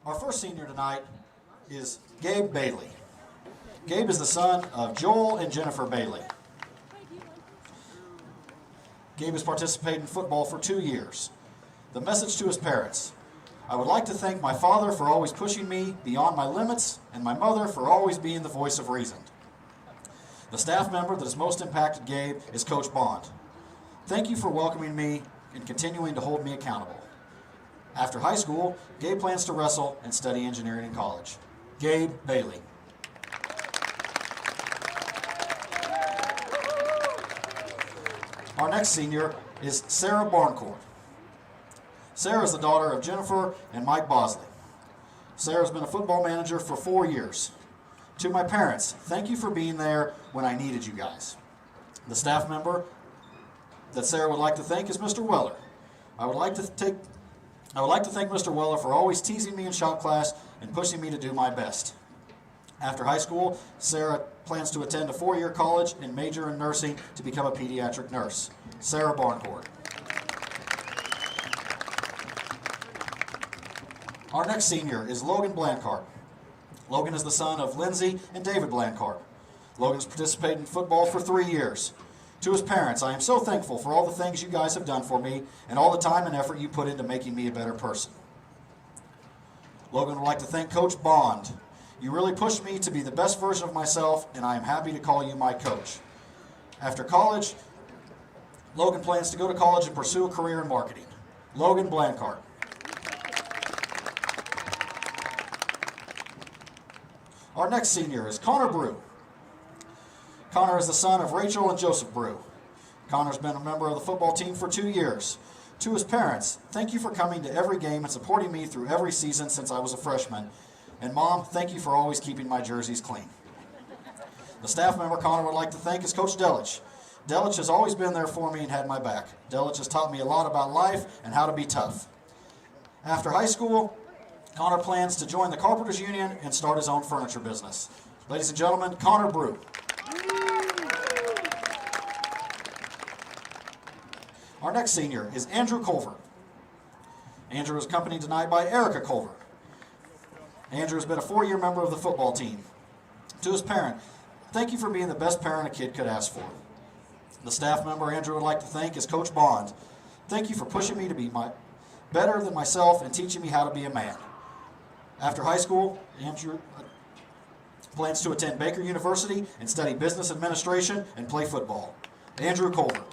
Our first senior tonight is Gabe Bailey. Gabe is the son of Joel and Jennifer Bailey. Gabe has participated in football for 2 years. The message to his parents: I would like to thank my father for always pushing me beyond my limits and my mother for always being the voice of reason. The staff member that has most impacted Gabe is Coach Bond. Thank you for welcoming me and continuing to hold me accountable. After high school, Gabe plans to wrestle and study engineering in college. Gabe Bailey. Our next senior is Sarah Barncourt. Sarah is the daughter of Jennifer and Mike Bosley. Sarah's been a football manager for 4 years. To my parents, thank you for being there when I needed you guys. The staff member that Sarah would like to thank is Mr. Weller. I would like to thank Mr. Weller for always teasing me in shop class and pushing me to do my best. After high school, Sarah plans to attend a 4-year college and major in nursing to become a pediatric nurse. Sarah Barncourt. Our next senior is Logan Blancart. Logan is the son of Lindsay and David Blancart. Logan has participated in football for 3 years. To his parents, I am so thankful for all the things you guys have done for me and all the time and effort you put into making me a better person. Logan would like to thank Coach Bond. You really pushed me to be the best version of myself, and I am happy to call you my coach. After college, Logan plans to go to college and pursue a career in marketing. Logan Blancart. Our next senior is Connor Brew. Connor is the son of Rachel and Joseph Brew. Connor's been a member of the football team for 2 years. To his parents, thank you for coming to every game and supporting me through every season since I was a freshman. And Mom, thank you for always keeping my jerseys clean. The staff member Connor would like to thank is Coach Delich. Delich has always been there for me and had my back. Delich has taught me a lot about life and how to be tough. After high school, Connor plans to join the Carpenters Union and start his own furniture business. Ladies and gentlemen, Connor Brew. Our next senior is Andrew Culver. Andrew is accompanied tonight by Erica Culver. Andrew has been a 4-year member of the football team. To his parent, thank you for being the best parent a kid could ask for. The staff member Andrew would like to thank is Coach Bond. Thank you for pushing me to be better than myself and teaching me how to be a man. After high school, Andrew plans to attend Baker University and study business administration and play football. Andrew Culver.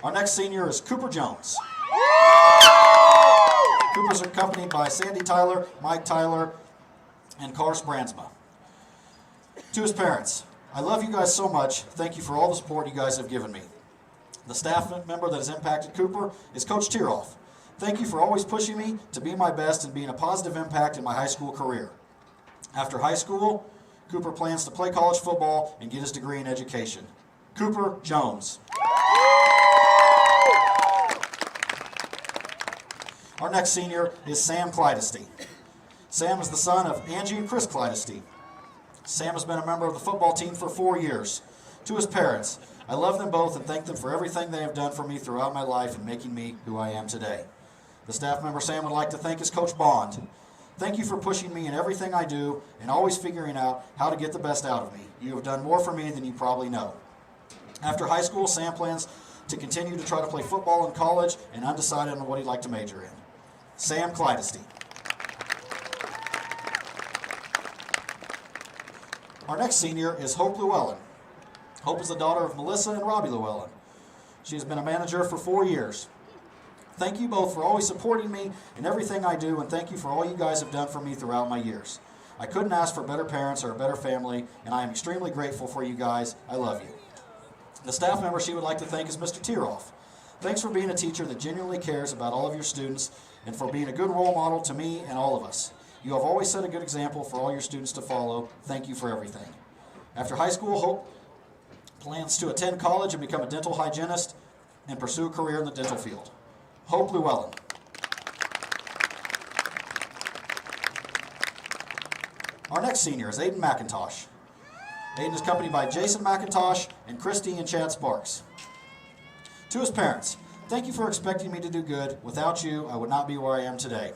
Our next senior is Cooper Jones. Cooper's accompanied by Sandy Tyler, Mike Tyler, and Cars Brandsma. To his parents, I love you guys so much. Thank you for all the support you guys have given me. The staff member that has impacted Cooper is Coach Tieroff. Thank you for always pushing me to be my best and being a positive impact in my high school career. After high school, Cooper plans to play college football and get his degree in education. Cooper Jones. Our next senior is Sam Clydesty. Sam is the son of Angie and Chris Clydesty. Sam has been a member of the football team for 4 years. To his parents, I love them both and thank them for everything they have done for me throughout my life and making me who I am today. The staff member Sam would like to thank is Coach Bond. Thank you for pushing me in everything I do and always figuring out how to get the best out of me. You have done more for me than you probably know. After high school, Sam plans to continue to try to play football in college and undecided on what he'd like to major in. Sam Clydesty. Our next senior is Hope Llewellyn. Hope is the daughter of Melissa and Robbie Llewellyn. She has been a manager for 4 years. Thank you both for always supporting me in everything I do, and thank you for all you guys have done for me throughout my years. I couldn't ask for better parents or a better family, and I am extremely grateful for you guys. I love you. The staff member she would like to thank is Mr. Tieroff. Thanks for being a teacher that genuinely cares about all of your students and for being a good role model to me and all of us. You have always set a good example for all your students to follow. Thank you for everything. After high school, Hope plans to attend college and become a dental hygienist and pursue a career in the dental field. Hope Llewellyn. Our next senior is Aiden McIntosh. Aiden is accompanied by Jason McIntosh and Christy and Chad Sparks. To his parents, Thank you for expecting me to do good. Without you, I would not be where I am today.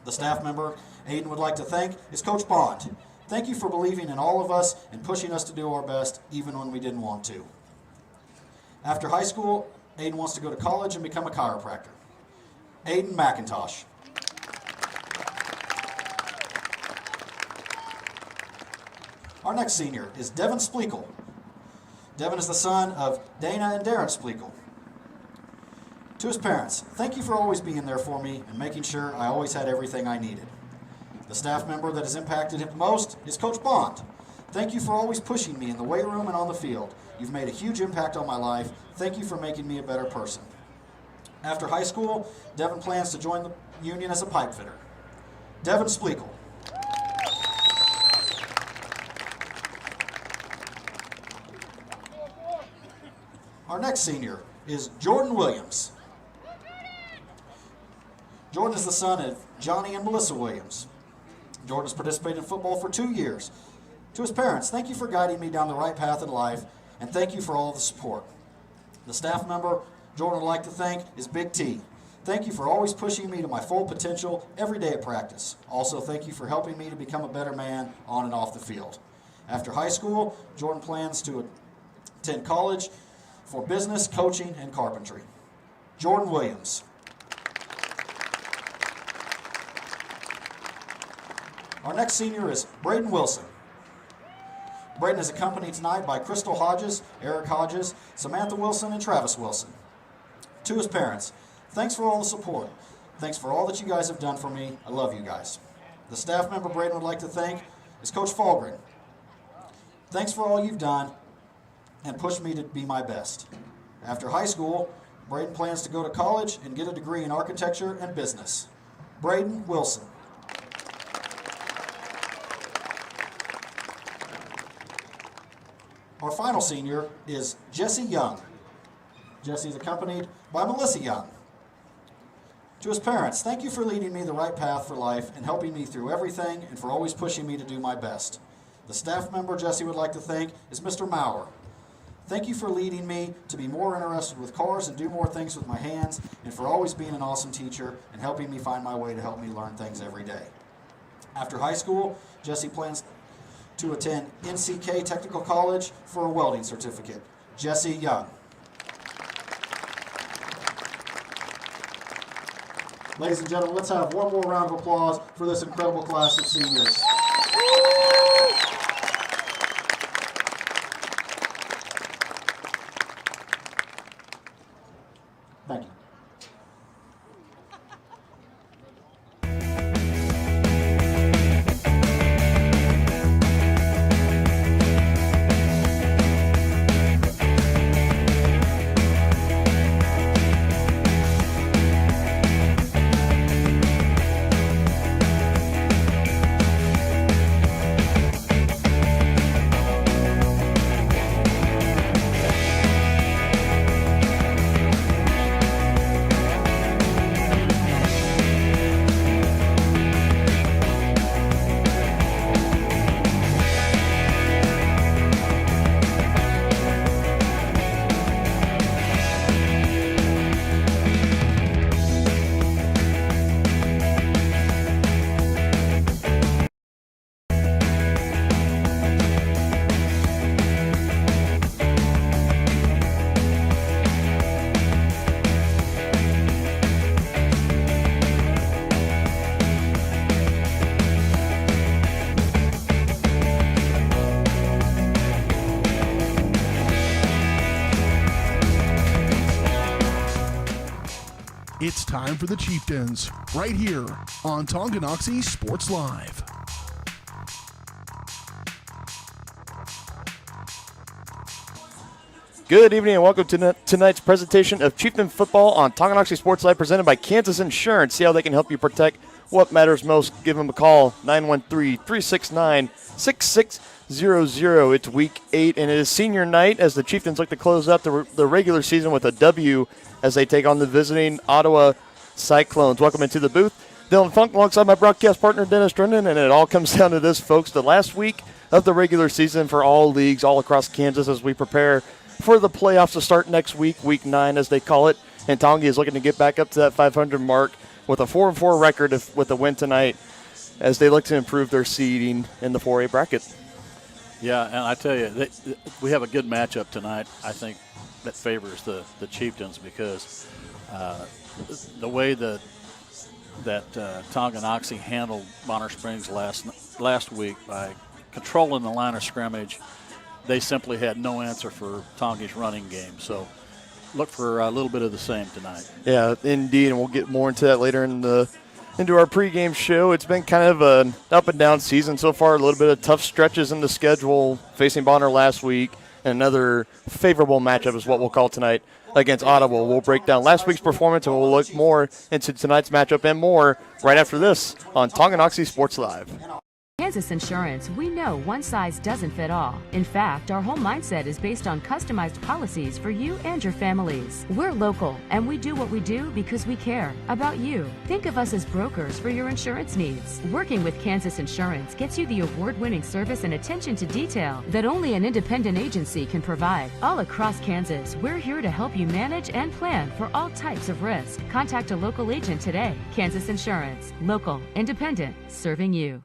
The staff member Aiden would like to thank is Coach Bond. Thank you for believing in all of us and pushing us to do our best even when we didn't want to. After high school, Aiden wants to go to college and become a chiropractor. Aiden McIntosh. Our next senior is Devin Spleakle. Devin is the son of Dana and Darren Spleakle. To his parents, thank you for always being there for me and making sure I always had everything I needed. The staff member that has impacted him most is Coach Bond. Thank you for always pushing me in the weight room and on the field. You've made a huge impact on my life. Thank you for making me a better person. After high school, Devin plans to join the union as a pipe fitter. Devin Spleakle. Our next senior is Jordan Williams. Jordan is the son of Johnny and Melissa Williams. Jordan has participated in football for 2 years. To his parents, thank you for guiding me down the right path in life, and thank you for all the support. The staff member Jordan would like to thank is Big T. Thank you for always pushing me to my full potential every day at practice. Also, thank you for helping me to become a better man on and off the field. After high school, Jordan plans to attend college for business, coaching, and carpentry. Jordan Williams. Our next senior is Braden Wilson. Braden is accompanied tonight by Crystal Hodges, Eric Hodges, Samantha Wilson, and Travis Wilson. To his parents, thanks for all the support. Thanks for all that you guys have done for me. I love you guys. The staff member Braden would like to thank is Coach Falgren. Thanks for all you've done and pushed me to be my best. After high school, Braden plans to go to college and get a degree in architecture and business. Braden Wilson. Our final senior is Jesse Young. Jesse is accompanied by Melissa Young. To his parents, thank you for leading me the right path for life and helping me through everything and for always pushing me to do my best. The staff member Jesse would like to thank is Mr. Maurer. Thank you for leading me to be more interested with cars and do more things with my hands, and for always being an awesome teacher and helping me find my way to help me learn things every day. After high school, Jesse plans to attend NCK Technical College for a welding certificate. Jesse Young. Ladies and gentlemen, let's have one more round of applause for this incredible class of seniors. Thank you. It's time for the Chieftains, right here on Tonganoxie Sports Live. Good evening and welcome to tonight's presentation of Chieftain football on Tonganoxie Sports Live, presented by Kansas Insurance. See how they can help you protect what matters most. Give them a call, 913-369-6600. It's week 8 and it is senior night as the Chieftains look to close out the regular season with a W as they take on the visiting Ottawa Cyclones. Welcome into the booth. Dylan Funk alongside my broadcast partner Dennis Drennan, and it all comes down to this, folks, the last week of the regular season for all leagues all across Kansas as we prepare for the playoffs to start next week, week 9 as they call it. And Tongi is looking to get back up to that 500 mark with a 4-4 record with a win tonight as they look to improve their seeding in the 4A bracket. Yeah, and I tell you, we have a good matchup tonight, I think, that favors the Chieftains because the way that Tonganoxie handled Bonner Springs last week by controlling the line of scrimmage, they simply had no answer for Tongi's running game. So look for a little bit of the same tonight. Yeah, indeed, and we'll get more into that later into our pregame show. It's been kind of an up-and-down season so far, a little bit of tough stretches in the schedule, facing Bonner last week, and another favorable matchup is what we'll call tonight against Ottawa. We'll break down last week's performance, and we'll look more into tonight's matchup and more right after this on Tonganoxie Sports Live. Kansas Insurance, we know one size doesn't fit all. In fact, our whole mindset is based on customized policies for you and your families. We're local, and we do what we do because we care about you. Think of us as brokers for your insurance needs. Working with Kansas Insurance gets you the award-winning service and attention to detail that only an independent agency can provide. All across Kansas, we're here to help you manage and plan for all types of risk. Contact a local agent today. Kansas Insurance, local, independent, serving you.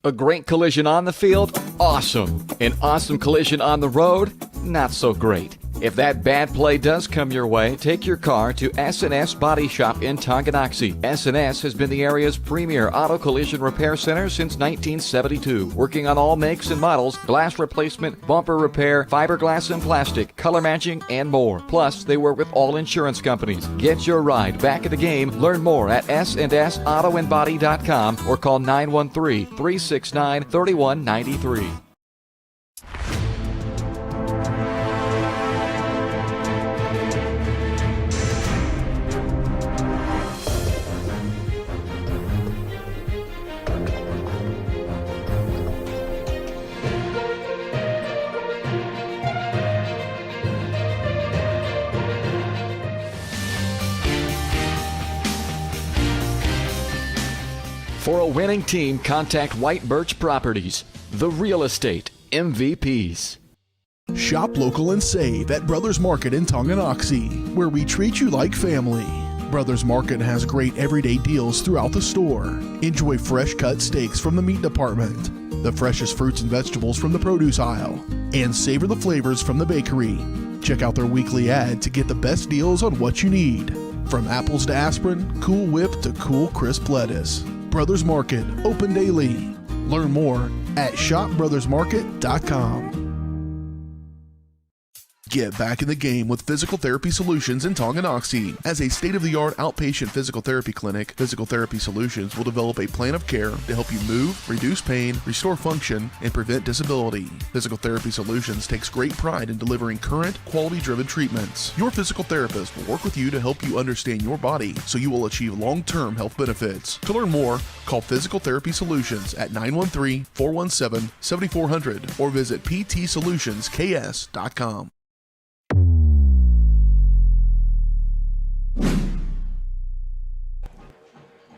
A great collision on the field? Awesome. An awesome collision on the road? Not so great. If that bad play does come your way, take your car to S&S Body Shop in Tonganoxie. S&S has been the area's premier auto collision repair center since 1972, working on all makes and models, glass replacement, bumper repair, fiberglass and plastic, color matching, and more. Plus, they work with all insurance companies. Get your ride back in the game. Learn more at snsautoandbody.com or call 913-369-3193. For a winning team, contact White Birch Properties, the real estate MVPs. Shop local and save at Brothers Market in Tonganoxie, where we treat you like family. Brothers Market has great everyday deals throughout the store. Enjoy fresh cut steaks from the meat department, the freshest fruits and vegetables from the produce aisle, and savor the flavors from the bakery. Check out their weekly ad to get the best deals on what you need. From apples to aspirin, Cool Whip to cool crisp lettuce. Brothers Market, open daily. Learn more at shopbrothersmarket.com. Get back in the game with Physical Therapy Solutions in Tonganoxie. As a state-of-the-art outpatient physical therapy clinic, Physical Therapy Solutions will develop a plan of care to help you move, reduce pain, restore function, and prevent disability. Physical Therapy Solutions takes great pride in delivering current, quality-driven treatments. Your physical therapist will work with you to help you understand your body so you will achieve long-term health benefits. To learn more, call Physical Therapy Solutions at 913-417-7400 or visit ptsolutionsks.com.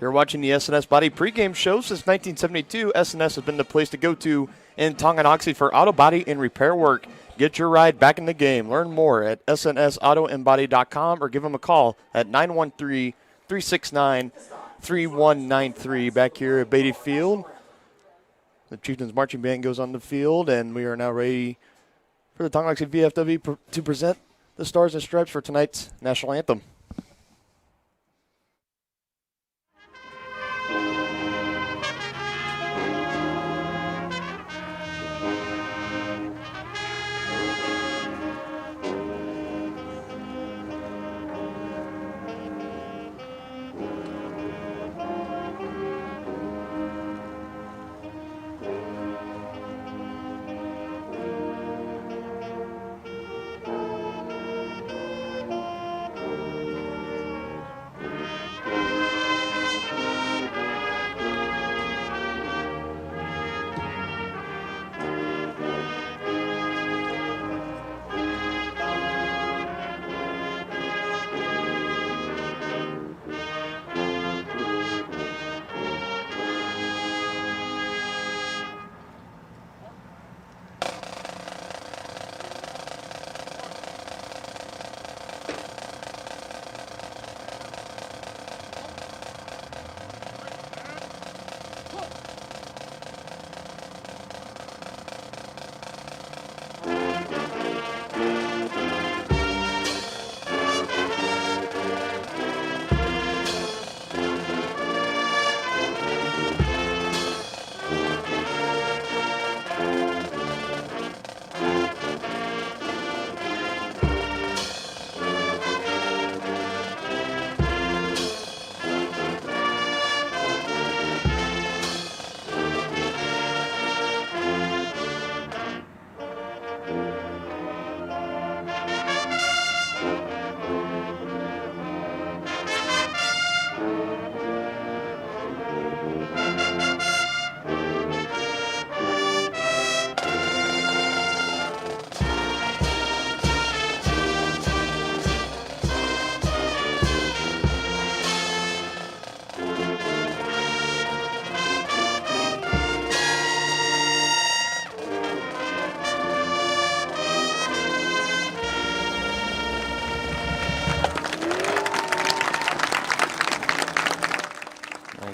You're watching the S&S Body pregame show. Since 1972, S&S has been the place to go to in Tonganoxie for auto body and repair work. Get your ride back in the game. Learn more at snsautoandbody.com or give them a call at 913-369-3193. Back here at Beatty Field, the Chieftains marching band goes on the field, and we are now ready for the Tonganoxie VFW to present the Stars and Stripes for tonight's national anthem.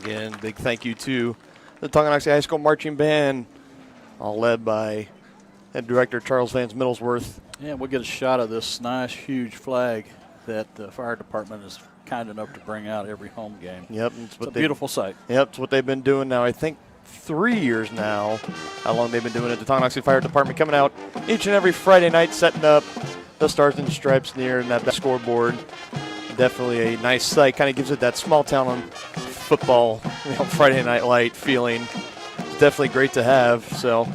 Again, big thank you to the Tonganoxie High School Marching Band, all led by Head Director Charles Vance Middlesworth. Yeah, we'll get a shot of this nice, huge flag that the fire department is kind enough to bring out every home game. Yep. It's a beautiful sight. Yep, it's what they've been doing now, I think 3 years now, how long they've been doing it. The Tonganoxie Fire Department coming out each and every Friday night, setting up the Stars and Stripes near that scoreboard. Definitely a nice sight. Kind of gives it that small town football, Friday night light feeling. It's definitely great to have. So,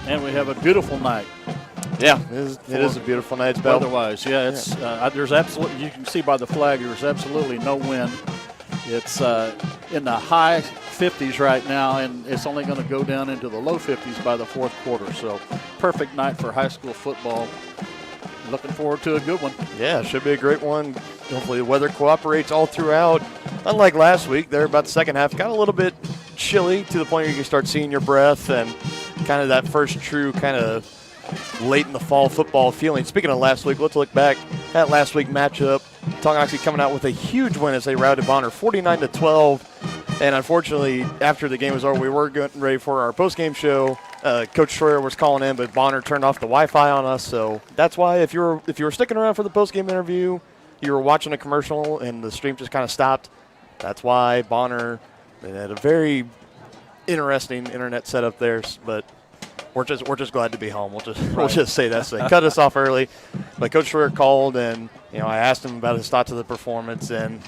and we have a beautiful night. Yeah, it is a beautiful night. It's weather-wise, yeah. It's there's absolutely, you can see by the flag, there's absolutely no wind. It's in the high 50s right now, and it's only going to go down into the low 50s by the fourth quarter. So, perfect night for high school football. Looking forward to a good one. Yeah, should be a great one. Hopefully the weather cooperates all throughout. Unlike last week, there about the second half got a little bit chilly to the point where you can start seeing your breath and kind of that first true kind of late in the fall football feeling. Speaking of last week, let's look back at last week's matchup. Tonganoxie coming out with a huge win as they routed Bonner 49-12. And unfortunately, after the game was over, we were getting ready for our post-game show. Coach Schroyer was calling in, but Bonner turned off the Wi-Fi on us. So that's why if you were sticking around for the post-game interview, you were watching a commercial and the stream just kind of stopped. That's why Bonner had a very interesting internet setup there, but we're just glad to be home. We'll just say that. So they cut us off early, but Coach Schroyer called, and I asked him about his thoughts of the performance, and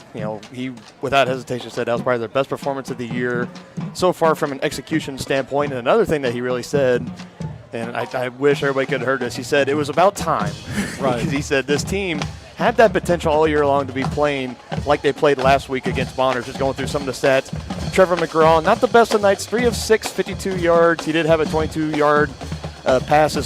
he without hesitation said that was probably their best performance of the year so far from an execution standpoint. And another thing that he really said, and I wish everybody could have heard this, he said it was about time. Right. Because he said this team had that potential all year long to be playing like they played last week against Bonner. Just going through some of the stats. Trevor McGraw, not the best of nights, 3 of 6, 52 yards. He did have a 22-yard pass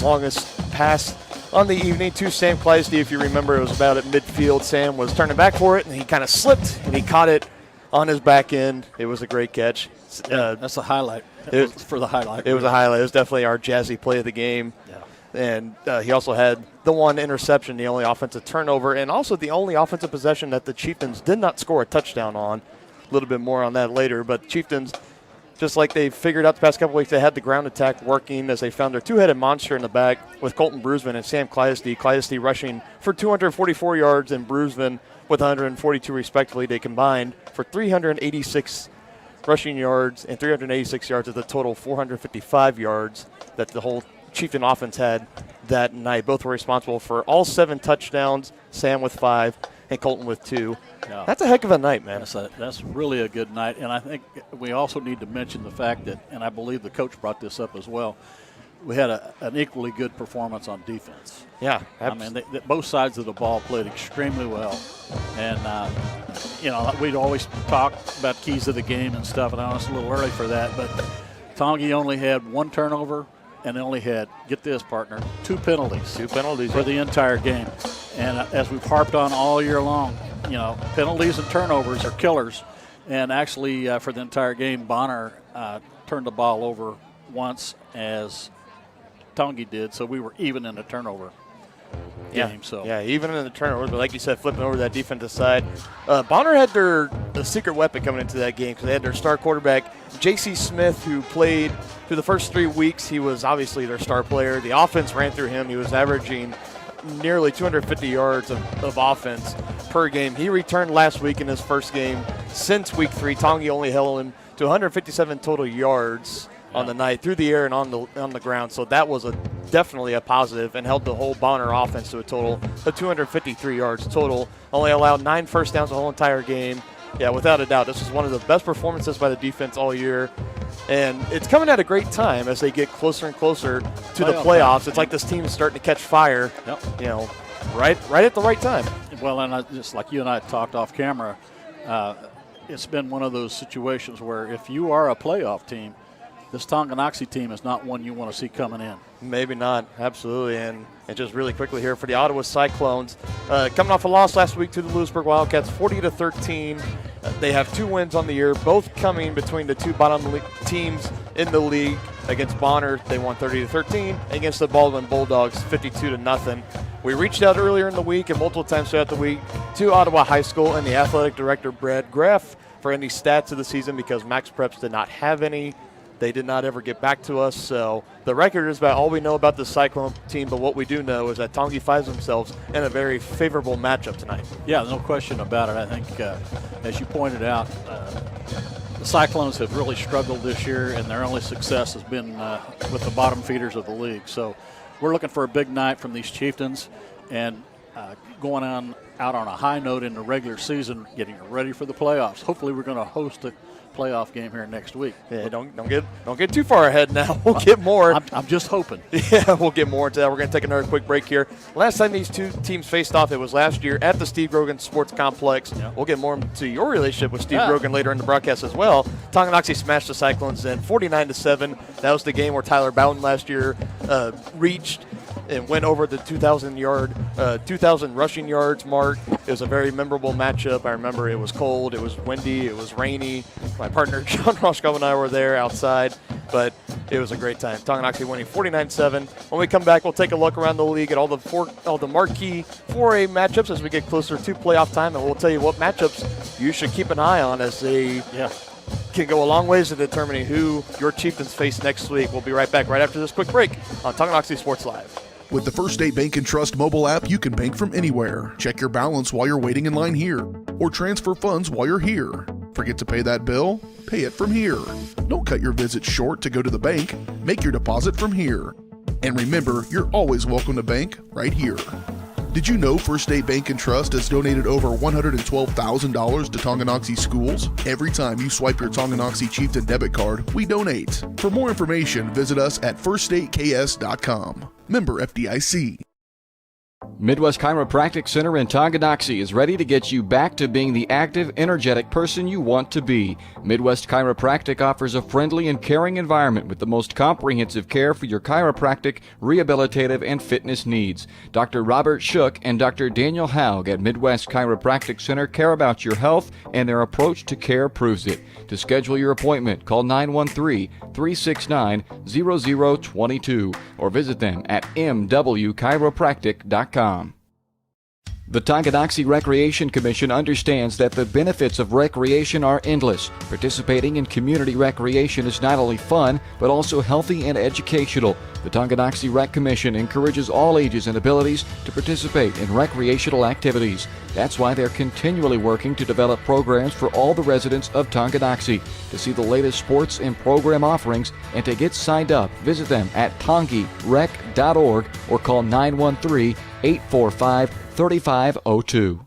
on the evening to Sam Kleisty. If you remember, it was about at midfield. Sam was turning back for it, and he kind of slipped, and he caught it on his back end. It was a great catch. That's a highlight. For the highlight. It was a highlight. It was definitely our jazzy play of the game. Yeah. And he also had the one interception, the only offensive turnover, and also the only offensive possession that the Chieftains did not score a touchdown on. A little bit more on that later. But Chieftains, just like they figured out the past couple weeks, they had the ground attack working as they found their two-headed monster in the back with Colton Bruisman and Sam Kleisty. Kleisty rushing for 244 yards and Bruisman with 142 respectively. They combined for 386 rushing yards and 386 yards of the total 455 yards that the whole Chieftain offense had that night. Both were responsible for all 7 touchdowns, Sam with 5 and Colton with 2. Yeah. That's a heck of a night, man. That's really a good night. And I think we also need to mention the fact that, and I believe the coach brought this up as well, we had an equally good performance on defense. Yeah. I mean, both sides of the ball played extremely well. And, we'd always talk about keys to the game and stuff, and I know it's a little early for that, but Tongi only had 1 turnover, and they only had, get this, partner, 2 penalties. 2 penalties. For the entire game. And as we've harped on all year long, penalties and turnovers are killers. And actually, for the entire game, Bonner turned the ball over once as Tongi did, so we were even in the turnover game. Yeah, even in the turnovers, but like you said, flipping over that defensive side. Bonner had their secret weapon coming into that game because they had their star quarterback, J.C. Smith, who played through the first 3 weeks. He was obviously their star player. The offense ran through him. He was averaging nearly 250 yards of offense per game. He returned last week in his first game since week 3. Tongi only held him to 157 total yards on the night, through the air and on the ground. So that was definitely a positive and held the whole Bonner offense to a total of 253 yards total. Only allowed 9 first downs the whole entire game. Yeah, without a doubt, this was one of the best performances by the defense all year. And it's coming at a great time as they get closer and closer to the playoffs. It's like this team is starting to catch fire, right at the right time. Well, and just like you and I talked off camera, it's been one of those situations where if you are a playoff team, this Tonganoxie team is not one you want to see coming in. Maybe not, absolutely. And just really quickly here for the Ottawa Cyclones, coming off a loss last week to the Lewisburg Wildcats, 40-13. They have 2 wins on the year, both coming between the 2 bottom teams in the league. Against Bonner, they won 30-13. Against the Baldwin Bulldogs, 52-0. We reached out earlier in the week and multiple times throughout the week to Ottawa High School and the athletic director, Brad Graff, for any stats of the season because Max Preps did not have any. They did not ever get back to us. So the record is about all we know about the Cyclone team, but what we do know is that Tonganoxie finds themselves in a very favorable matchup tonight. Yeah, no question about it. I think, as you pointed out, the Cyclones have really struggled this year, and their only success has been with the bottom feeders of the league. So we're looking for a big night from these Chieftains, and going out on a high note in the regular season, getting ready for the playoffs. Hopefully we're going to host a playoff game here next week. Yeah, don't get too far ahead now. We'll get more. I'm just hoping. Yeah, we'll get more into that. We're going to take another quick break here. Last time these two teams faced off, it was last year at the Steve Grogan Sports Complex. Yeah. We'll get more into your relationship with Steve Grogan later in the broadcast as well. Tonganoxie smashed the Cyclones in 49-7. That was the game where Tyler Bowden last year reached and went over the 2,000 rushing yards mark. It was a very memorable matchup. I remember it was cold, it was windy, it was rainy. My partner John Roshkov and I were there outside, but it was a great time. Tonganoxie winning 49-7. When we come back, we'll take a look around the league at all the marquee 4A matchups as we get closer to playoff time, and we'll tell you what matchups you should keep an eye on as they can go a long ways in determining who your Chieftains face next week. We'll be right back right after this quick break on Tonganoxie Sports Live. With the First State Bank & Trust mobile app, you can bank from anywhere. Check your balance while you're waiting in line here, or transfer funds while you're here. Forget to pay that bill? Pay it from here. Don't cut your visit short to go to the bank. Make your deposit from here. And remember, you're always welcome to bank right here. Did you know First State Bank & Trust has donated over $112,000 to Tonganoxie schools? Every time you swipe your Tonganoxie Chieftain debit card, we donate. For more information, visit us at firststateks.com. Member FDIC. Midwest Chiropractic Center in Tonganoxie is ready to get you back to being the active, energetic person you want to be. Midwest Chiropractic offers a friendly and caring environment with the most comprehensive care for your chiropractic, rehabilitative, and fitness needs. Dr. Robert Shook and Dr. Daniel Haug at Midwest Chiropractic Center care about your health, and their approach to care proves it. To schedule your appointment, call 913-369-0022 or visit them at mwchiropractic.com. The Tonganoxie Recreation Commission understands that the benefits of recreation are endless. Participating in community recreation is not only fun, but also healthy and educational. The Tonganoxie Rec Commission encourages all ages and abilities to participate in recreational activities. That's why they're continually working to develop programs for all the residents of Tonganoxie. To see the latest sports and program offerings and to get signed up, visit them at tongirec.org or call 913-845-3502.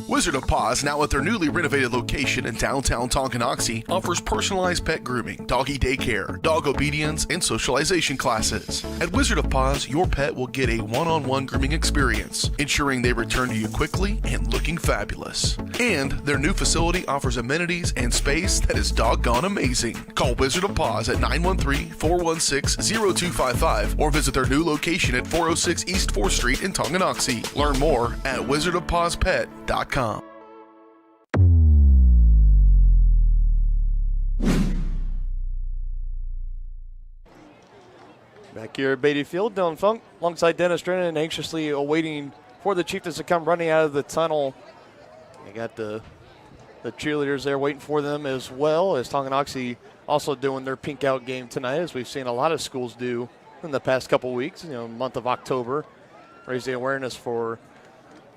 Wizard of Paws, now at their newly renovated location in downtown Tonganoxie, offers personalized pet grooming, doggy daycare, dog obedience, and socialization classes. At Wizard of Paws, your pet will get a one-on-one grooming experience, ensuring they return to you quickly and looking fabulous. And their new facility offers amenities and space that is doggone amazing. Call Wizard of Paws at 913-416-0255 or visit their new location at 406 East 4th Street in Tonganoxie. Learn more at wizardofpawspet.com. Back here at Beatty Field, Dylan Funk alongside Dennis Drennan, anxiously awaiting for the Chieftains to come running out of the tunnel. You got the cheerleaders there waiting for them, as well as Tonganoxie also doing their pink out game tonight, as we've seen a lot of schools do in the past couple weeks. Month of October, raising awareness for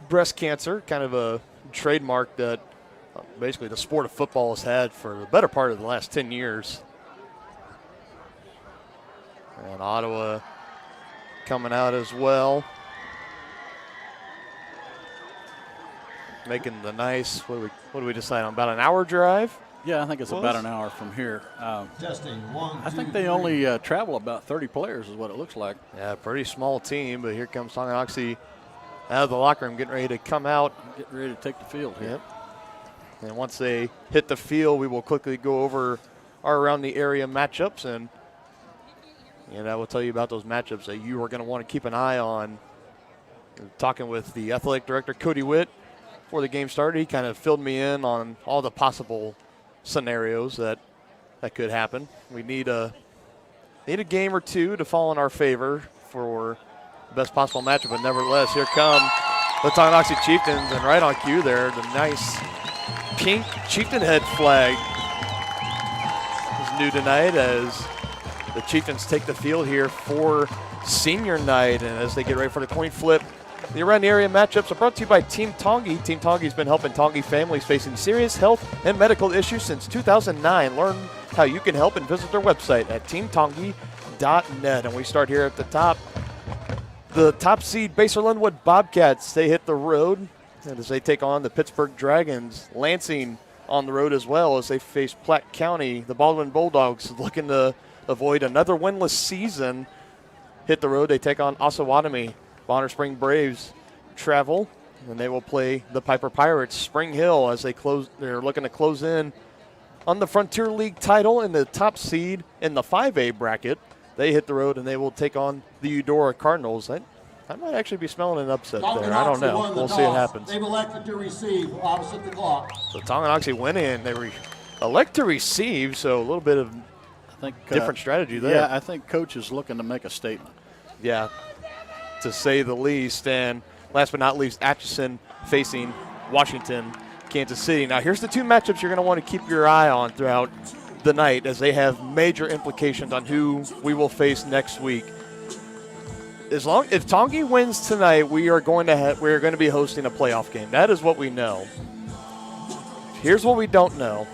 breast cancer, kind of a trademark that basically the sport of football has had for the better part of the last 10 years. And Ottawa coming out as well. Making the nice, what do we decide on, about an hour drive? Yeah, I think it's about an hour from here. Testing, 1, I think they only travel about 30 players is what it looks like. Yeah, pretty small team, but here comes Tonganoxie out of the locker room, getting ready to come out. Getting ready to take the field here. Yep. And once they hit the field, we will quickly go over our around the area matchups, and I will tell you about those matchups that you are going to want to keep an eye on. Talking with the athletic director, Cody Witt, before the game started, he kind of filled me in on all the possible scenarios that could happen. We need a game or two to fall in our favor for the best possible matchup, but nevertheless, here come the Tonganoxie Chieftains, and right on cue there, the nice pink Chieftain head flag is new tonight as the Chieftains take the field here for senior night. And as they get ready for the coin flip, the around the area matchups are brought to you by Team Tongi. Team Tongi's been helping Tongi families facing serious health and medical issues since 2009. Learn how you can help and visit their website at teamtongi.net. And we start here at the top. The top seed Baser Linwood Bobcats, they hit the road and as they take on the Pittsburgh Dragons. Lansing on the road as well as they face Platte County. The Baldwin Bulldogs looking to avoid another winless season. Hit the road, they take on Osawatomie. Bonner Spring Braves travel, and they will play the Piper Pirates. Spring Hill as they're looking to close in on the Frontier League title and the top seed in the 5A bracket. They hit the road and they will take on the Eudora Cardinals. I might actually be smelling an upset there. I don't know. We'll see what happens. They've elected to receive opposite the clock. So Tonganoxie went in. They elect to receive, so a little bit of different strategy there. Yeah, I think Coach is looking to make a statement. Yeah, to say the least. And last but not least, Atchison facing Washington, Kansas City. Now here's the two matchups you're going to want to keep your eye on throughout the night as they have major implications on who we will face next week. If Tongi wins tonight, we are going to be hosting a playoff game. That is what we know. Here's what we don't know: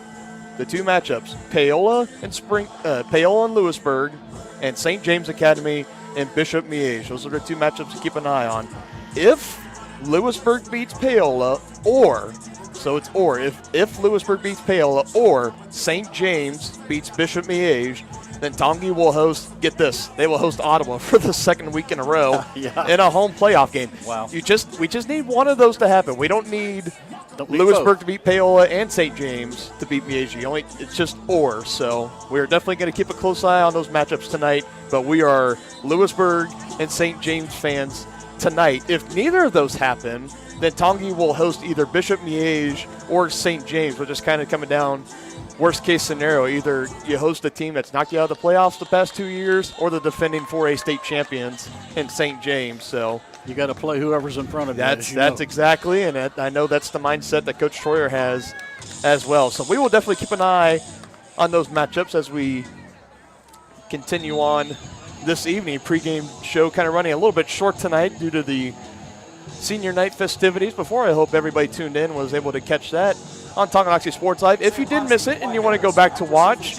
the two matchups, Paola and Lewisburg, and St. James Academy and Bishop Miege. Those are the two matchups to keep an eye on. If Lewisburg beats Paola, if Lewisburg beats Paola or St. James beats Bishop Miege, then Tongi will host, get this, they will host Ottawa for the second week in a row in a home playoff game. Wow. We just need one of those to happen. We don't need Lewisburg to beat Paola and St. James to beat Miege. It's just or. So we're definitely going to keep a close eye on those matchups tonight, but we are Lewisburg and St. James fans tonight. If neither of those happen, then Tongi will host either Bishop Miege or St. James, which is kind of coming down worst case scenario. Either you host a team that's knocked you out of the playoffs the past 2 years or the defending 4A state champions in St. James. So you got to play whoever's in front of you. That's exactly, and I know that's the mindset that Coach Troyer has as well. So we will definitely keep an eye on those matchups as we continue on this evening. Pregame show kind of running a little bit short tonight due to the senior night festivities. Before, I hope everybody tuned in was able to catch that on Tonganoxie Sports Live. If you did miss it and you want to go back to watch,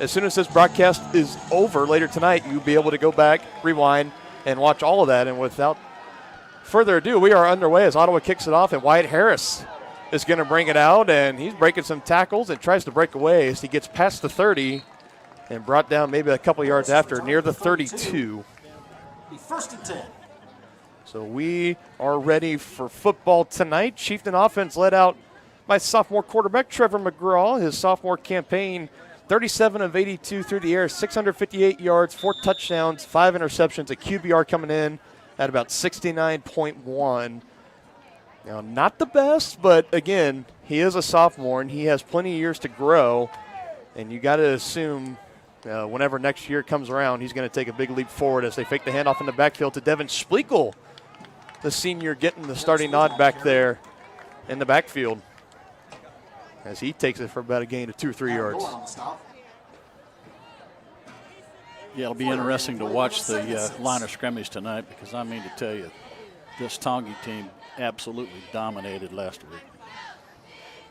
as soon as this broadcast is over later tonight, you'll be able to go back, rewind, and watch all of that. And without further ado, we are underway as Ottawa kicks it off, and Wyatt Harris is going to bring it out, and he's breaking some tackles and tries to break away as he gets past the 30 and brought down maybe a couple yards after, near the 32. The 1st and 10. So we are ready for football tonight. Chieftain offense led out by sophomore quarterback Trevor McGraw. His sophomore campaign, 37 of 82 through the air, 658 yards, 4 touchdowns, 5 interceptions, a QBR coming in at about 69.1. Now, not the best, but again, he is a sophomore and he has plenty of years to grow. And you got to assume whenever next year comes around, he's going to take a big leap forward as they fake the handoff in the backfield to Devin Splekel, the senior, getting the starting nod back there in the backfield as he takes it for about a gain of 2 or 3 yards. Yeah, it'll be interesting to watch the line of scrimmage tonight because I mean to tell you, this Tongi team absolutely dominated last week.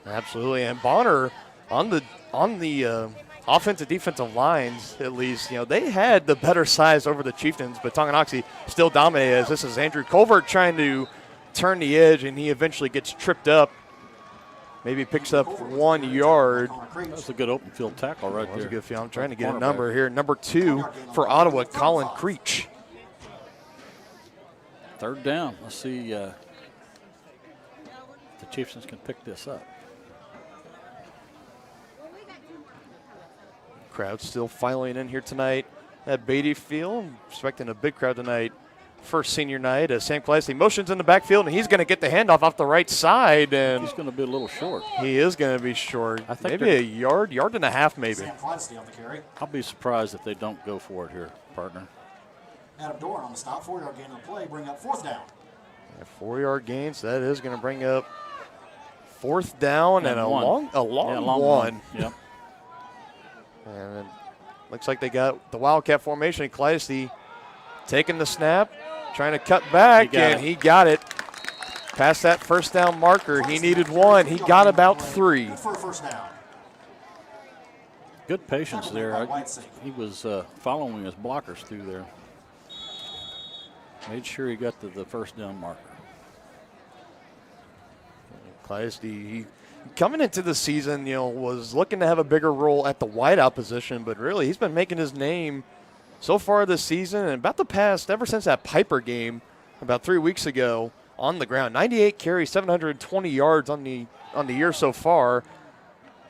Absolutely, and Bonner on the offensive defensive lines, at least, they had the better size over the Chieftains, but Tonganoxie still dominated as this is Andrew Colvert trying to turn the edge, and he eventually gets tripped up. Maybe picks up 1 yard. That's a good open field tackle right there. That's a good field. I'm trying to get a number here. Number 2 for Ottawa, Colin Creech. 3rd down. Let's see if the Chieftains can pick this up. Crowd still filing in here tonight at Beatty Field. Expecting a big crowd tonight for senior night as Sam Clancy motions in the backfield, and he's going to get the handoff off the right side. And he's going to be a little short. He is going to be short. I think maybe a yard and a half maybe. Sam Clancy on the carry. I'll be surprised if they don't go for it here, partner. Adam Doran on the stop, 4-yard gain on the play, bring up 4th down. A 4-yard gain, so that is going to bring up 4th down and a long one. Yep. And it looks like they got the Wildcat formation. Clydesty taking the snap, trying to cut back, and he got it. Past that first down marker. He needed 1. He got about 3. For a first down. Good patience there. He was following his blockers through there. Made sure he got to the first down marker. Clydesty, coming into the season, was looking to have a bigger role at the wideout position, but really he's been making his name so far this season and about the past, ever since that Piper game about 3 weeks ago on the ground. 98 carries, 720 yards on the year so far,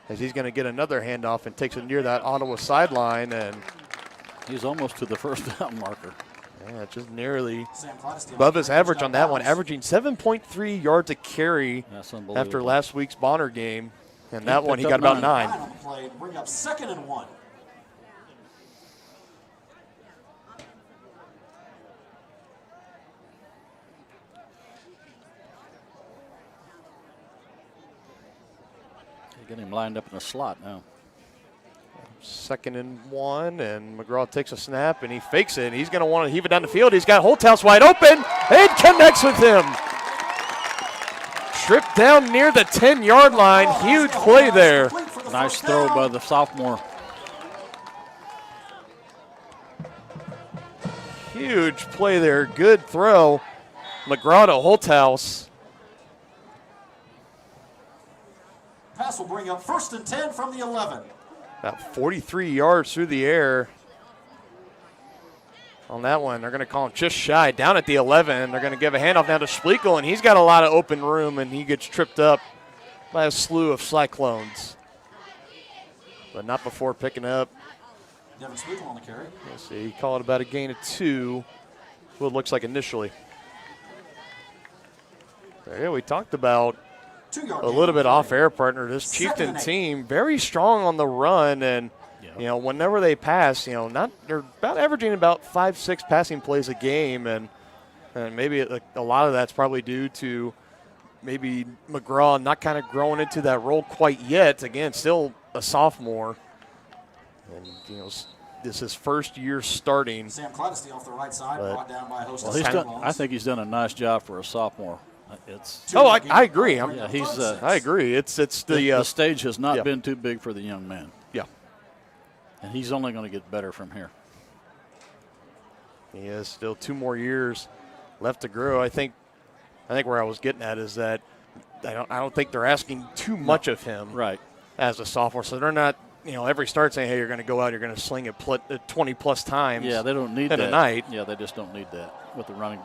as he's going to get another handoff and takes it near that Ottawa sideline, and he's almost to the first down marker. Yeah, just nearly above his average on that one, averaging 7.3 yards a carry after last week's Bonner game. And that one, he got about 9. On the play, bring up 2nd and 1. Get him lined up in the slot now. 2nd and 1, and McGraw takes a snap, and he fakes it. He's going to want to heave it down the field. He's got Holthouse wide open, and connects with him. Tripped down near the 10-yard line. Huge play there. Nice throw by the sophomore. Huge play there. Good throw. McGraw to Holthouse. Pass will bring up 1st and 10 from the 11. About 43 yards through the air. On that one, they're going to call him just shy. Down at the 11, they're going to give a handoff now to Splekel, and he's got a lot of open room, and he gets tripped up by a slew of Cyclones. But not before picking up. Devin Splekel on the carry. Let's see, he called about a gain of 2. What it looks like initially. Yeah, we talked about a little bit off-air, partner. This Chieftain team very strong on the run, and whenever they pass, they're about averaging about 5-6 passing plays a game, and maybe a lot of that's probably due to maybe McGraw not kind of growing into that role quite yet. Again, still a sophomore, and this is his first year starting. Sam Clydesty off the right side, brought down by a host of I think he's done a nice job for a sophomore. I agree. I agree. It's the stage has not been too big for the young man. Yeah, and he's only going to get better from here. He has still 2 more years left to grow. I think where I was getting at is that I don't think they're asking too much of him, right, as a sophomore. So they're not every start saying, hey, you're going to go out, you're going to sling it 20 plus times. Yeah, they don't need that a night. Yeah, they just don't need that with the running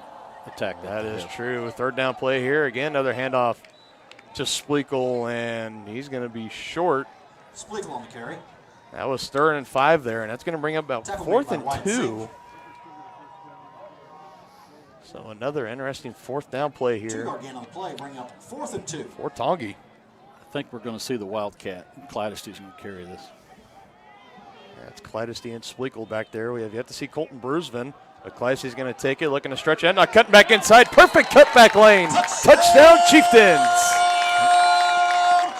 attack. That is true. 3rd down play here. Again, another handoff to Splekel, and he's going to be short. Splekel on the carry. That was 3rd and 5 there, and that's going to bring up about 4th and 2. So another interesting 4th down play here. 2-yard gain on the play, bring up 4th and 2. For Tongi. I think we're going to see the Wildcat. Clydesty's going to carry this. That's Clydesty and Splekel back there. We have yet to see Colton Brusvin. But Clydesty's going to take it, looking to stretch it, not cutting back inside. Perfect cutback lane. Touchdown Chieftains.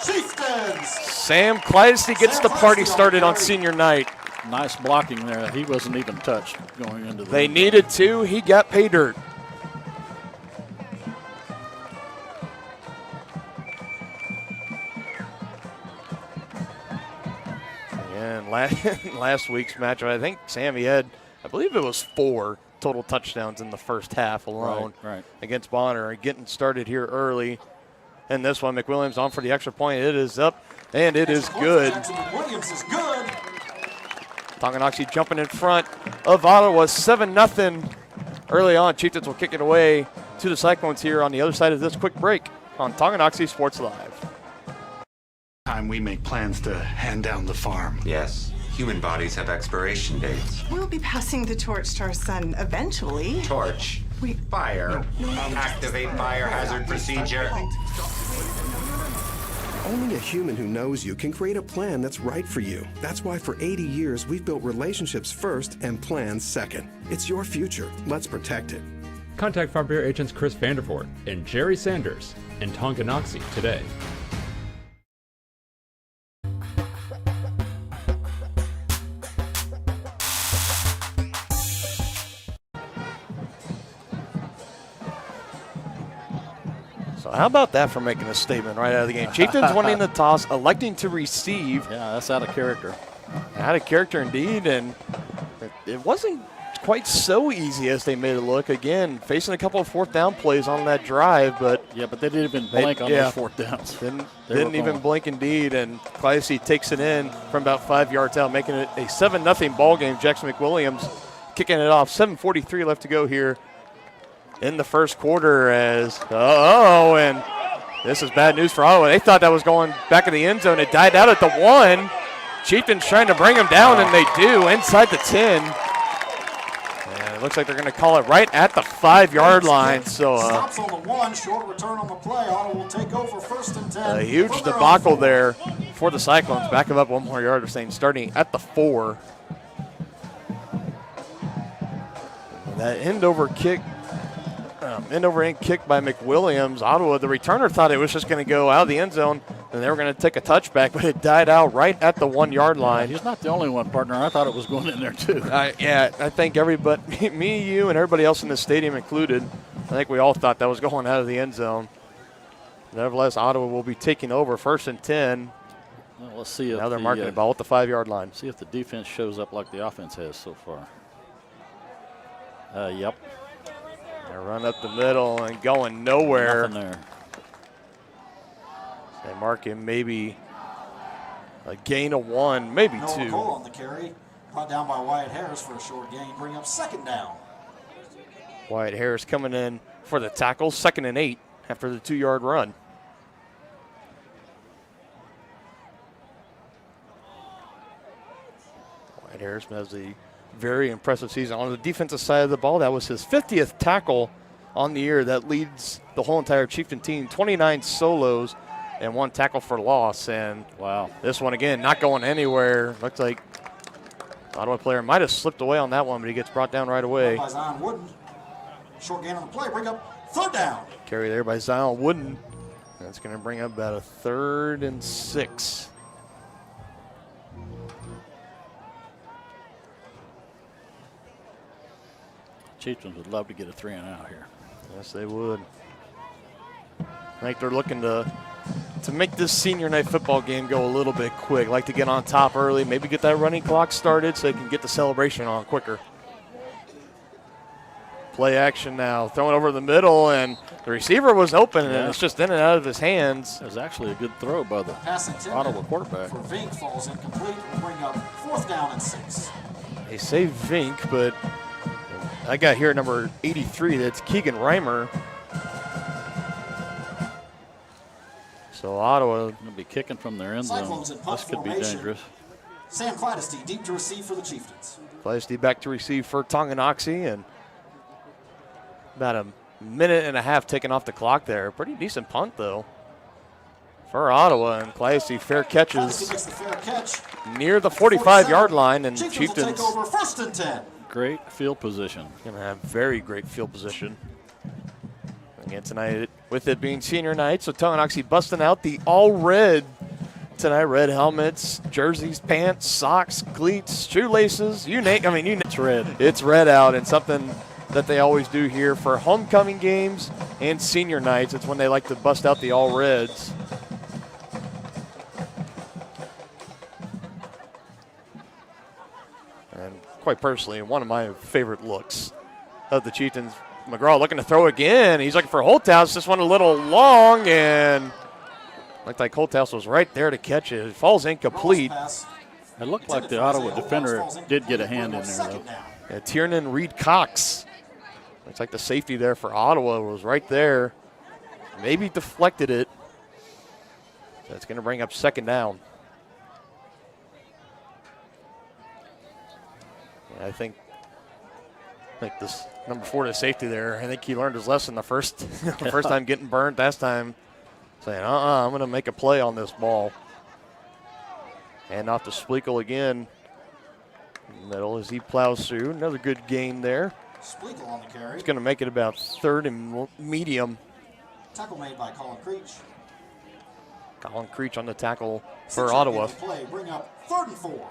Chieftains. Sam Clydesty gets the party started on senior night. Nice blocking there. He wasn't even touched going into the. They needed to. He got pay dirt. And last week's matchup, I think Sammy had, I believe it was 4 total touchdowns in the first half alone against Bonner. Getting started here early. And this one, McWilliams on for the extra point. It is up, and it is good. Williams is good. Tonganoxie jumping in front of Ottawa, 7-0 early on. Chieftains will kick it away to the Cyclones here on the other side of this quick break on Tonganoxie Sports Live. Time we make plans to hand down the farm. Yes, human bodies have expiration dates. We'll be passing the torch to our son eventually. Torch. Wait. Fire. Activate fire hazard procedure. Only a human who knows you can create a plan that's right for you. That's why for 80 years we've built relationships first and plans second. It's your future. Let's protect it. Contact Farm Bureau agents Chris Vandervoort and Jerry Sanders in Tonganoxie today. How about that for making a statement right out of the game? Chieftains winning the toss, electing to receive. Yeah, that's out of character. Out of character indeed, and it wasn't quite so easy as they made it look. Again, facing a couple of fourth down plays on that drive, but yeah, but they didn't even blink on those fourth downs. Didn't even blink indeed, and Clyde takes it in from about 5 yards out, making it a 7-0 ball game. Jackson McWilliams kicking it off. 7:43 left to go here in the first quarter as, and this is bad news for Ottawa. They thought that was going back in the end zone. It died out at the 1. Chieftains trying to bring them down, and they do, inside the 10. And it looks like they're going to call it right at the 5-yard line. So stops on the 1, short return on the play. Ottawa will take over 1st and 10. A huge debacle there for the Cyclones. Back them up 1 more yard, they're saying starting at the 4. That end over end kick by McWilliams. Ottawa, the returner thought it was just going to go out of the end zone, and they were going to take a touchback, but it died out right at the 1 yard line. He's not the only one, partner. I thought it was going in there too. Yeah, I think everybody, me, you, and everybody else in the stadium included, I think we all thought that was going out of the end zone. Nevertheless, Ottawa will be taking over 1st and 10. Well, let's see if now they're marking the ball at the 5 yard line. See if the defense shows up like the offense has so far. Yep. They run up the middle and going nowhere. Nothing there. They mark him maybe a gain of 1, maybe Noah 2. Cole on the carry. Brought down by Wyatt Harris for a short gain. Bring up 2nd down. Wyatt Harris coming in for the tackle. 2nd and 8 after the 2 yard run. Wyatt Harris has a very impressive season. On the defensive side of the ball, that was his 50th tackle on the year. That leads the whole entire Chieftain team. 29 solos and 1 tackle for loss. And wow, this one again not going anywhere. Looks like Ottawa player might have slipped away on that one, but he gets brought down right away. By Zion Wooden. Short gain on the play. Bring up 3rd down. Carry there by Zion Wooden. That's going to bring up about a 3rd and 6. Chieftains would love to get a 3 and out here. Yes, they would. I think they're looking to make this senior night football game go a little bit quick. Like to get on top early, maybe get that running clock started so they can get the celebration on quicker. Play action now, throwing over the middle, and the receiver was open, and it's just in and out of his hands. It was actually a good throw by the Ottawa quarterback. For Vink falls incomplete. Will bring up 4th down and 6. They say Vink, but I got here at number 83. That's Keegan Reimer. So Ottawa going to be kicking from their end zone. This could be dangerous. Sam Clydesty deep to receive for the Chieftains. Clydesty back to receive for Tonganoxie, and about a minute and a half taken off the clock there. Pretty decent punt, though, for Ottawa. And Clydesty fair catches near the 45-yard line, and Chieftains take over 1st and 10. Great field position. Going to have very great field position. Again tonight, with it being senior night, so Tonganoxie busting out the all-red tonight. Red helmets, jerseys, pants, socks, cleats, shoelaces, you name. It's red. It's red out, and something that they always do here for homecoming games and senior nights. It's when they like to bust out the all-reds. And quite personally, one of my favorite looks of the Chieftains. McGraw looking to throw again. He's looking for Holthouse. This one a little long, and looked like Holthouse was right there to catch it. It falls incomplete. It looked like the Ottawa defender did get a hand in there, though. Yeah, Tiernan Reed Cox. Looks like the safety there for Ottawa was right there. Maybe deflected it. So it's going to bring up 2nd down. Yeah, I think this number 4 to safety there. I think he learned his lesson the first time getting burnt. Last time saying, I'm going to make a play on this ball. And off to Spleakle again. Middle as he plows through. Another good gain there. Spleakle on the carry. He's going to make it about 3rd and medium. Tackle made by Colin Creech. Colin Creech on the tackle for Ottawa. Play. Bring up 3rd and 4.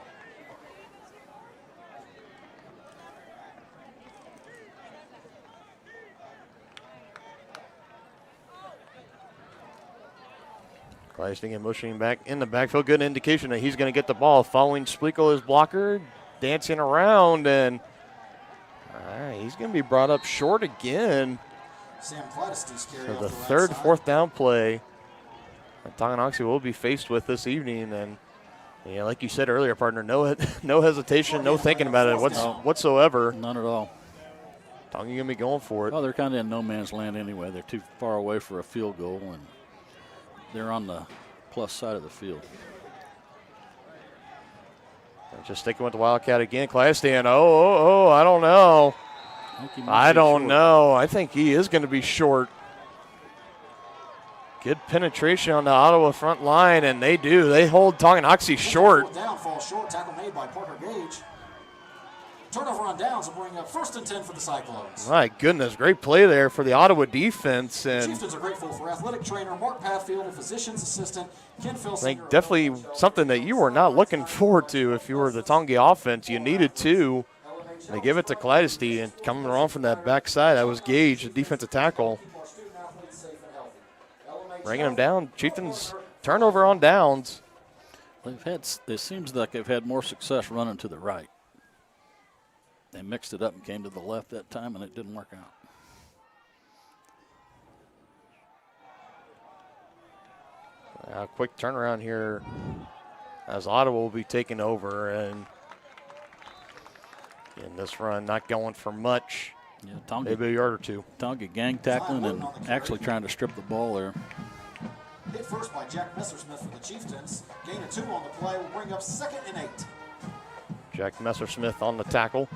Kleisting motioning back in the backfield. Good indication that he's going to get the ball. Following Splico, his blocker, dancing around, and he's going to be brought up short again. Sam Clattisty's carry So off the right third side. fourth down play that Tonganoxie will be faced with this evening. And yeah, like you said earlier, partner, no hesitation, no thinking about it whatsoever. None at all. Tonga going to be going for it. Well, they're kind of in no man's land anyway. They're too far away for a field goal, and they're on the plus side of the field. Just sticking with the Wildcat again. Kleisting, I don't know. I don't know. I think he is going to be short. Good penetration on the Ottawa front line, and they do. They hold Tonganoxie short. Down, falls short. Tackle made by Parker Gage. Turnover on downs will bring up 1st and 10 for the Cyclones. My goodness, great play there for the Ottawa defense. The And Chieftains are grateful for athletic trainer Mark Patfield and physician's assistant Ken Philsinger. I think definitely something that you were not looking forward to if you were the Tonga offense. You needed to. They give it to Clattisty, and coming around from that backside, that was Gage, the defensive tackle. Bringing him down. Chieftains turnover on downs. It seems like they've had more success running to the right. They mixed it up and came to the left that time, and it didn't work out. A quick turnaround here as Ottawa will be taking over, and in this run, not going for much. Yeah, Tonga, maybe a yard or two. Tonga gang tackling and actually trying to strip the ball there. Hit first by Jack Messersmith for the Chieftains. Gain of 2 on the play will bring up 2nd and 8. Jack Messersmith on the tackle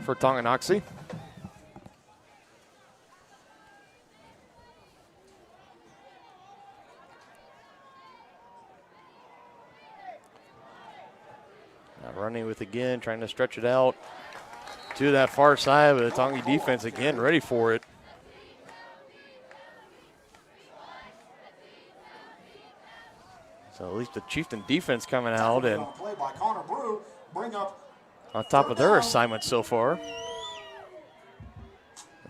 for Tonganoxie. Now running with again, trying to stretch it out to that far side, but the Tonga defense again ready for it. So at least the Chieftain defense coming out and Play by Connor Brew, bring up on top of their assignment so far.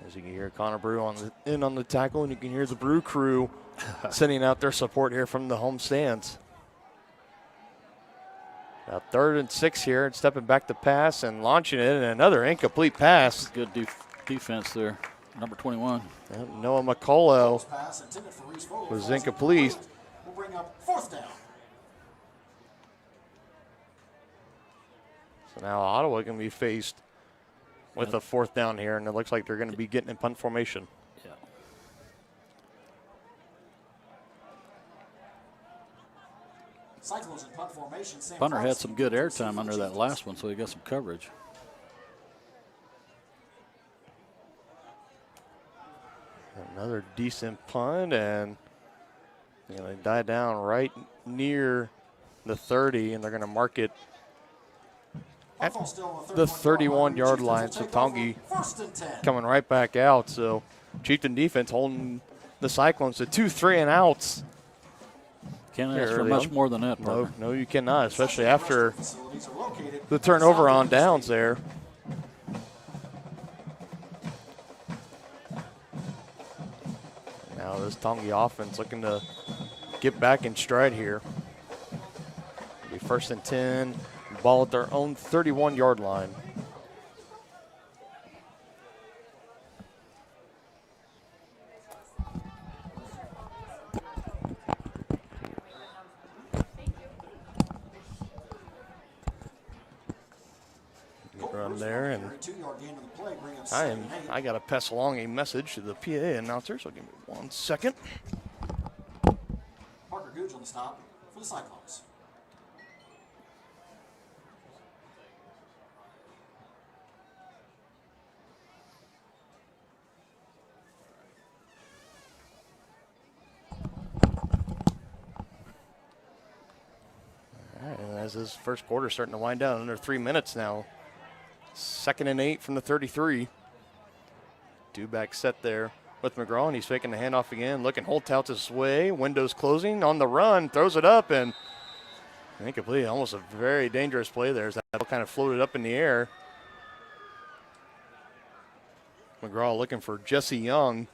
As you can hear Connor Brew on the tackle, and you can hear the Brew crew sending out their support here from the home stands. Now 3rd and 6 here, and stepping back to pass and launching it, and another incomplete pass. Good defense there, number 21. Noah McCullough was incomplete. Will bring up 4th down. So now Ottawa can be faced with a 4th down here, and it looks like they're going to be getting in punt formation. Yeah. Cyclones in punt formation. Punter had some good airtime under that last one, so he got some coverage. Another decent punt, and they die down right near the 30, and they're going to mark it at the 31-yard line. So Tongi coming right back out. So Chieftain defense holding the Cyclones to 2 3-and-outs. Can't ask for much more than that, partner. No, you cannot, especially after the turnover on downs there. Now this Tongi offense looking to get back in stride here. It'll be 1st and 10, ball at their own 31-yard line. Run there, and I got to pass along a message to the PA announcer, so give me 1 second. Parker Gooch on the stop for the Cyclones. All right, and as this first quarter starting to wind down, under 3 minutes now. 2nd and 8 from the 33. 2-back set there with McGraw, and he's faking the handoff again. Looking Holthouse his way. Windows closing on the run. Throws it up, and incomplete. Almost a very dangerous play there as that ball kind of floated up in the air. McGraw looking for Jesse Young.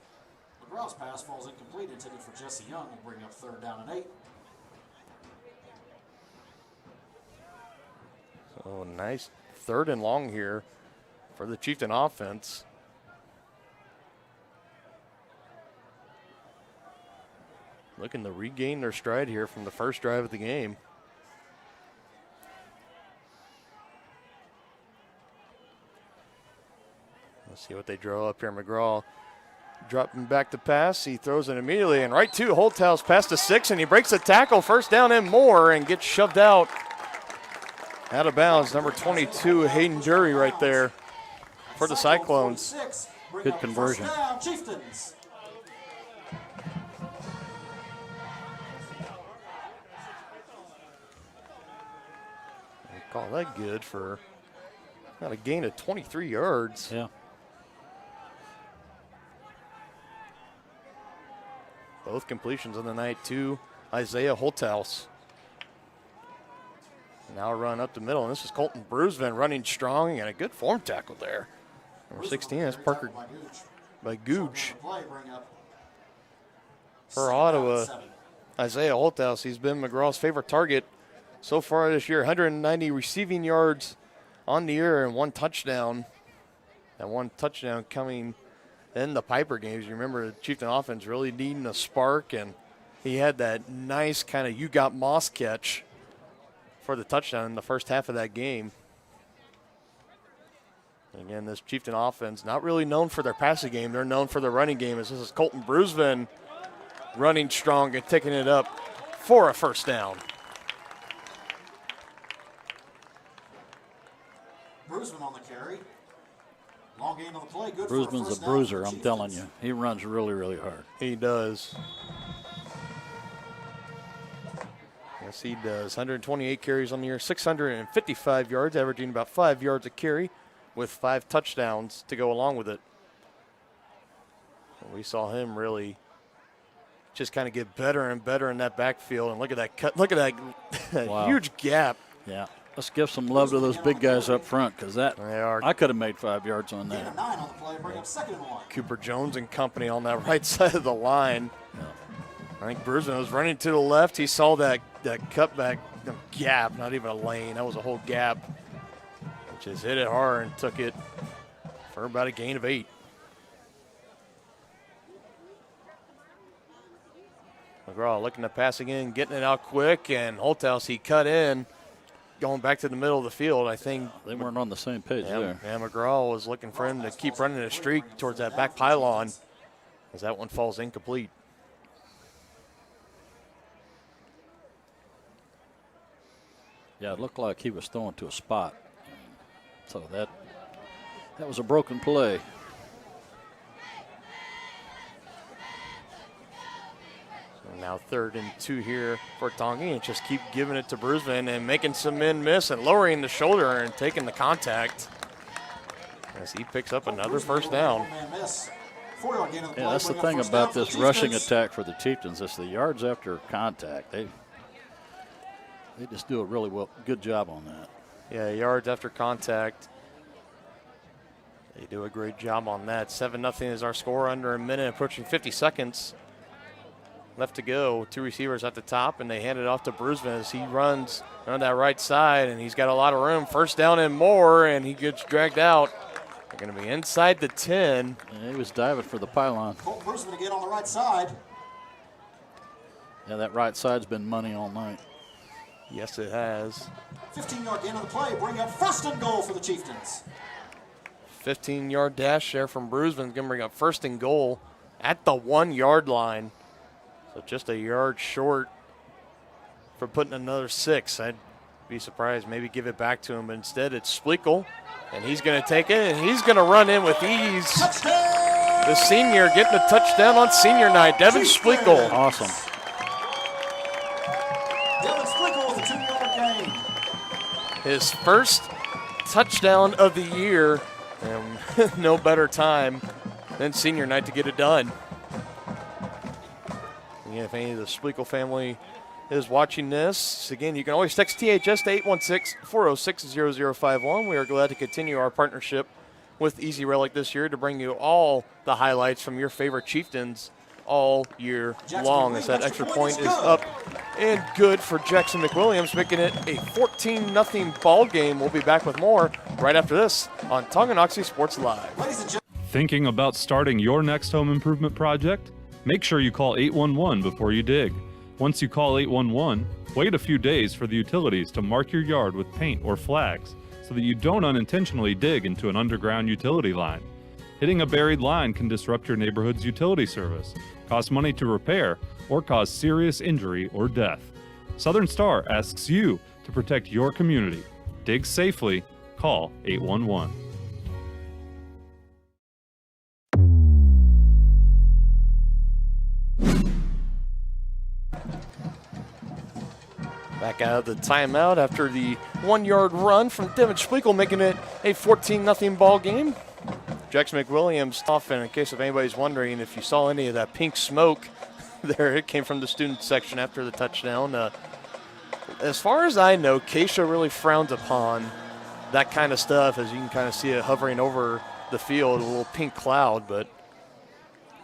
McGraw's pass falls incomplete, intended for Jesse Young. Will bring up 3rd down and 8. Oh, nice 3rd and long here for the Chieftain offense. Looking to regain their stride here from the first drive of the game. Let's see what they draw up here. McGraw dropping back to pass. He throws it immediately and right to Holthouse, pass to 6, and he breaks the tackle. First down and more, and gets shoved out of bounds. Number 22, Hayden Jury right there for the Cyclones. Good conversion. Chieftains. Call that good for not a gain of 23 yards. Yeah. Both completions on the night to Isaiah Holthouse. Now run up the middle, and this is Colton Brusvin running strong and a good form tackle there. Number 16 is Parker by Gooch. For Ottawa, Isaiah Holthouse, he's been McGraw's favorite target so far this year. 190 receiving yards on the year and 1 touchdown. That 1 touchdown coming in the Piper games. You remember the Chieftain offense really needing a spark, and he had that nice kind of you got Moss catch for the touchdown in the first half of that game. Again, this Chieftain offense not really known for their passing game. They're known for their running game. This is Colton Brusvin running strong and taking it up for a first down. Brusvin on the carry. Long gain on the play. Good. Brusman's a bruiser, I'm telling you. He runs really, really hard. He does. Yes, he does. 128 carries on the year, 655 yards, averaging about 5 yards a carry with 5 touchdowns to go along with it. We saw him really just kind of get better and better in that backfield. And look at that cut. Look at that Wow. huge gap. Yeah. Let's give some love to those big guys up front, because I could have made 5 yards on that. 9 on the play, bring up 2nd and 1. Cooper Jones and company on that right side of the line. Yeah. I think Brusvin was running to the left. He saw that cutback gap, not even a lane. That was a whole gap. Just hit it hard and took it for about a gain of 8. McGraw looking to pass again, getting it out quick, and Holthouse, he cut in, going back to the middle of the field. I think they weren't on the same page there. Yeah, McGraw was looking for him to keep running a streak towards that back pylon as that one falls incomplete. Yeah, it looked like he was throwing to a spot. So that was a broken play. So now 3rd and 2 here for Tongi, and just keep giving it to Brusvin and making some men miss and lowering the shoulder and taking the contact as he picks up another first down. Yeah, that's the thing about this rushing attack for the Chieftains. It's the yards after contact. They just do a really good job on that. Yeah, yards after contact. They do a great job on that. 7-0 is our score, under a minute, approaching 50 seconds left to go. 2 receivers at the top, and they hand it off to Brusvin as he runs on that right side, and he's got a lot of room. First down and more, and he gets dragged out. They're going to be inside the 10. Yeah, he was diving for the pylon. Colton Brusvin again on the right side. Yeah, that right side's been money all night. Yes, it has. 15-yard gain on the play, bring up 1st and goal for the Chieftains. 15-yard dash there from Brusvin. Going to bring up 1st and goal at the 1-yard line. So just a yard short for putting another 6. I'd be surprised, maybe give it back to him, but instead it's Splekel, and he's going to take it, and he's going to run in with ease. Touchdown! The senior getting a touchdown on senior night, Devin Splekel. Awesome. Devin Splekel with a 2-yard gain. His first touchdown of the year, and no better time than senior night to get it done. And if any of the Splekel family is watching this, again, you can always text THS to 816-406-0051. We are glad to continue our partnership with Easy Relic this year to bring you all the highlights from your favorite Chieftains all year long, as that extra point is up and good for Jackson McWilliams, making it a 14-0 ball game. We'll be back with more right after this on Tonganoxie Sports Live. Thinking about starting your next home improvement project? Make sure you call 811 before you dig. Once you call 811, wait a few days for the utilities to mark your yard with paint or flags so that you don't unintentionally dig into an underground utility line. Hitting a buried line can disrupt your neighborhood's utility service, cost money to repair, or cause serious injury or death. Southern Star asks you to protect your community. Dig safely. Call 811. Back out of the timeout after the 1-yard run from Devin Spiegel, making it a 14-0 ball game. Jackson McWilliams off, and in case if anybody's wondering if you saw any of that pink smoke there, it came from the student section after the touchdown. As far as I know, Keisha really frowns upon that kind of stuff, as you can kind of see it hovering over the field, a little pink cloud. But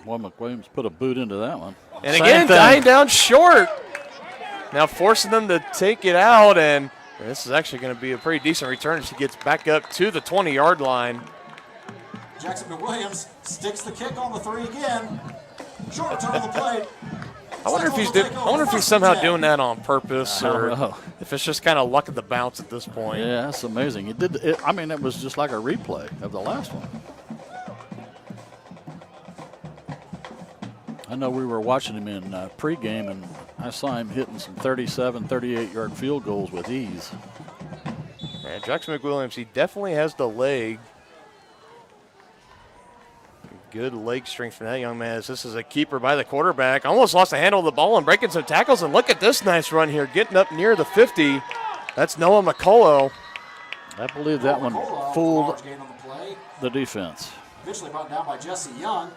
well, McWilliams put a boot into that one. And again, dying down short. Now forcing them to take it out, and this is actually going to be a pretty decent return as he gets back up to the 20-yard line. Jackson McWilliams sticks the kick on the 3 again. Short return of the play. I wonder if he's somehow doing that on purpose, or if it's just kind of luck of the bounce at this point. Yeah, that's amazing. It was just like a replay of the last one. I know we were watching him in pregame, and I saw him hitting some 37, 38-yard field goals with ease. And Jackson McWilliams, he definitely has the leg. Good leg strength from that young man, as this is a keeper by the quarterback. Almost lost the handle of the ball and breaking some tackles. And look at this nice run here, getting up near the 50. That's Noah McCullough. I believe that one fooled the defense. Eventually brought down by Jesse Young.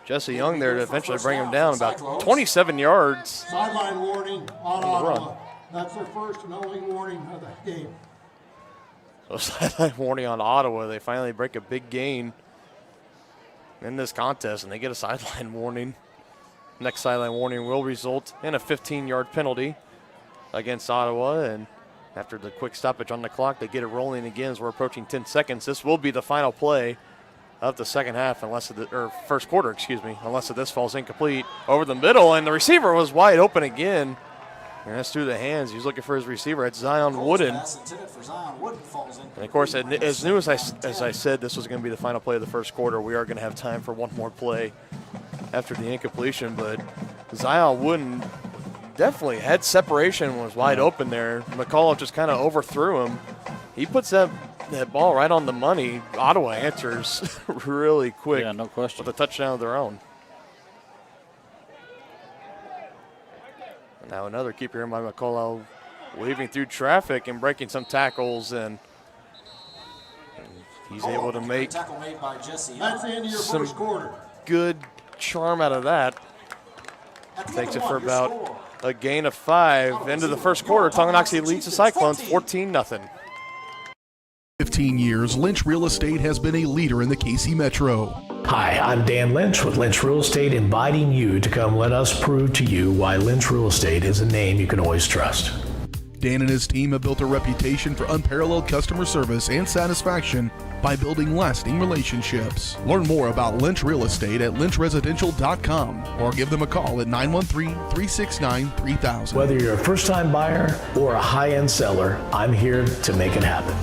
Jesse Young there to eventually bring him down about 27 yards. Sideline warning on Ottawa. That's their first and only warning of the game. So sideline warning on Ottawa. They finally break a big gain in this contest, and they get a sideline warning. Next sideline warning will result in a 15-yard penalty against Ottawa, and after the quick stoppage on the clock, they get it rolling again as we're approaching 10 seconds. This will be the final play of the second half, first quarter, unless this falls incomplete over the middle, and the receiver was wide open again. And that's through the hands. He's looking for his receiver. It's Zion Wooden. And of course, as new as I said, this was going to be the final play of the first quarter. We are going to have time for one more play after the incompletion, but Zion Wooden definitely had separation and was wide open there. McCullough just kind of overthrew him. He puts that ball right on the money. Ottawa answers really quick. Yeah, no question. With a touchdown of their own. Now another keeper here by McCullough, weaving through traffic and breaking some tackles, and he's able to make That's the end of your first quarter. Good charm out of that. Takes it for about a gain of 5. Into the first quarter, Tonganoxie leads the Cyclones 14-0. 15 years, Lynch Real Estate has been a leader in the KC Metro. Hi, I'm Dan Lynch with Lynch Real Estate, inviting you to come let us prove to you why Lynch Real Estate is a name you can always trust. Dan and his team have built a reputation for unparalleled customer service and satisfaction by building lasting relationships. Learn more about Lynch Real Estate at lynchresidential.com or give them a call at 913-369-3000. Whether you're a first-time buyer or a high-end seller, I'm here to make it happen.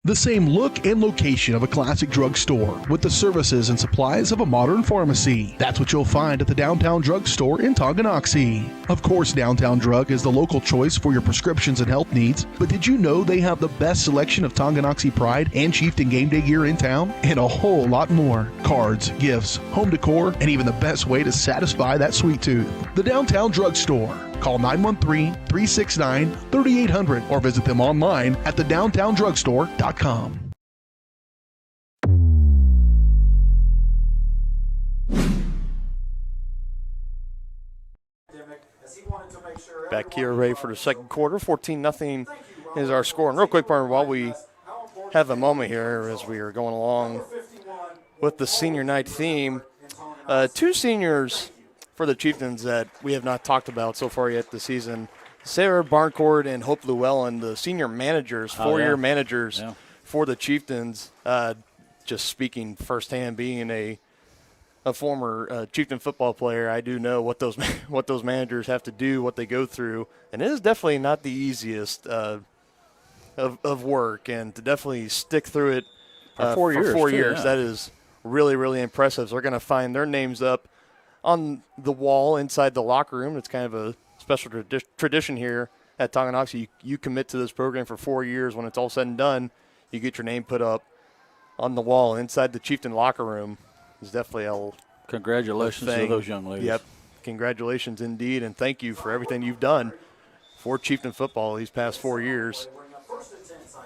The same look and location of a classic drugstore with the services and supplies of a modern pharmacy. That's what you'll find at the Downtown Drug Store in Tonganoxie. Of course, Downtown Drug is the local choice for your prescriptions and health needs, but did you know they have the best selection of Tonganoxie Pride and Chieftain game day gear in town? And a whole lot more. Cards, gifts, home decor, and even the best way to satisfy that sweet tooth. The Downtown Drug Store. Call 913-369-3800 or visit them online at thedowntowndrugstore.com. Back here ready for the second quarter. 14-0 is our score. And real quick, partner, while we have a moment here as we are going along with the senior night theme, Two seniors for the Chieftains that we have not talked about so far yet this season. Sarah Barncourt and Hope Llewellyn, the senior managers, four-year managers for the Chieftains. Just speaking firsthand, being a former Chieftain football player, I do know what those managers have to do, what they go through, and it is definitely not the easiest of work, and to definitely stick through it for 4 years. 4 years, that is really, really impressive. So we're going to find their names up on the wall inside the locker room. It's kind of a special tradition here at Tonganoxie. You commit to this program for 4 years. When it's all said and done, you get your name put up on the wall inside the Chieftain locker room. It's definitely a congratulations thing. to those young ladies. Yep, congratulations indeed, and thank you for everything you've done for Chieftain football these past 4 years.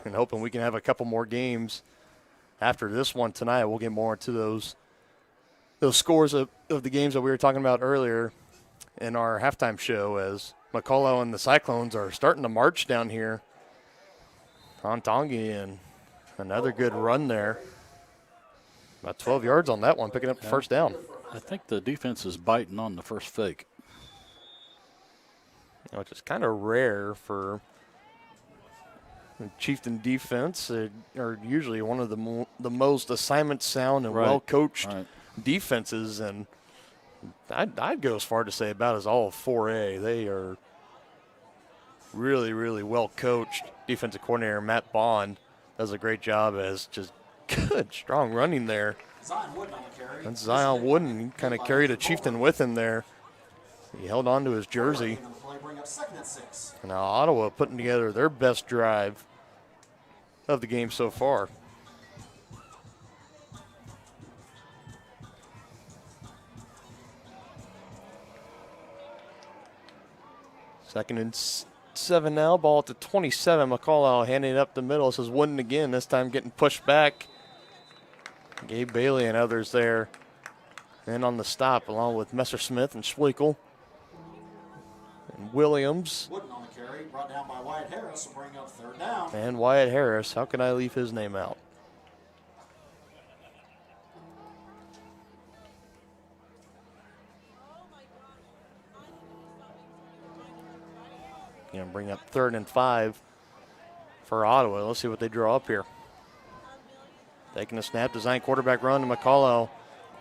And hoping we can have a couple more games after this one tonight. We'll get more into those scores of the games that we were talking about earlier in our halftime show, as McCullough and the Cyclones are starting to march down here on Tongi, and another good run there. About 12 yards on that one, picking up the first down. I think the defense is biting on the first fake. Which is kind of rare for Chieftain defense. They are usually one of the most assignment sound and well-coached defenses, and I'd go as far to say about as all 4A. They are really, really well-coached. Defensive coordinator Matt Bond does a great job as just good, strong running there. That's Zion Wooden. Kind of carried a Chieftain with him there. He held on to his jersey. Now Ottawa putting together their best drive of the game so far. Second and 7 now. Ball at the 27. McCullough handing it up the middle. This is Wooden again. This time getting pushed back. Gabe Bailey and others there. And on the stop, along with Messersmith and Schweigel and Williams. Wooden on the carry, brought down by Wyatt Harris, will bring up third down. And Wyatt Harris. How can I leave his name out? Going to bring up 3rd and 5 for Ottawa. Let's see what they draw up here. Taking a snap, design quarterback run to McCullough.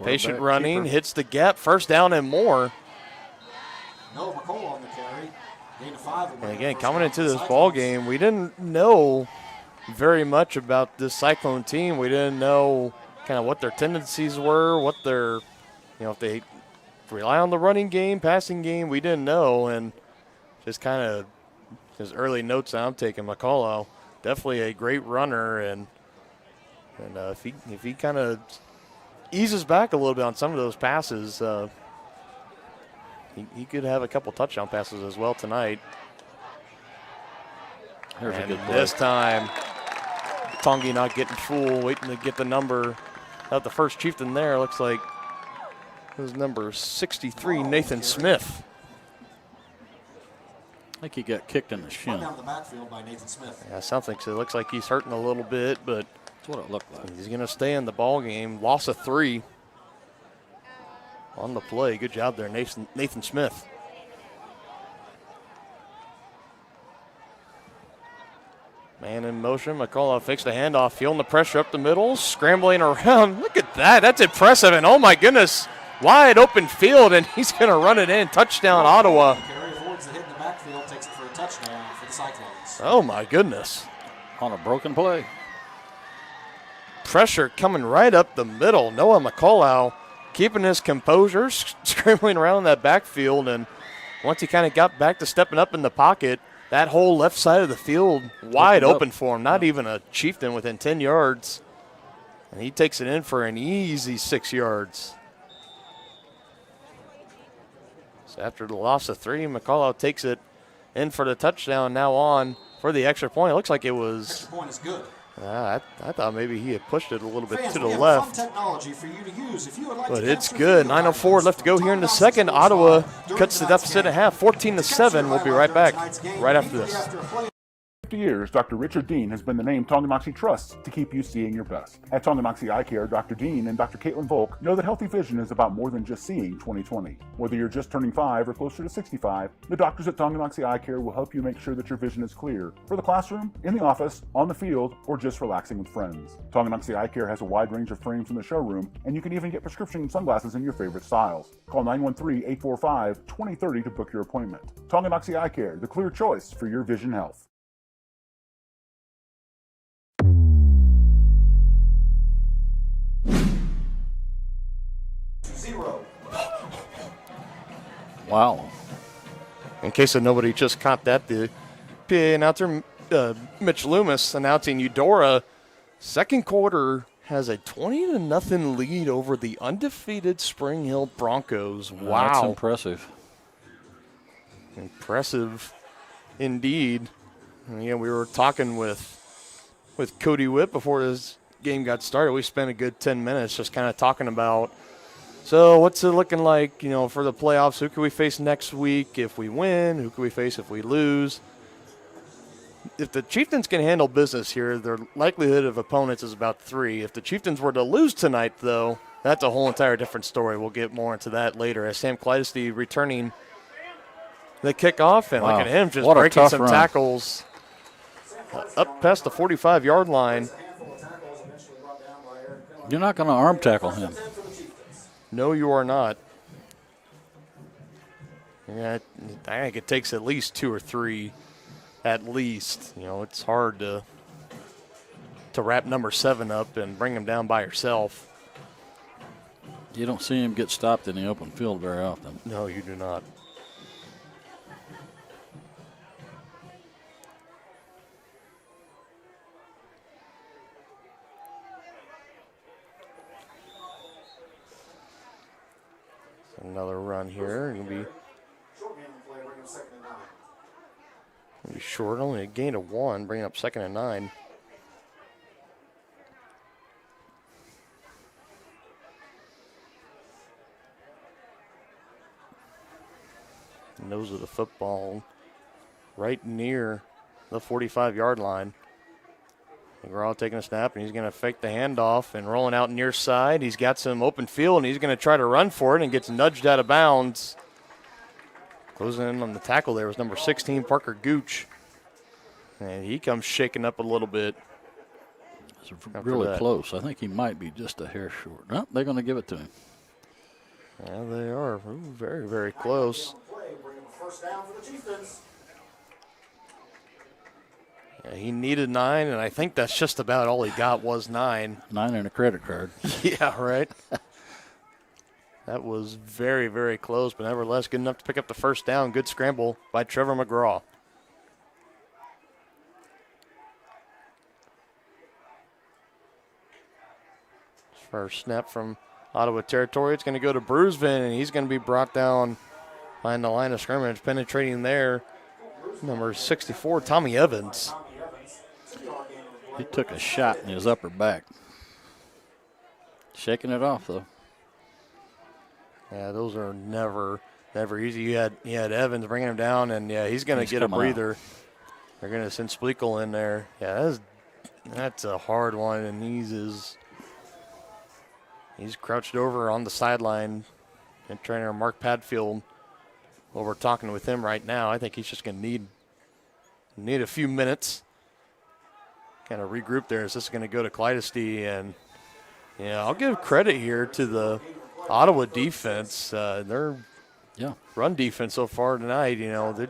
Patient running, hits the gap, first down and more. No, McCullough on the carry. Gain of 5. And again, coming into this ball game, we didn't know very much about this Cyclone team. We didn't know kind of what their tendencies were, what their, if they rely on the running game, passing game, we didn't know. And just kind of his early notes that I'm taking, McCullough, definitely a great runner, and if he kind of eases back a little bit on some of those passes, he could have a couple touchdown passes as well tonight. Here's a good play. This time, Tongi not getting fooled, waiting to get the number. Out the first Chieftain there, looks like it was number 63, Nathan Smith. I think he got kicked in the shin. Down the backfield by Nathan Smith. Yeah, something. So it looks like he's hurting a little bit, but that's what it looked like. He's going to stay in the ball game. Loss of 3 on the play. Good job there, Nathan Smith. Man in motion. McCullough fakes the handoff, feeling the pressure up the middle, scrambling around. Look at that. That's impressive. And oh my goodness, wide open field, and he's going to run it in. Touchdown, Ottawa. Takes it for a touchdown for the Cyclones. Oh my goodness. On a broken play. Pressure coming right up the middle. Noah McCullough keeping his composure, scrambling around that backfield, and once he kind of got back to stepping up in the pocket, that whole left side of the field wide open for him. Not even a Chieftain within 10 yards. And he takes it in for an easy 6 yards. So after the loss of 3, McCullough takes it in for the touchdown, now on for the extra point. It looks like it was. Extra point is good. I thought maybe he had pushed it a little bit to the we have left. fun technology for you to use. If you would like But to it's good. 9:04 left to go here in the second. Ottawa cuts the deficit at half, 14-7. We'll be right back right after this. 50 years, Dr. Richard Dean has been the name Tonganoxie trusts to keep you seeing your best. At Tonganoxie Eye Care, Dr. Dean and Dr. Caitlin Volk know that healthy vision is about more than just seeing 20/20. Whether you're just turning 5 or closer to 65, the doctors at Tonganoxie Eye Care will help you make sure that your vision is clear for the classroom, in the office, on the field, or just relaxing with friends. Tonganoxie Eye Care has a wide range of frames in the showroom, and you can even get prescription sunglasses in your favorite styles. Call 913-845-2030 to book your appointment. Tonganoxie Eye Care, the clear choice for your vision health. Wow. In case of nobody just caught that, the PA announcer, Mitch Loomis, announcing Eudora, second quarter has a 20-0 lead over the undefeated Spring Hill Broncos. Wow. That's impressive. Impressive indeed. And yeah, we were talking with Cody Whitt before this game got started. We spent a good 10 minutes just kind of talking about, so what's it looking like, for the playoffs? Who can we face next week if we win? Who can we face if we lose? If the Chieftains can handle business here, their likelihood of opponents is about 3. If the Chieftains were to lose tonight, though, that's a whole entire different story. We'll get more into that later as Sam Clydesty returning the kickoff, and wow. Look at him just what breaking some run. tackles up past the 45-yard line. You're not going to arm tackle him. No, you are not. Yeah, I think it takes at least 2 or 3, at least. It's hard to wrap number 7 up and bring him down by yourself. You don't see him get stopped in the open field very often. No, you do not. Another run here. It'll be short, only a gain of 1, bringing up 2nd and 9. Nose of the football right near the 45-yard line. McGraw taking a snap, and he's going to fake the handoff and rolling out near side. He's got some open field, and he's going to try to run for it and gets nudged out of bounds. Closing in on the tackle there was number 16, Parker Gooch. And he comes shaking up a little bit. It's really close. I think he might be just a hair short. No, they're going to give it to him. Yeah, they are. Ooh, very, very close. First down for the Chieftains. Yeah, he needed 9, and I think that's just about all he got was 9. 9 and a credit card. Yeah, right. That was very, very close, but nevertheless good enough to pick up the first down. Good scramble by Trevor McGraw. First snap from Ottawa territory. It's going to go to Brewsvin, and he's going to be brought down behind the line of scrimmage. Penetrating there, number 64, Tommy Evans. He took a shot in his upper back. Shaking it off, though. Yeah, those are never easy. You had Evans bringing him down, and, yeah, he's going to get a breather. Out. They're going to send Spleakle in there. Yeah, that's a hard one, and he's crouched over on the sideline. And trainer Mark Padfield, well, we're talking with him right now. I think he's just going to need a few minutes. Kind of regroup there. Is this going to go to Clydesty? And, yeah, I'll give credit here to the Ottawa defense. Their run defense so far tonight, Tongi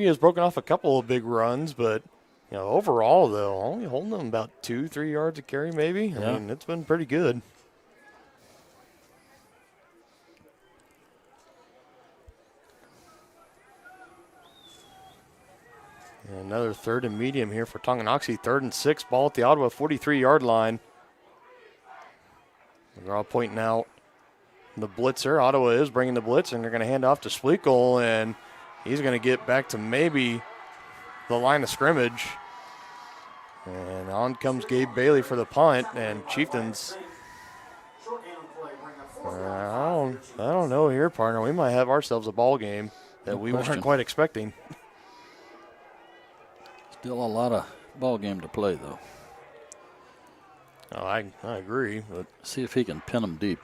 has broken off a couple of big runs, but, overall, though, only holding them about 2-3 yards a carry maybe. Yeah. I mean, it's been pretty good. And another 3rd and medium here for Tonganoxie. 3rd and 6, ball at the Ottawa 43-yard line. They're all pointing out the blitzer. Ottawa is bringing the blitz, and they're going to hand off to Spleakle, and he's going to get back to maybe the line of scrimmage. And on comes Gabe Bailey for the punt, and Chieftains. I don't know here, partner. We might have ourselves a ball game that we weren't quite expecting. Still a lot of ball game to play, though. Oh, I agree. But see if he can pin them deep.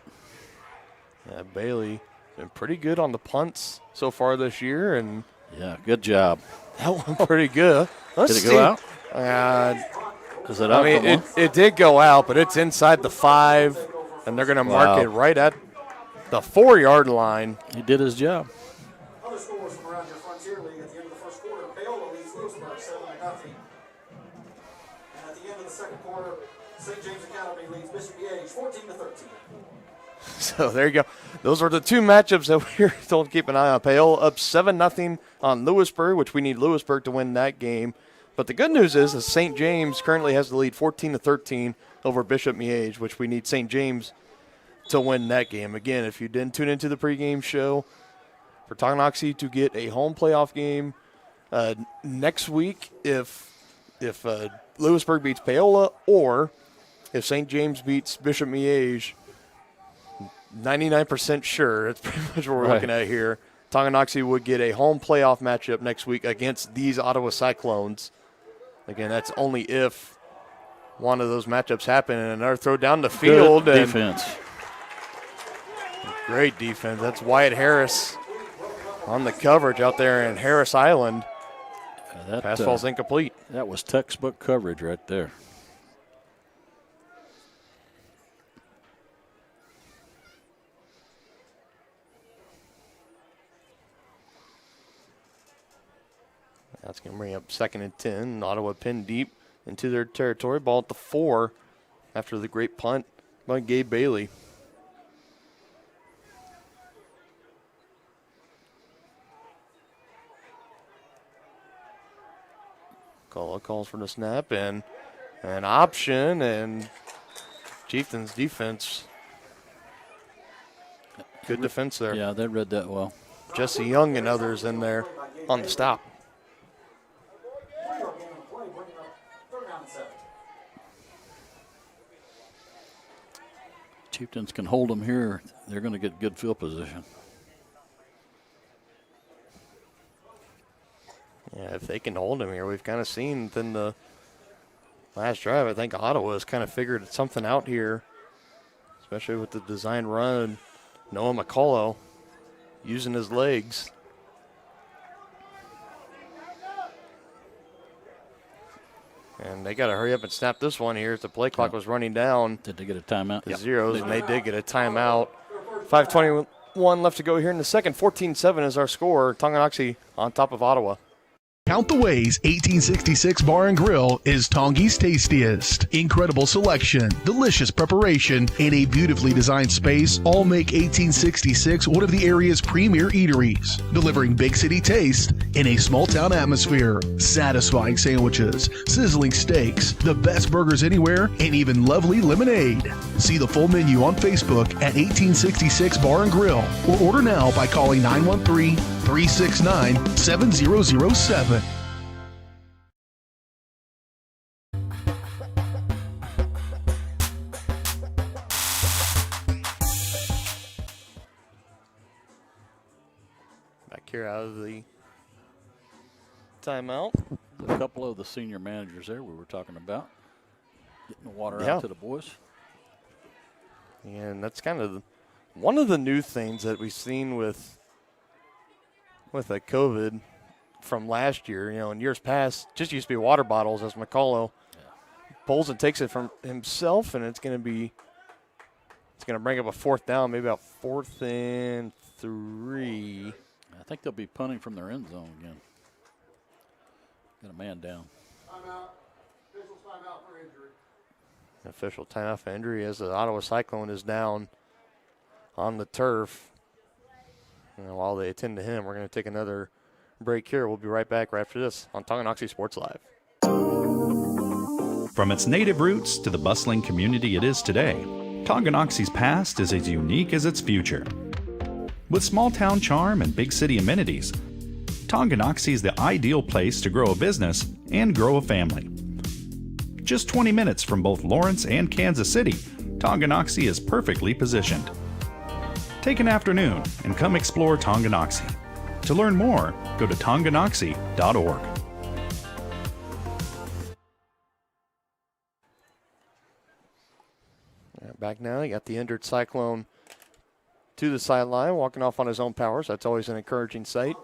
Yeah, Bailey been pretty good on the punts so far this year, and yeah, good job. That one pretty good. Did it go out? Is it out? I mean, it did go out, but it's inside the 5, and they're going to mark it right at the 4-yard line. He did his job. Other scores from around your Frontier League at the end of the first quarter. Paola leads Lewisburg 7-0. And at the end of the second quarter, St. James Academy leads Bishop Miege 14-13. So there you go. Those are the two matchups that we're told to keep an eye on. Paola up 7-0 on Lewisburg, which we need Lewisburg to win that game. But the good news is that St. James currently has the lead 14-13 over Bishop Miege, which we need St. James to win that game. Again, if you didn't tune into the pregame show, for Tonganoxie to get a home playoff game next week, if Lewisburg beats Paola or if St. James beats Bishop Miege, 99% sure, that's pretty much what we're looking at here. Tonganoxie would get a home playoff matchup next week against these Ottawa Cyclones. Again, that's only if one of those matchups happen and another throw down the field. Good defense. Great defense. That's Wyatt Harris on the coverage out there in Harris Island. Pass falls incomplete. That was textbook coverage right there. That's going to bring up 2nd and 10. Ottawa pinned deep into their territory. Ball at the 4 after the great punt by Gabe Bailey. Calls for the snap and an option, and Chieftains defense. Good defense there. Yeah, they read that well. Jesse Young and others in there on the stop. Chieftains can hold them here. They're going to get good field position. Yeah, if they can hold him here, we've kind of seen within the last drive, I think Ottawa has kind of figured something out here, especially with the design run. Noah McCullough using his legs. And they got to hurry up and snap this one here as the play clock was running down. Did they get a timeout? The zeros, and they did get a timeout. 5:21 left to go here in the second. 14-7 is our score. Tonganoxie on top of Ottawa. Count the Ways 1866 Bar and Grill is Tongie's tastiest. Incredible selection, delicious preparation, and a beautifully designed space all make 1866 one of the area's premier eateries. Delivering big city taste in a small town atmosphere. Satisfying sandwiches, sizzling steaks, the best burgers anywhere, and even lovely lemonade. See the full menu on Facebook at 1866 Bar and Grill or order now by calling 913-369-7007. Back here out of the timeout. A couple of the senior managers there we were talking about. Getting the water out to the boys. And that's kind of one of the new things that we've seen with the COVID from last year. You know, in years past, just used to be water bottles as McCullough pulls and takes it from himself, and it's going to bring up a 4th down, maybe about 4th and 3. I think they'll be punting from their end zone again. Got a man down. Timeout. Official timeout for injury. Official timeout for injury as the Ottawa Cyclone is down on the turf. And while they attend to him, we're going to take another break here. We'll be right back right after this on Tonganoxie Sports Live. From its native roots to the bustling community it is today, Tonganoxie's past is as unique as its future. With small town charm and big city amenities, Tonganoxie is the ideal place to grow a business and grow a family. Just 20 minutes from both Lawrence and Kansas City, Tonganoxie is perfectly positioned. Take an afternoon and come explore Tonganoxie. To learn more, go to tonganoxie.org. Back now, you got the injured Cyclone to the sideline, walking off on his own powers. That's always an encouraging sight.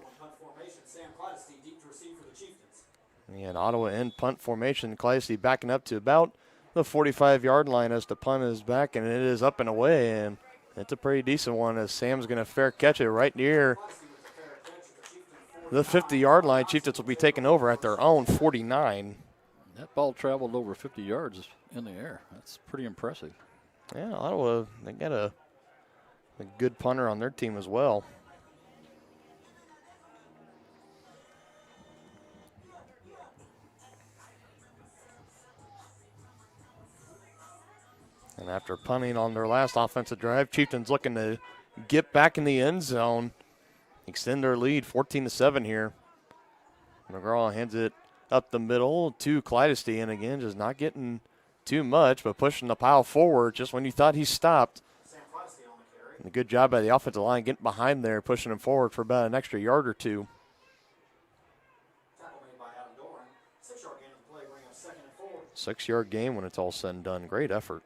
And Ottawa in punt formation. Clydesdale backing up to about the 45-yard line as the punt is back, and it is up and away, and it's a pretty decent one as Sam's going to fair catch it right near the 50-yard line. Chieftains will be taking over at their own 49. That ball traveled over 50 yards in the air. That's pretty impressive. Yeah, Ottawa, they got a good punter on their team as well. And after punting on their last offensive drive, Chieftains looking to get back in the end zone, extend their lead 14-7 here. McGraw hands it up the middle to Clydesdale, and again, just not getting too much, but pushing the pile forward just when you thought he stopped. And a good job by the offensive line getting behind there, pushing him forward for about an extra yard or two. 6-yard gain when it's all said and done. Great effort.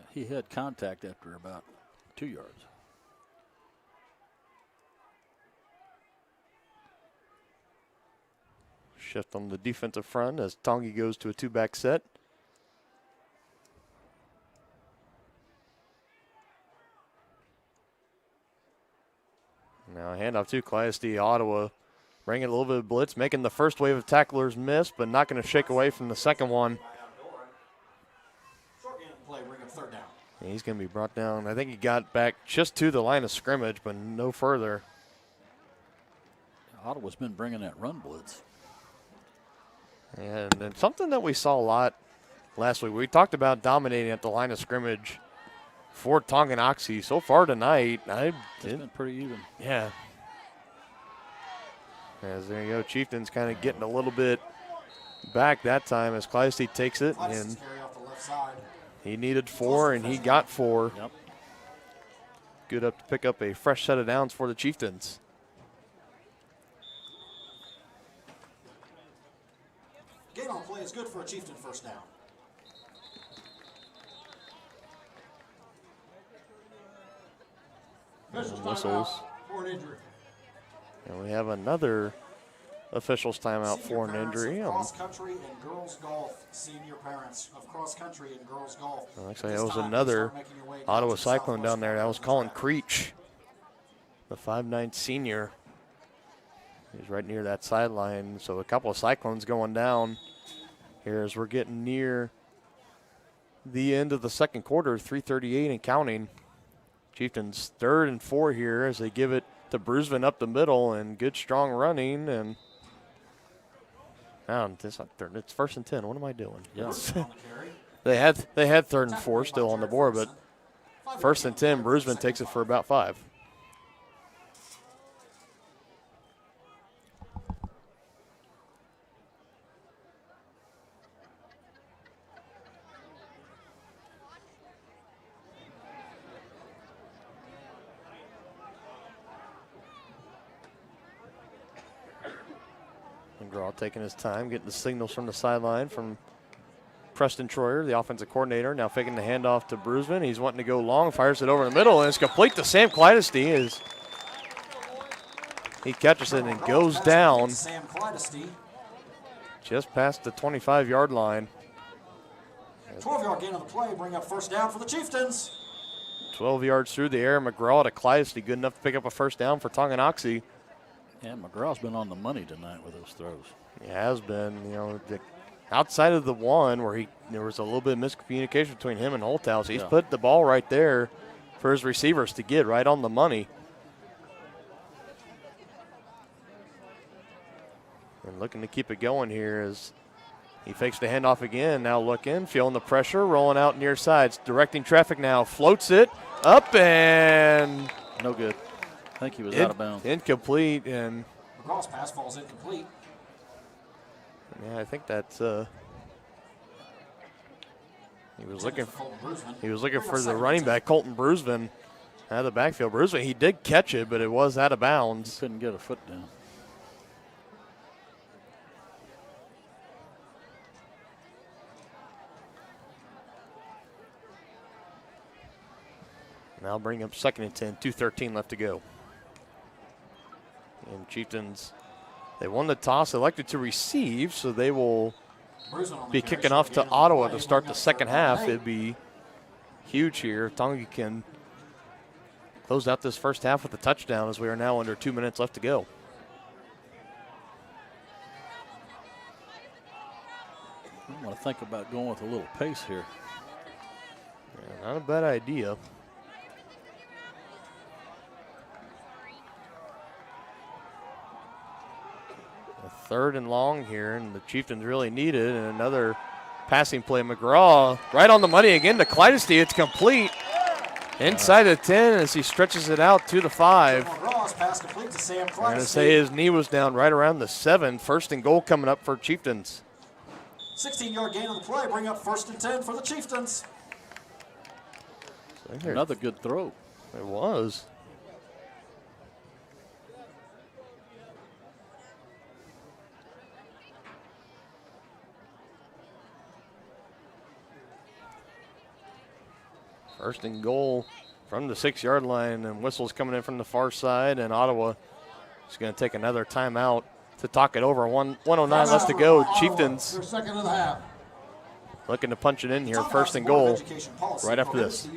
He had contact after about 2 yards. Shift on the defensive front as Tongi goes to a 2-back set. Now handoff to Clydesdale. Ottawa bringing a little bit of blitz, making the first wave of tacklers miss, but not going to shake away from the second one. And he's going to be brought down. I think he got back just to the line of scrimmage, but no further. Ottawa's been bringing that run blitz. And then something that we saw a lot last week, we talked about dominating at the line of scrimmage for Tonganoxie. So far tonight, it's been pretty even. Yeah. As there you go, Chieftains kind of getting a little bit back that time as Clydesdale takes it. And he needed 4, and he got 4. Yep. Good up to pick up a fresh set of downs for the Chieftains. Gain on play is good for a Chieftain first down. Whistles. For an injury. And we have another officials timeout for an injury. Cross country and girls golf. Senior parents of cross country and girls golf. Looks like that was another Ottawa Cyclone down there. That was Colin Creech, the 5'9" senior. He's right near that sideline. So a couple of Cyclones going down here as we're getting near the end of the second quarter, 3:38 and counting. Chieftains 3rd and 4 here as they give it to Brusvin up the middle, and good strong running. And now it's 1st and 10. What am I doing? Yes. they had 3rd and 4 still on the board, but 1st and 10, Brusvin takes it for about 5. McGraw taking his time, getting the signals from the sideline from Preston Troyer, the offensive coordinator. Now faking the handoff to Brusvin. He's wanting to go long, fires it over the middle, and it's complete to Sam Clydesdale as he catches it and goes down just past the 25-yard line. 12-yard gain on the play, bring up first down for the Chieftains. 12 yards through the air, McGraw to Clydesdale, good enough to pick up a first down for Tonganoxie. Yeah, McGraw's been on the money tonight with those throws. He has been, outside of the one where there was a little bit of miscommunication between him and Holthouse. He's put the ball right there for his receivers to get right on the money. And looking to keep it going here as he fakes the handoff again. Now looking, feeling the pressure, rolling out near sides, directing traffic now, floats it up and no good. I think he was out of bounds. Incomplete, and McGraw's pass falls incomplete. Yeah, I think that's he was looking for the running back, Colton Brusvin, out of the backfield. Brusvin, he did catch it, but it was out of bounds. He couldn't get a foot down. Now bring up 2nd and 10, 2:13 left to go. And Chieftains, they won the toss, elected to receive, so they will be kicking off to Ottawa to start the second half. It'd be huge here if Tonga can close out this first half with a touchdown, as we are now under 2 minutes left to go. I want to think about going with a little pace here. Yeah, not a bad idea. A 3rd and long here, and the Chieftains really need it. And another passing play. McGraw right on the money again to Clydesty. It's complete. Inside the 10 as he stretches it out to the 5. McGraw's pass complete to Sam I'm going to Clydesty. say his knee was down right around the 7. 1st and goal coming up for Chieftains. 16-yard gain on the play. Bring up 1st and 10 for the Chieftains. Another good throw. It was. First and goal from the 6-yard line, and whistles coming in from the far side, and Ottawa is going to take another timeout to talk it over. 1:09 left to go. Chieftains Their second of the half. looking to punch it in here. 1st and goal right after this.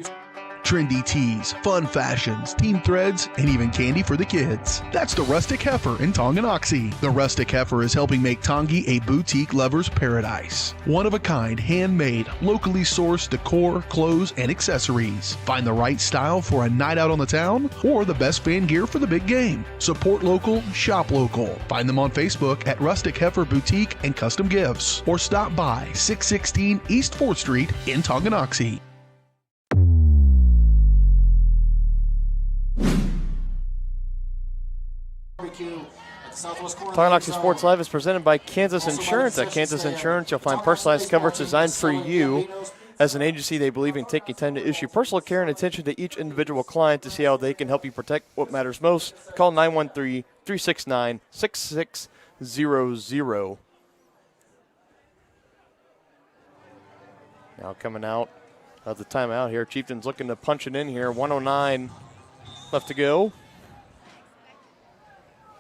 Trendy tees, fun fashions, team threads, and even candy for the kids. That's the Rustic Heifer in Tonganoxie. The Rustic Heifer is helping make Tongi a boutique lover's paradise. One-of-a-kind, handmade, locally sourced decor, clothes, and accessories. Find the right style for a night out on the town or the best fan gear for the big game. Support local, shop local. Find them on Facebook at Rustic Heifer Boutique and Custom Gifts, or stop by 616 East 4th Street in Tonganoxie. Tonganoxie Sports Live is presented by Kansas Insurance. At Kansas Insurance, you'll find personalized coverage designed for you. As an agency, they believe in taking time to issue personal care and attention to each individual client to see how they can help you protect what matters most. Call 913-369-6600. Now coming out of the timeout here, Chieftains looking to punch it in here. 1:09 left to go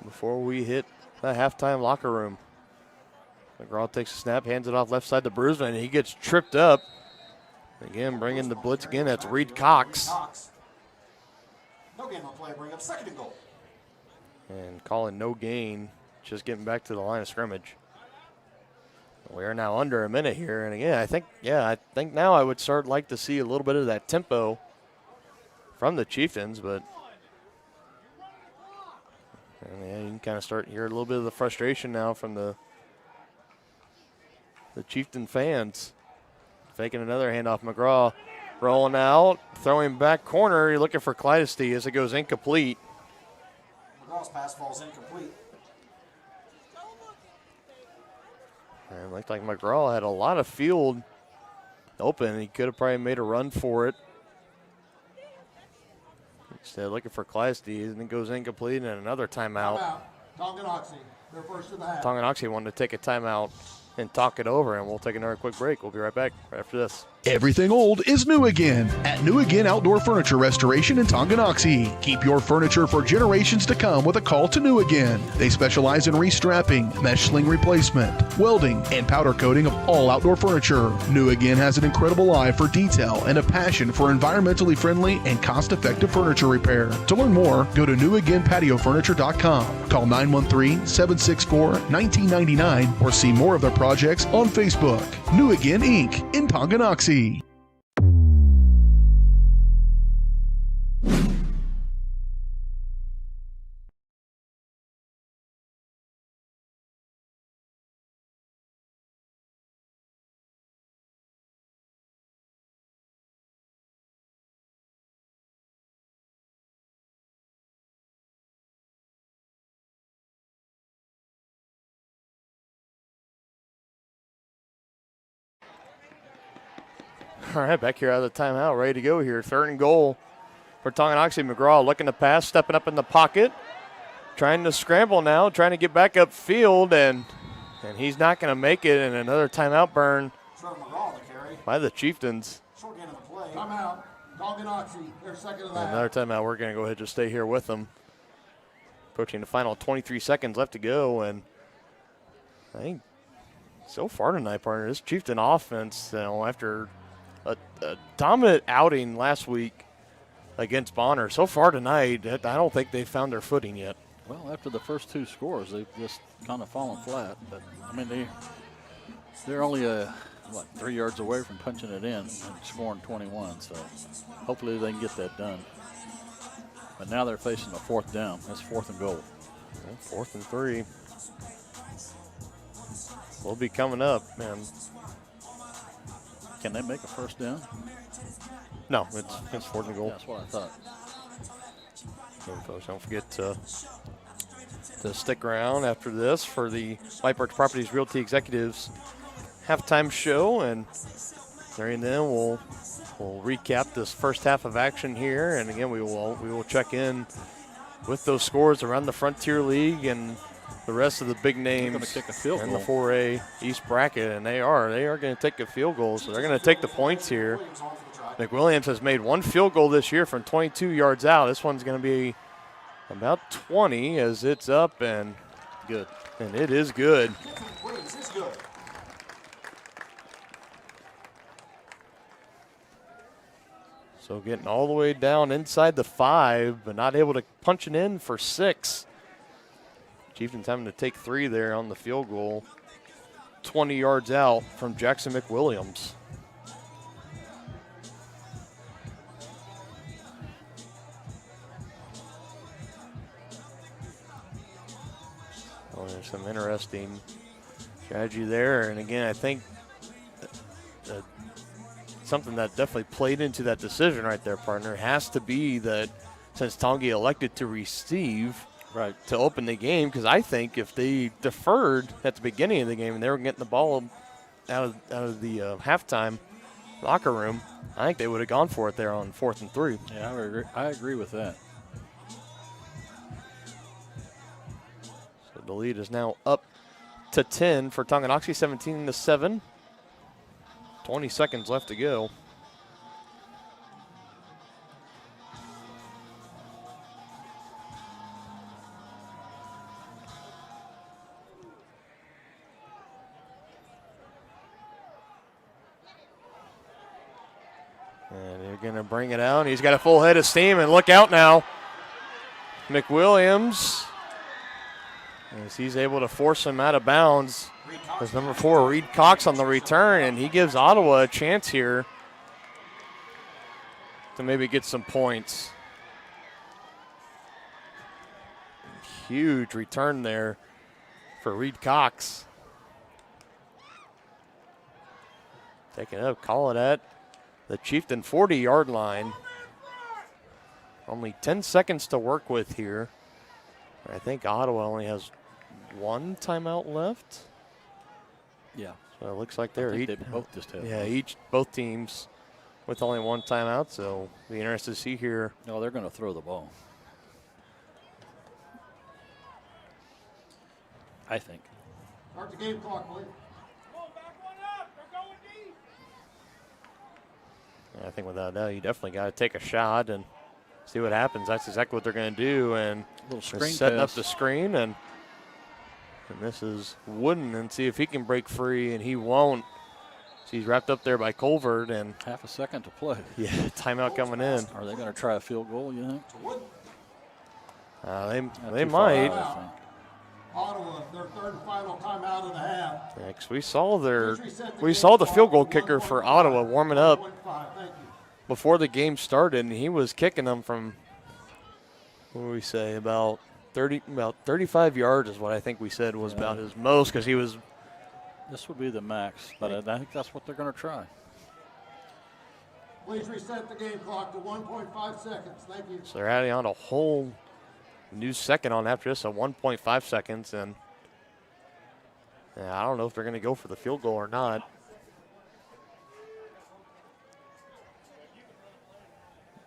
before we hit the halftime locker room. McGraw takes a snap, hands it off left side to Brusman, and he gets tripped up. Again, bringing the blitz again. That's Reed Cox. No gain on play. Bring up 2nd and goal. And calling no gain, just getting back to the line of scrimmage. We are now under a minute here, and again, I think now I would like to see a little bit of that tempo from the Chieftains, but yeah, you can kind of start hear a little bit of the frustration now from the Chieftain fans. Faking another handoff. McGraw rolling out, throwing back corner. You're looking for Clydesty as it goes incomplete. McGraw's pass falls incomplete. And it looked like McGraw had a lot of field open. He could have probably made a run for it. Instead, looking for Clydesty, and it goes incomplete, and another timeout. Tonganoxie, their first of the half. Tonganoxie wanted to take a timeout and talk it over, and we'll take another quick break. We'll be right back right after this. Everything old is new again at New Again Outdoor Furniture Restoration in Tonganoxie. Keep your furniture for generations to come with a call to New Again. They specialize in restrapping, mesh sling replacement, welding, and powder coating of all outdoor furniture. New Again has an incredible eye for detail and a passion for environmentally friendly and cost-effective furniture repair. To learn more, go to newagainpatiofurniture.com. Call 913-764-1999 or see more of their projects on Facebook. New Again Inc. in Tonganoxie. All right, back here out of the timeout, ready to go here. 3rd and goal for Tonganoxie. McGraw looking to pass, stepping up in the pocket, trying to scramble now, trying to get back upfield, and he's not going to make it. And another timeout burn by the Chieftains. Short gain on the play. Timeout. Tonganoxie, their second of the half. Another timeout. We're going to go ahead and just stay here with them. Approaching the final 23 seconds left to go, and I think so far tonight, partner, this Chieftain offense, after a dominant outing last week against Bonner, so far tonight, I don't think they've found their footing yet. Well, after the first 2 scores, they've just kind of fallen flat. But I mean, they're only 3 yards away from punching it in and scoring 21. So hopefully they can get that done. But now they're facing a 4th down. That's 4th and goal. 4th and 3. Will be coming up, man. Can they make a 1st down? No, it's 4th and goal. That's what I thought. So folks, don't forget to stick around after this for the White Birch Properties Realty Executives halftime show, and during then we'll recap this first half of action here, and again we will check in with those scores around the Frontier League and the rest of the big names in the 4A East bracket, and they are going to take a field goal, so they're going to take the points here. McWilliams has made 1 field goal this year from 22 yards out. This one's going to be about 20 as it's up and good. And it is good. So getting all the way down inside the 5, but not able to punch it in for 6. Chieftains having to take 3 there on the field goal. 20 yards out from Jackson McWilliams. Well, there's some interesting strategy there. And again, I think something that definitely played into that decision right there, partner, has to be that since Tongi elected to receive to open the game, because I think if they deferred at the beginning of the game and they were getting the ball out of the halftime locker room, I think they would have gone for it there on 4th and 3. Yeah, I agree with that. So the lead is now up to 10 for Tonganoxie, 17-7. 20 seconds left to go. And they're going to bring it out. He's got a full head of steam, and look out now. McWilliams, as he's able to force him out of bounds. There's number 4, Reed Cox, on the return, and he gives Ottawa a chance here to maybe get some points. Huge return there for Reed Cox. Taking it up, call it at the Chieftain 40-yard line. Only 10 seconds to work with here. I think Ottawa only has 1 timeout left. Yeah. So it looks like they both just have. Yeah, both teams with only 1 timeout. So be interested to see here. No, they're going to throw the ball, I think. Start the game clock, please. I think without a doubt, you definitely got to take a shot and see what happens. That's exactly what they're going to do. And little screen setting pass. up the screen, and this is Wooden, and see if he can break free, and he won't. So he's wrapped up there by Colvert, and half a second to play. Yeah, timeout coming in. Are they going to try a field goal, you think? They might. Ottawa, their 3rd and final timeout of the half. Yeah, 'cause we saw the field goal kicker for Ottawa warming up before the game started, and he was kicking them from, what do we say, about 35 yards is what I think we said was about his most, because he was. This would be the max, but I think that's what they're going to try. Please reset the game clock to 1.5 seconds. Thank you. So they're adding on a whole new second on after this, so 1.5 seconds, and I don't know if they're going to go for the field goal or not.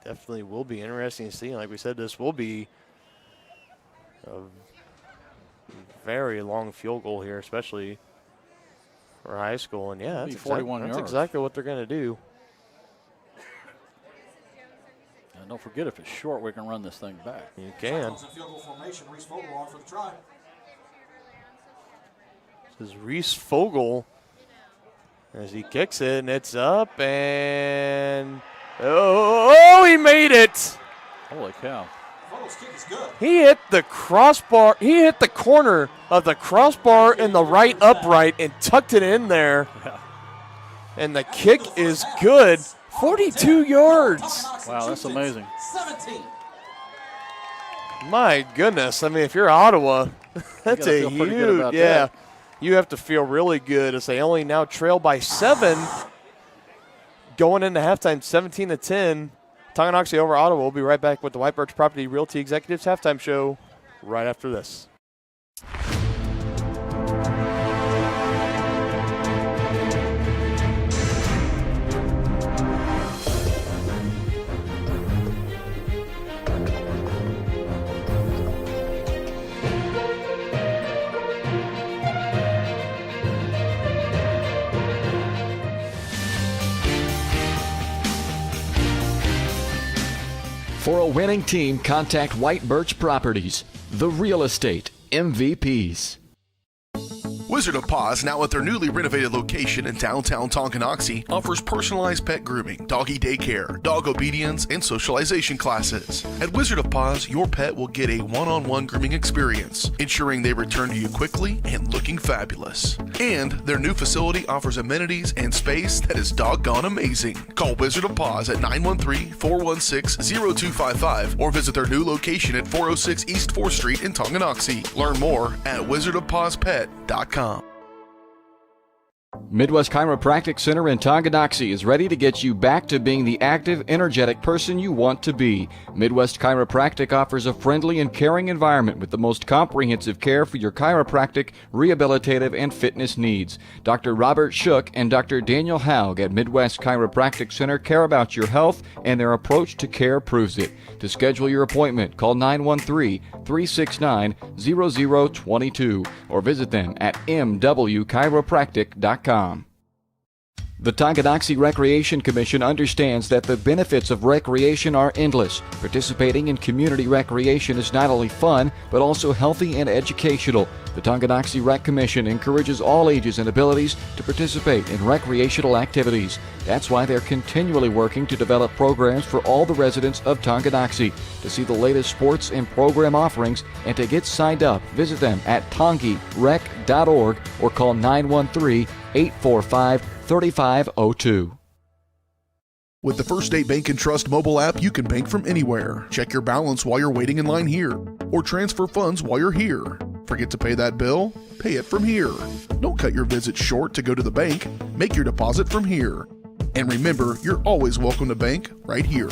Definitely will be interesting to see. Like we said, this will be a very long field goal here, especially for high school. And yeah, that's 41 that's yards. exactly what they're going to do. don't forget, if it's short, we can run this thing back. You can. Cyclones in field goal formation. Reese Vogel on for the try. This is Reese Vogel as he kicks it, and it's up, and he made it. Holy cow. Vogel's kick is good. He hit the crossbar. He hit the corner of the crossbar in the right upright and tucked it in there. Yeah. And the kick is good. 42 yards. Wow, that's amazing. 17. My goodness. I mean, if you're Ottawa, that's a feel pretty good huge, about yeah. that. You have to feel really good as they only now trail by 7. Going into halftime, 17-10. Tonganoxie over Ottawa. We'll be right back with the White Birch Property Realty Executives halftime show right after this. For a winning team, contact White Birch Properties, the real estate MVPs. Wizard of Paws, now at their newly renovated location in downtown Tonganoxie, offers personalized pet grooming, doggy daycare, dog obedience, and socialization classes. At Wizard of Paws, your pet will get a one-on-one grooming experience, ensuring they return to you quickly and looking fabulous. And their new facility offers amenities and space that is doggone amazing. Call Wizard of Paws at 913-416-0255 or visit their new location at 406 East 4th Street in Tonganoxie. Learn more at wizardofpawspet.com. Midwest Chiropractic Center in Tonganoxie is ready to get you back to being the active, energetic person you want to be. Midwest Chiropractic offers a friendly and caring environment with the most comprehensive care for your chiropractic, rehabilitative, and fitness needs. Dr. Robert Shook and Dr. Daniel Haug at Midwest Chiropractic Center care about your health, and their approach to care proves it. To schedule your appointment, call 913-369-0022 or visit them at mwchiropractic.com. The Tonganoxie Recreation Commission understands that the benefits of recreation are endless. Participating in community recreation is not only fun, but also healthy and educational. The Tonganoxie Rec Commission encourages all ages and abilities to participate in recreational activities. That's why they're continually working to develop programs for all the residents of Tonganoxie. To see the latest sports and program offerings and to get signed up, visit them at tongirec.org or call 913-845-3502. With the First State Bank and Trust mobile app, you can bank from anywhere. Check your balance while you're waiting in line here, or transfer funds while you're here. Forget to pay that bill? Pay it from here. Don't cut your visit short to go to the bank. Make your deposit from here. And remember, you're always welcome to bank right here.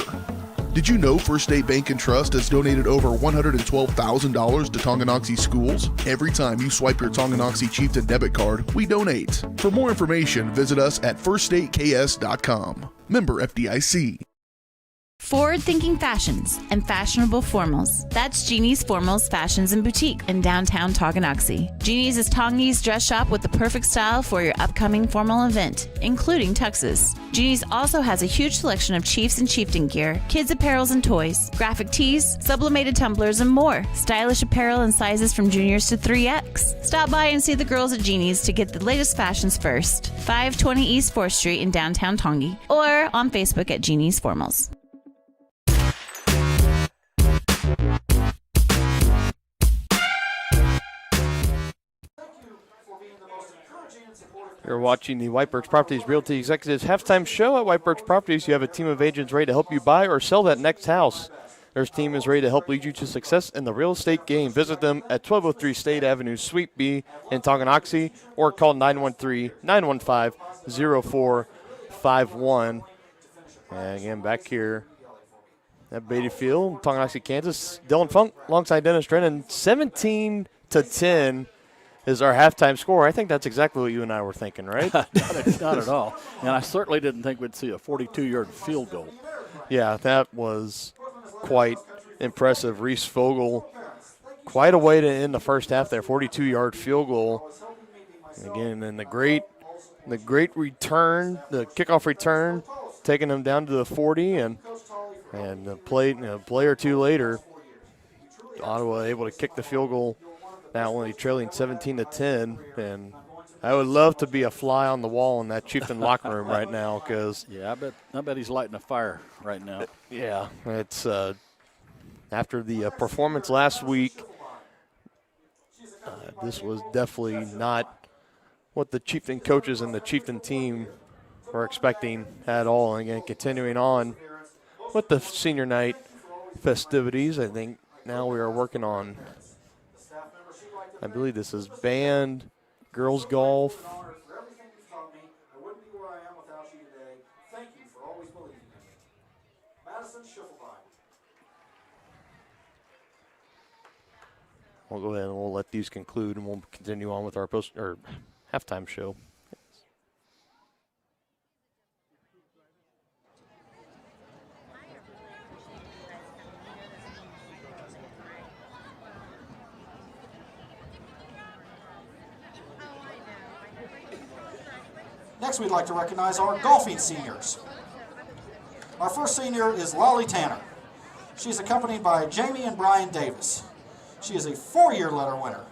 Did you know First State Bank and Trust has donated over $112,000 to Tonganoxie schools? Every time you swipe your Tonganoxie Chieftain debit card, we donate. For more information, visit us at firststateks.com. Member FDIC. Forward-thinking fashions and fashionable formals. That's Jeannie's Formals Fashions and Boutique in downtown Tonganoxie. Jeannie's is Tongi's dress shop with the perfect style for your upcoming formal event, including tuxes. Jeannie's also has a huge selection of Chiefs and Chieftain gear, kids' apparels and toys, graphic tees, sublimated tumblers, and more. Stylish apparel in sizes from juniors to 3X. Stop by and see the girls at Jeannie's to get the latest fashions first. 520 East 4th Street in downtown Tongi, or on Facebook at Jeannie's Formals. You're watching the White Birch Properties Realty Executives halftime show at White Birch Properties. You have a team of agents ready to help you buy or sell that next house. Their team is ready to help lead you to success in the real estate game. Visit them at 1203 State Avenue, Suite B in Tonganoxie, or call 913-915-0451. And again, back here at Beatty Field, Tonganoxie, Kansas. Dylan Funk alongside Dennis Drennan. 17-10 is our halftime score. I think that's exactly what you and I were thinking, right? Not at all. And I certainly didn't think we'd see a 42-yard field goal. Yeah, that was quite impressive. Reese Vogel, quite a way to end the first half there, 42-yard field goal. And again, and the great return, the kickoff return, taking them down to the 40, and And a play or two later, Ottawa able to kick the field goal, now only trailing 17-10. And I would love to be a fly on the wall in that Chieftain locker room right now, because I bet he's lighting a fire right now. Yeah, it's after the performance last week. This was definitely not what the Chieftain coaches and the Chieftain team were expecting at all. And again, continuing on with the senior night festivities, I think now we are working on, I believe this is band, girls golf. We'll go ahead and we'll let these conclude, and we'll continue on with our halftime show. Next, we'd like to recognize our golfing seniors. Our first senior is Lolly Tanner. She's accompanied by Jamie and Brian Davis. She is a 4-year letter winner.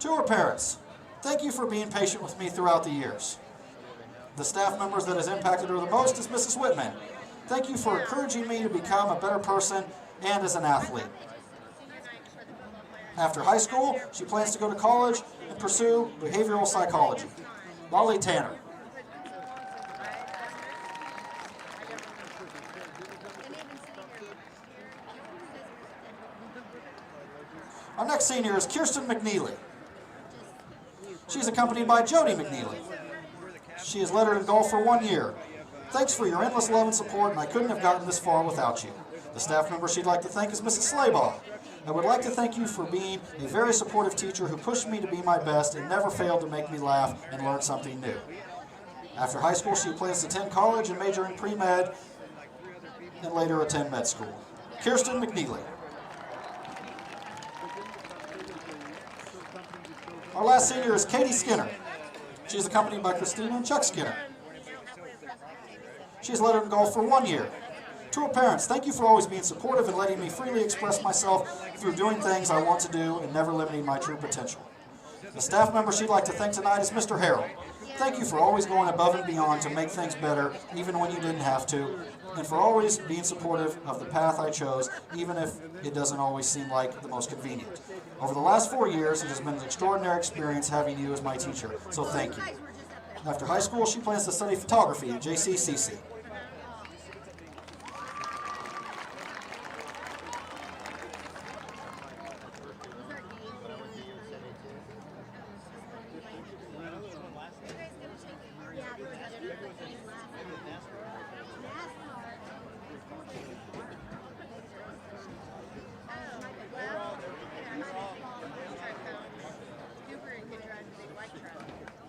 To her parents, thank you for being patient with me throughout the years. The staff members that has impacted her the most is Mrs. Whitman. Thank you for encouraging me to become a better person and as an athlete. After high school, she plans to go to college and pursue behavioral psychology. Lolly Tanner. Our next senior is Kirsten McNeely. She's accompanied by Jody McNeely. She is lettered in golf for 1 year. Thanks for your endless love and support, and I couldn't have gotten this far without you. The staff member she'd like to thank is Mrs. Slaybaugh. I would like to thank you for being a very supportive teacher who pushed me to be my best and never failed to make me laugh and learn something new. After high school, she plans to attend college and major in pre-med and later attend med school. Kirsten McNeely. Our last senior is Katie Skinner. She is accompanied by Christina and Chuck Skinner. She is lettered in golf for 1 year. To her parents, thank you for always being supportive and letting me freely express myself through doing things I want to do and never limiting my true potential. The staff member she'd like to thank tonight is Mr. Harrell. Thank you for always going above and beyond to make things better, even when you didn't have to, and for always being supportive of the path I chose, even if it doesn't always seem like the most convenient. Over the last 4 years, it has been an extraordinary experience having you as my teacher, so thank you. After high school, she plans to study photography at JCCC.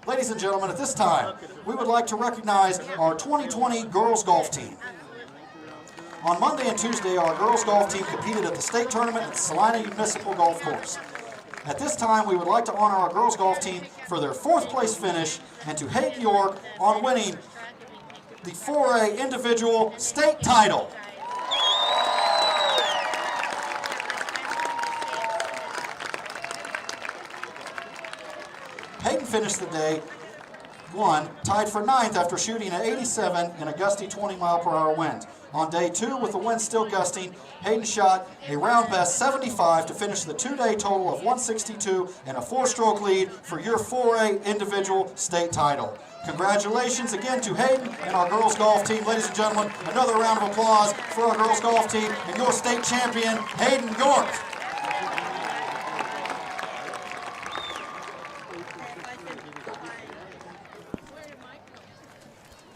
Ladies and gentlemen, at this time, we would like to recognize our 2020 girls golf team. On Monday and Tuesday, our girls golf team competed at the state tournament at the Salina Municipal Golf Course. At this time, we would like to honor our girls golf team for their 4th place finish and to Hayden York on winning the 4A individual state title. Hayden finished the day tied for 9th after shooting an 87 in a gusty 20-mile-per-hour wind. On day 2, with the wind still gusting, Hayden shot a round best 75 to finish the 2-day total of 162 and a 4-stroke lead for your 4A individual state title. Congratulations again to Hayden and our girls golf team. Ladies and gentlemen, another round of applause for our girls golf team and your state champion, Hayden York.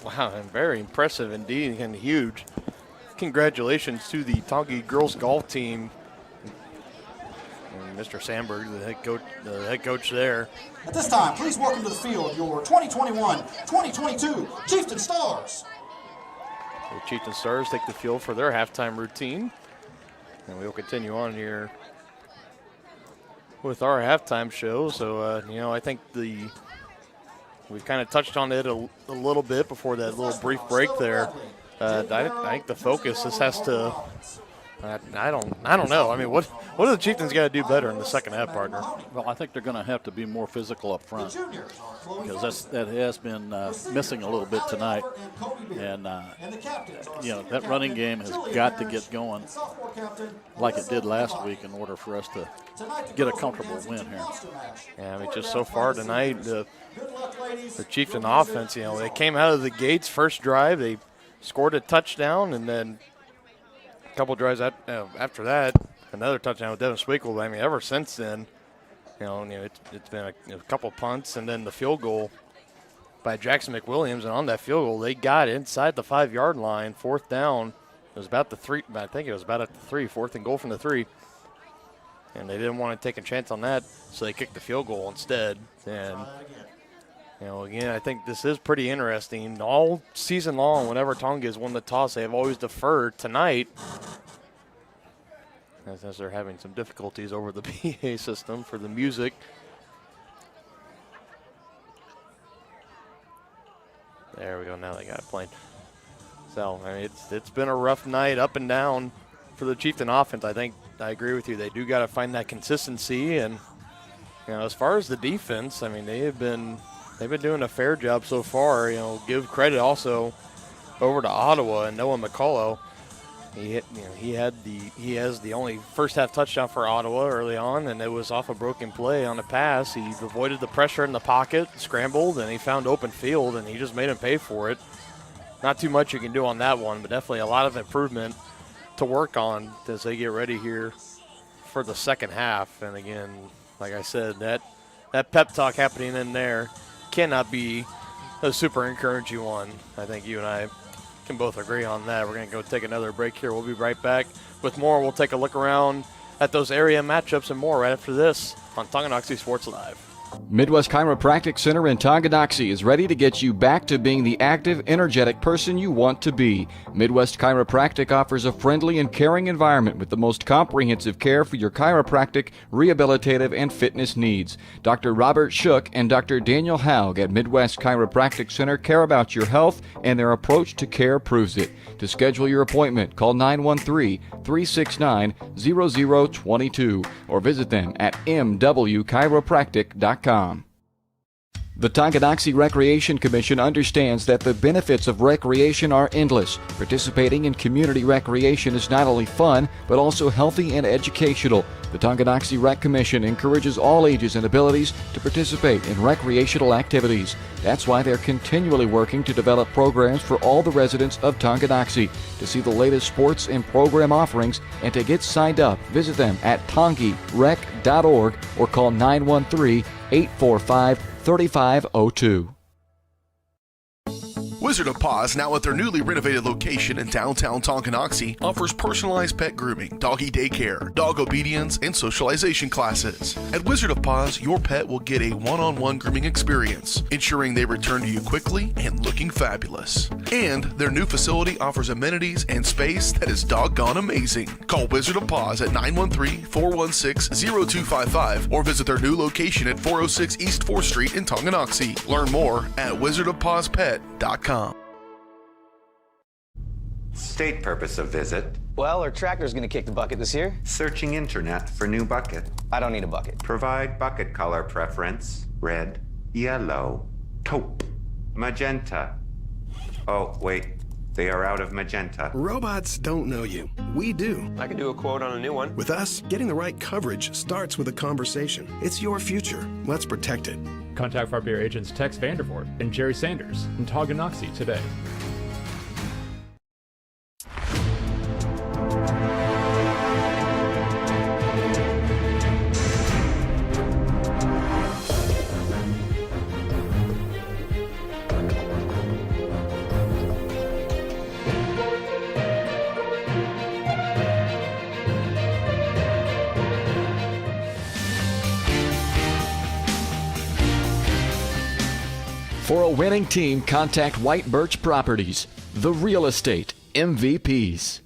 Wow, and very impressive indeed and huge. Congratulations to the Tongi girls golf team. And Mr. Sandberg, the head coach there. At this time, please welcome to the field your 2021-2022 Chieftain Stars. The Chieftain Stars take the field for their halftime routine. And we'll continue on here with our halftime show. So, I think we kind of touched on it a little bit before that little brief break there. I think the focus just has to. I don't know. I mean, what do the Chieftains got to do better in the second half, partner? Well, I think they're going to have to be more physical up front because that has been missing a little bit tonight. And, that running game has got to get going like it did last week in order for us to get a comfortable win here. Yeah, I mean, just so far tonight, the Chieftain offense, they came out of the gates first drive. They scored a touchdown, and then a couple drives after that, another touchdown with Devin Sweekle. I mean, ever since then, it's been a couple punts and then the field goal by Jackson McWilliams. And on that field goal, they got inside the 5-yard line, fourth down. It was about the 3. I think it was about at the 3, fourth and goal from the 3. And they didn't want to take a chance on that, so they kicked the field goal instead. And again, I think this is pretty interesting. All season long, whenever Tonga has won the toss, they have always deferred. Tonight, as they're having some difficulties over the PA system for the music. There we go. Now they got it playing. So, I mean, it's been a rough night up and down for the Chieftain offense. I think I agree with you. They do got to find that consistency. And, as far as the defense, I mean, they've been doing a fair job so far. Give credit also over to Ottawa and Noah McCullough. He has the only first half touchdown for Ottawa early on, and it was off a broken play on a pass. He avoided the pressure in the pocket, scrambled, and he found open field, and he just made him pay for it. Not too much you can do on that one, but definitely a lot of improvement to work on as they get ready here for the second half. And again, like I said, that pep talk happening in there cannot be a super encouraging one. I think you and I can both agree on that. We're going to go take another break here. We'll be right back with more. We'll take a look around at those area matchups and more right after this on Tonganoxie Sports Live. Midwest Chiropractic Center in Tonganoxie is ready to get you back to being the active, energetic person you want to be. Midwest Chiropractic offers a friendly and caring environment with the most comprehensive care for your chiropractic, rehabilitative, and fitness needs. Dr. Robert Shook and Dr. Daniel Haug at Midwest Chiropractic Center care about your health, and their approach to care proves it. To schedule your appointment, call 913-369-0022 or visit them at mwchiropractic.com. The Tonganoxie Recreation Commission understands that the benefits of recreation are endless. Participating in community recreation is not only fun, but also healthy and educational. The Tonganoxie Rec Commission encourages all ages and abilities to participate in recreational activities. That's why they're continually working to develop programs for all the residents of Tonganoxie. To see the latest sports and program offerings and to get signed up, visit them at tongirec.org or call 913-845-3502. Wizard of Paws, now at their newly renovated location in downtown Tonganoxie, offers personalized pet grooming, doggy daycare, dog obedience, and socialization classes. At Wizard of Paws, your pet will get a one-on-one grooming experience, ensuring they return to you quickly and looking fabulous. And their new facility offers amenities and space that is doggone amazing. Call Wizard of Paws at 913-416-0255 or visit their new location at 406 East 4th Street in Tonganoxie. Learn more at wizardofpawspet.com. State purpose of visit. Well, our tractor's gonna kick the bucket this year. Searching internet for new bucket. I don't need a bucket. Provide bucket color preference. Red, yellow, taupe, magenta. Oh, wait. They are out of magenta. Robots don't know you. We do. I can do a quote on a new one. With us, getting the right coverage starts with a conversation. It's your future. Let's protect it. Contact Farbeer agents Tex Vandervoort and Jerry Sanders in Tonganoxie today. For a winning team, contact White Birch Properties, the real estate MVPs.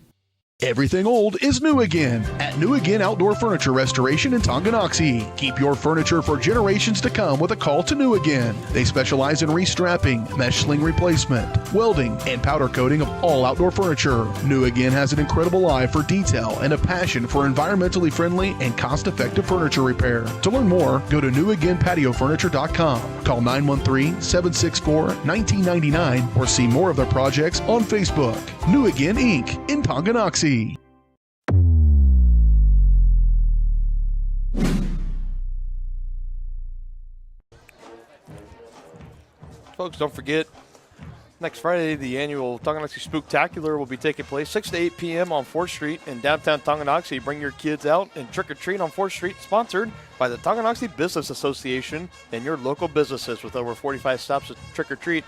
Everything old is new again at New Again Outdoor Furniture Restoration in Tonganoxie. Keep your furniture for generations to come with a call to New Again. They specialize in restrapping, mesh sling replacement, welding, and powder coating of all outdoor furniture. New Again has an incredible eye for detail and a passion for environmentally friendly and cost-effective furniture repair. To learn more, go to newagainpatiofurniture.com. Call 913-764-1999 or see more of their projects on Facebook. New Again Inc. in Tonganoxie. Folks, don't forget, next Friday, the annual Tonganoxie Spooktacular will be taking place 6 to 8 p.m. on 4th Street in downtown Tonganoxie. Bring your kids out and trick-or-treat on 4th Street, sponsored by the Tonganoxie Business Association and your local businesses. With over 45 stops to trick-or-treat,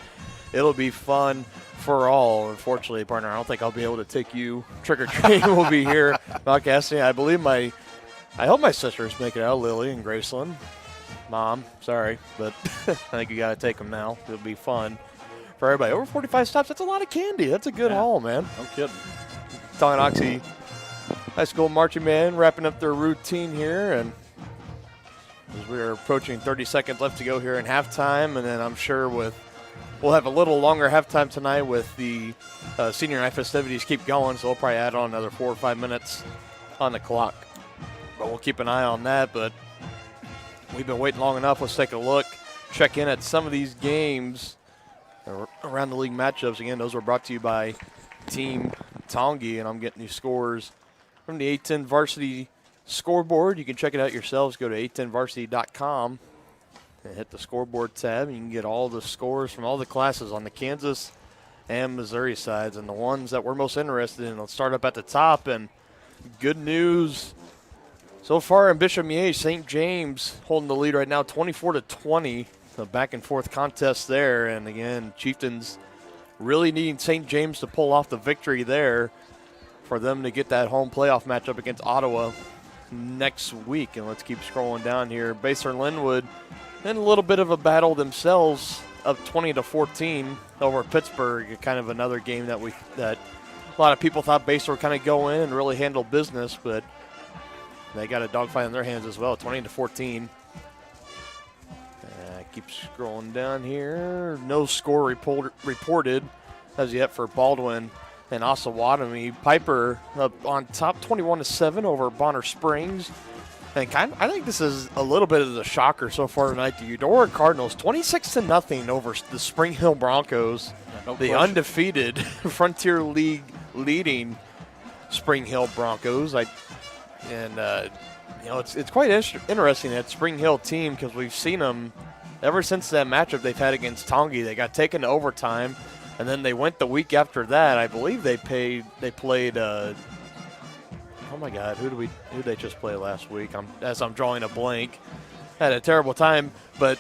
it'll be fun for all. Unfortunately, partner, I don't think I'll be able to take you trick-or-treating. We'll be here broadcasting. I hope my sisters make it out, Lily and Graceland. Mom, sorry, but I think you got to take them now. It'll be fun for everybody. Over 45 stops, that's a lot of candy. That's a good haul, man. No kidding. Tonganoxie High School marching band wrapping up their routine here, and as we're approaching 30 seconds left to go here in halftime, and then I'm sure we'll have a little longer halftime tonight with the senior night festivities keep going, so we'll probably add on another 4 or 5 minutes on the clock. But we'll keep an eye on that, but we've been waiting long enough. Let's take a look, check in at some of these games around the league matchups. Again, those were brought to you by Team Tongi, and I'm getting these scores from the 810 Varsity scoreboard. You can check it out yourselves. Go to 810varsity.com and hit the scoreboard tab. You can get all the scores from all the classes on the Kansas and Missouri sides, and the ones that we're most interested in. Let's start up at the top, and good news so far in Bishop Miege. St. James holding the lead right now, 24-20. A back and forth contest there, and again, Chieftains really needing St. James to pull off the victory there for them to get that home playoff matchup against Ottawa next week. And let's keep scrolling down here. Basehor Linwood in a little bit of a battle themselves, up 20-14 over Pittsburgh. Kind of another game that a lot of people thought Basehor would kind of go in and really handle business, but they got a dogfight in their hands as well, 20-14. Keep scrolling down here. No score reported as yet for Baldwin and Osawatomie. Piper up on top, 21-7 over Bonner Springs. And I think this is a little bit of the shocker so far tonight. The Eudora Cardinals, 26-0 over the Spring Hill Broncos, the undefeated Frontier League leading Spring Hill Broncos. It's quite interesting, that Spring Hill team, because we've seen them ever since that matchup they've had against Tongi. They got taken to overtime, and then they went the week after that. I believe they played. Oh my God, who did they just play last week? I'm drawing a blank. Had a terrible time, but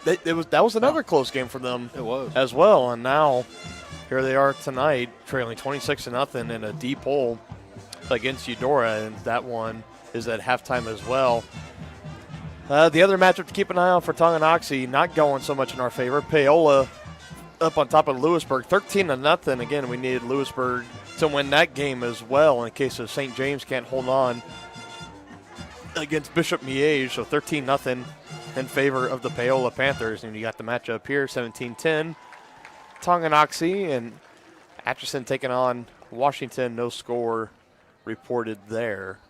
that was another close game for them. It was as well, and now here they are tonight, trailing 26-0 in a deep hole against Eudora, and that one is at halftime as well. The other matchup to keep an eye on for Tonganoxie, not going so much in our favor. Paola up on top of Lewisburg, 13-0. Again, we needed Lewisburg to win that game as well in case of St. James can't hold on against Bishop Miege. So 13-0 in favor of the Paola Panthers. And you got the matchup here, 17-10. Tonganoxie and Atchison taking on Washington. No score reported there.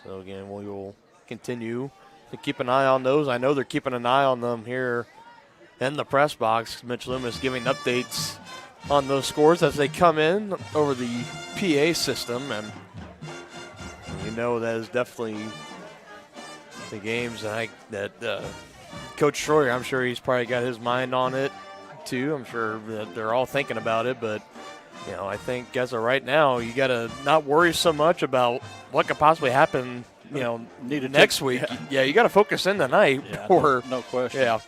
So again, we will continue to keep an eye on those. I know they're keeping an eye on them here in the press box. Mitch Loomis giving updates on those scores as they come in over the PA system. And that is definitely the games that Coach Schroyer, I'm sure he's probably got his mind on it too. I'm sure that they're all thinking about it, but I think as of right now, you got to not worry so much about what could possibly happen next week. Yeah, you got to focus in tonight. Yeah, no question. Yeah.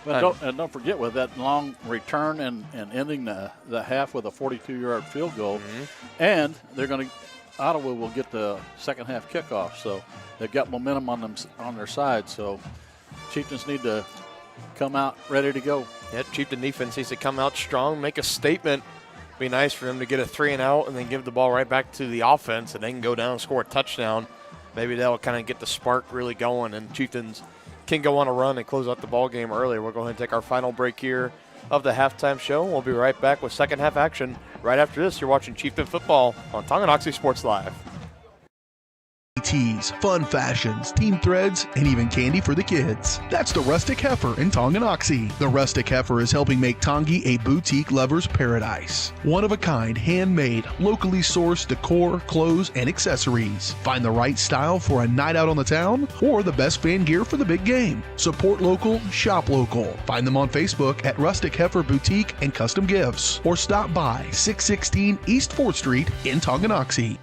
But don't forget, with that long return and ending the half with a 42-yard field goal, and Ottawa will get the second half kickoff, so they've got momentum on their side. So Chieftains need to come out ready to go. Yeah, Chieftain defense needs to come out strong, make a statement Be nice for them to get a 3 and out and then give the ball right back to the offense, and they can go down and score a touchdown. Maybe that'll kind of get the spark really going, and Chieftains can go on a run and close out the ball game early. We'll go ahead and take our final break here of the halftime show. We'll be right back with second half action right after this. You're watching Chieftain Football on Tonganoxie Sports Live. Tees, fun fashions, team threads, and even candy for the kids. That's the Rustic Heifer in Tonganoxie. The Rustic Heifer is helping make Tongi a boutique lover's paradise. One of a kind, handmade, locally sourced decor, clothes, and accessories. Find the right style for a night out on the town or the best fan gear for the big game. Support local, shop local. Find them on Facebook at Rustic Heifer Boutique and Custom Gifts, or stop by 616 East 4th Street in Tonganoxie.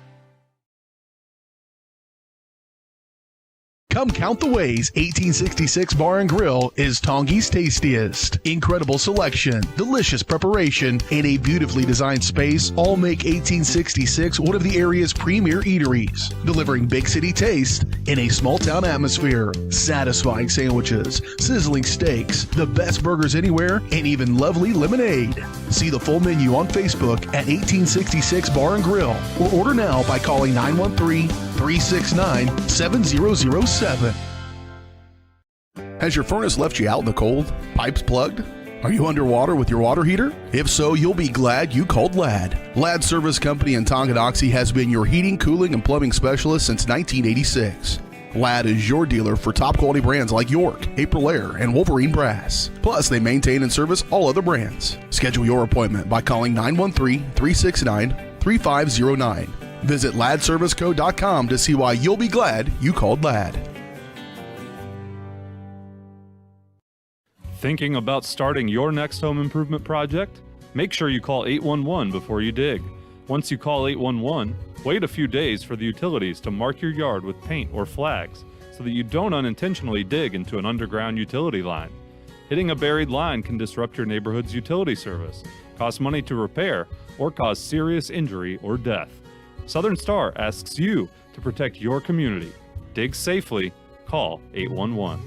Come count the ways 1866 Bar and Grill is Tongi's tastiest. Incredible selection, delicious preparation, and a beautifully designed space all make 1866 one of the area's premier eateries, delivering big city taste in a small town atmosphere. Satisfying sandwiches, sizzling steaks, the best burgers anywhere, and even lovely lemonade. See the full menu on Facebook at 1866 Bar and Grill, or order now by calling 913-369-7007. Has your furnace left you out in the cold? Pipes plugged? Are you underwater with your water heater? If so, you'll be glad you called Ladd. Ladd Service Company in Tonganoxie has been your heating, cooling, and plumbing specialist since 1986. Ladd is your dealer for top quality brands like York, Aprilaire, and Wolverine Brass. Plus, they maintain and service all other brands. Schedule your appointment by calling 913-369-3509. Visit laddserviceco.com to see why you'll be glad you called Ladd. Thinking about starting your next home improvement project? Make sure you call 811 before you dig. Once you call 811, wait a few days for the utilities to mark your yard with paint or flags so that you don't unintentionally dig into an underground utility line. Hitting a buried line can disrupt your neighborhood's utility service, cost money to repair, or cause serious injury or death. Southern Star asks you to protect your community. Dig safely. Call 811.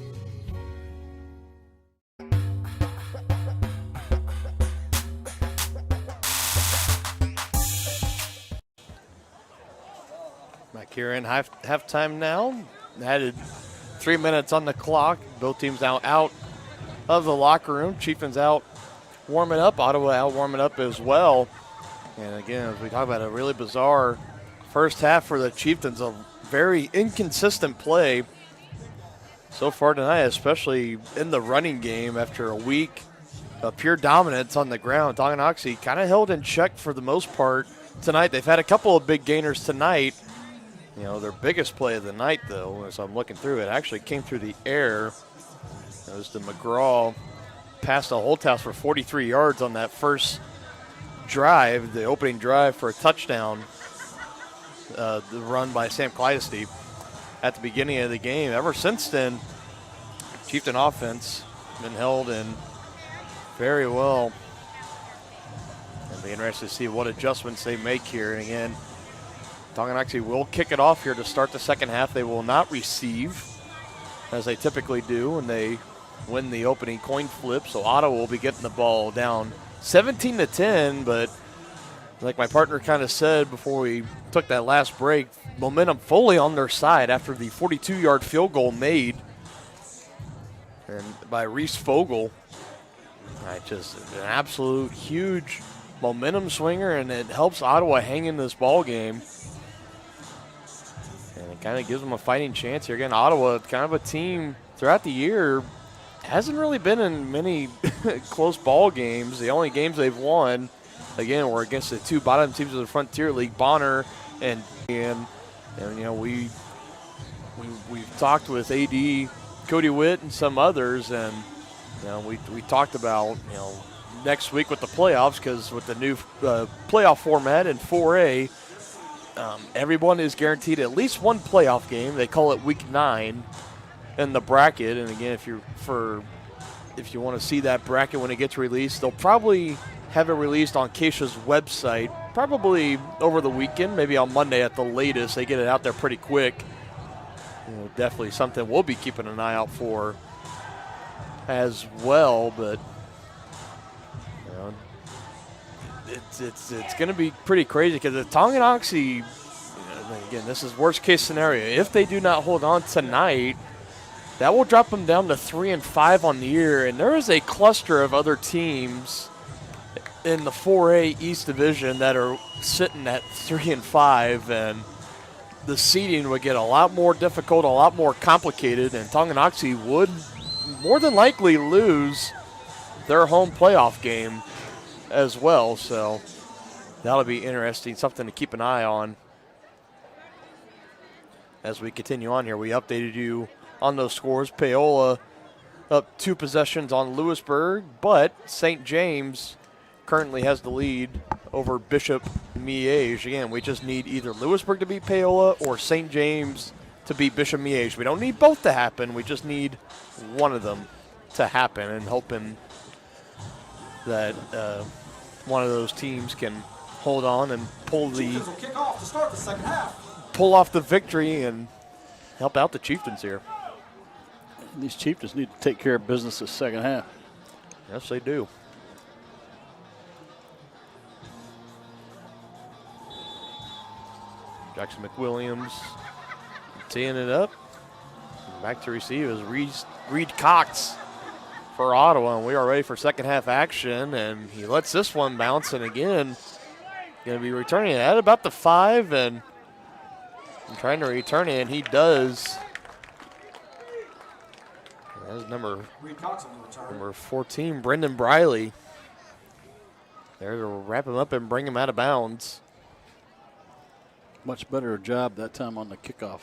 Back here in halftime now. Added 3 minutes on the clock. Both teams now out of the locker room. Chieftains out warming up. Ottawa out warming up as well. And again, as we talk about a really bizarre first half for the Chieftains, a very inconsistent play so far tonight, especially in the running game after a week of pure dominance on the ground. Tonganoxie kind of held in check for the most part tonight. They've had a couple of big gainers tonight. You know, their biggest play of the night, though, as I'm looking through it, actually came through the air. It was the McGraw passed the Holthouse for 43 yards on that first drive, the opening drive for a touchdown. The run by Sam Clydesty at the beginning of the game. Ever since then, Chieftain offense been held in very well. It'll be interesting to see what adjustments they make here. And again, Tonganoxie will kick it off here to start the second half. They will not receive, as they typically do when they win the opening coin flip. So Ottawa will be getting the ball down 17-10, but like my partner kind of said before we took that last break, momentum fully on their side after the 42-yard field goal made and by Reese Fogel. Just an absolute huge momentum swinger, and it helps Ottawa hang in this ball game. And it kind of gives them a fighting chance here. Again, Ottawa, kind of a team throughout the year, hasn't really been in many close ball games. The only games they've won, again, we're against the two bottom teams of the Frontier League, Bonner and you know, we've talked with AD Cody Witt and some others, and you know, we talked about, you know, next week with the playoffs, because with the new playoff format in 4A, everyone is guaranteed at least one playoff game. They call it Week 9 in the bracket, and again, if you want to see that bracket when it gets released, they'll probably have it released on Keisha's website, probably over the weekend, maybe on Monday at the latest. They get it out there pretty quick. You know, definitely something we'll be keeping an eye out for as well. But you know, it's going to be pretty crazy because the Tonganoxie, again, this is worst case scenario. If they do not hold on tonight, that will drop them down to 3-5 on the year, and there is a cluster of other teams in the 4A East Division that are sitting at 3-5, and the seeding would get a lot more difficult, a lot more complicated, and Tonganoxie would more than likely lose their home playoff game as well. So that'll be interesting, something to keep an eye on. As we continue on here, we updated you on those scores. Paola up 2 possessions on Lewisburg, but St. James currently has the lead over Bishop Miege. Again, we just need either Lewisburg to beat Paola or St. James to beat Bishop Miege. We don't need both to happen. We just need one of them to happen, and hoping that one of those teams can hold on and pull kick off to start the second half. Pull off the victory and help out the Chieftains here. These Chieftains need to take care of business this second half. Yes, they do. Jackson McWilliams teeing it up. Back to receive is Reed Cox for Ottawa, and we are ready for second half action, and he lets this one bounce, and again, going to be returning it at about the 5, and trying to return it, and he does. That's number 14, Brendan Briley. There to wrap him up and bring him out of bounds. Much better job that time on the kickoff.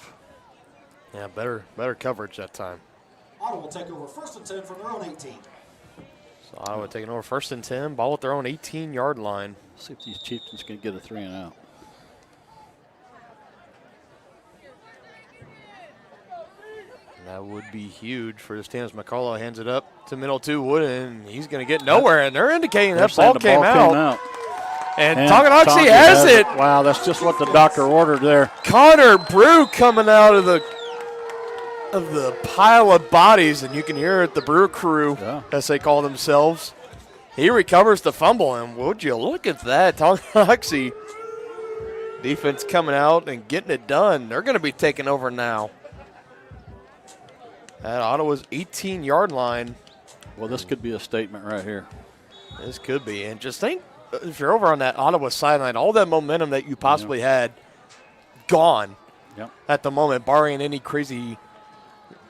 Yeah, better coverage that time. Ottawa will take over 1st and 10 from their own 18. So Ottawa taking over 1st and 10, ball at their own 18-yard line. See if these Chieftains can get a 3 and out. And that would be huge for the Stannis. McCullough hands it up to middle 2 Wooden, and he's going to get nowhere, and they're indicating that ball came out. And Tonganoxie has it. Wow, that's just what the doctor ordered there. Connor Brew coming out of the pile of bodies, and you can hear it, the Brew crew, as they call themselves. He recovers the fumble, and would you look at that? Tonganoxie defense coming out and getting it done. They're going to be taking over now at Ottawa's 18-yard line. Well, this could be a statement right here. This could be, and just think, if you're over on that Ottawa sideline, all that momentum that you possibly had, gone at the moment, barring any crazy,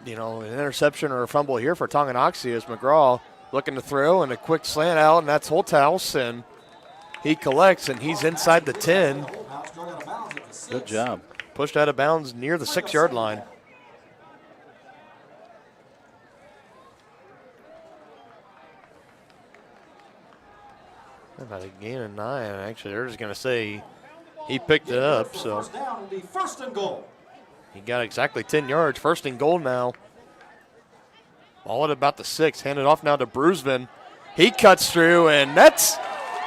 an interception or a fumble here for Tonganoxie, as McGraw looking to throw and a quick slant out, and that's Holthouse, and he collects, and he's inside the 10. Good job. Pushed out of bounds near the 6-yard line. About a gain of 9. Actually, they're just going to say he picked it up. So First down will be 1st and goal. He got exactly 10 yards. 1st and goal now. Ball at about the 6. Handed off now to Brusvin. He cuts through, and that's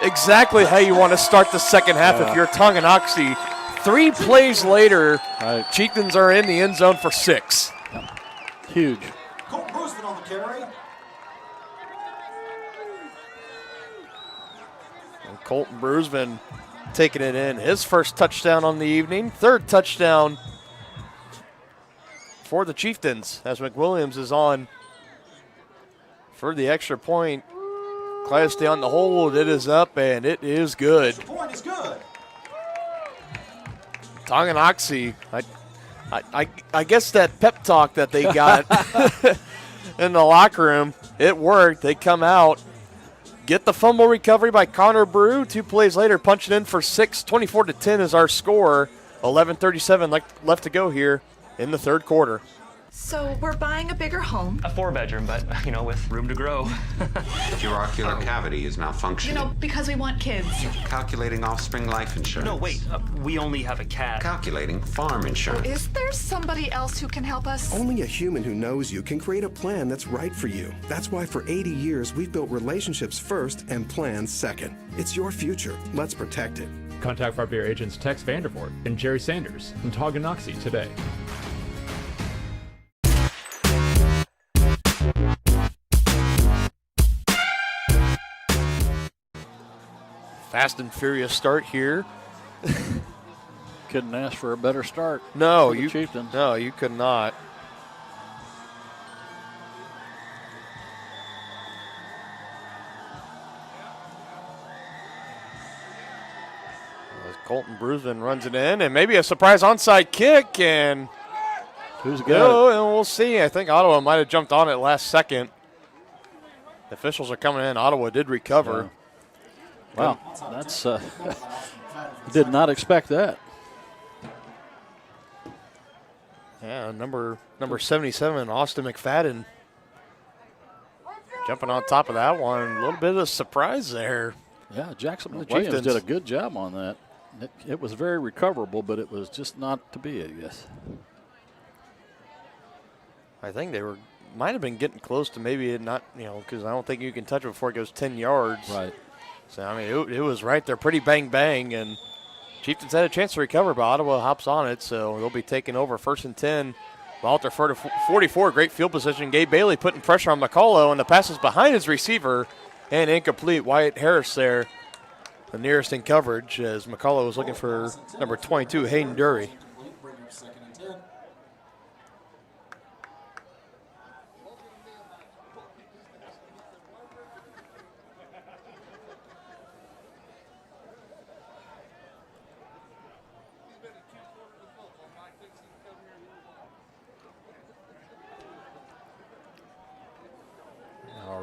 exactly how you want to start the second half if you're Tonganoxie. 3 plays later, Chieftains are in the end zone for 6. Huge. Colton Brusvin on the carry. Colton Brusvin taking it in. His first touchdown on the evening. 3rd touchdown for the Chieftains as McWilliams is on for the extra point. Clasty on the hold. It is up, and it is good. The point is good. Tonganoxie, I guess that pep talk that they got in the locker room, it worked. They come out. Get the fumble recovery by Connor Brew. 2 plays later, punch it in for 6. 24-10 is our score. 11:37 left to go here in the 3rd quarter. So we're buying a bigger home. A 4-bedroom, but, with room to grow. Your ocular cavity is malfunctioning. Because we want kids. Calculating offspring life insurance. No, wait, we only have a cat. Calculating farm insurance. Is there somebody else who can help us? Only a human who knows you can create a plan that's right for you. That's why for 80 years we've built relationships first and plans second. It's your future. Let's protect it. Contact Frontier agents Tex Vandervoort and Jerry Sanders in Tonganoxie today. Fast and furious start here. Couldn't ask for a better start. No, for the you Chieftains. No, you could not. As Colton Brusman runs it in, and maybe a surprise onside kick, and who's got it? And we'll see. I think Ottawa might have jumped on it last second. The officials are coming in. Ottawa did recover. Yeah. Wow, that's did not expect that. Yeah, number 77, Austin McFadden, jumping on top of that one. A little bit of a surprise there. Yeah, Jackson The Williams Chieftains. did a good job on that. It was very recoverable, but it was just not to be, I guess. I think they might have been getting close to maybe it not, because I don't think you can touch it before it goes 10 yards. Right. So, I mean, it was right there, pretty bang, and Chieftains had a chance to recover, but Ottawa hops on it, so they'll be taking over 1st and 10. Ball at their 44, great field position. Gabe Bailey putting pressure on McCullough, and the pass is behind his receiver and incomplete. Wyatt Harris there, the nearest in coverage, as McCullough was looking for number 22, Hayden Dury.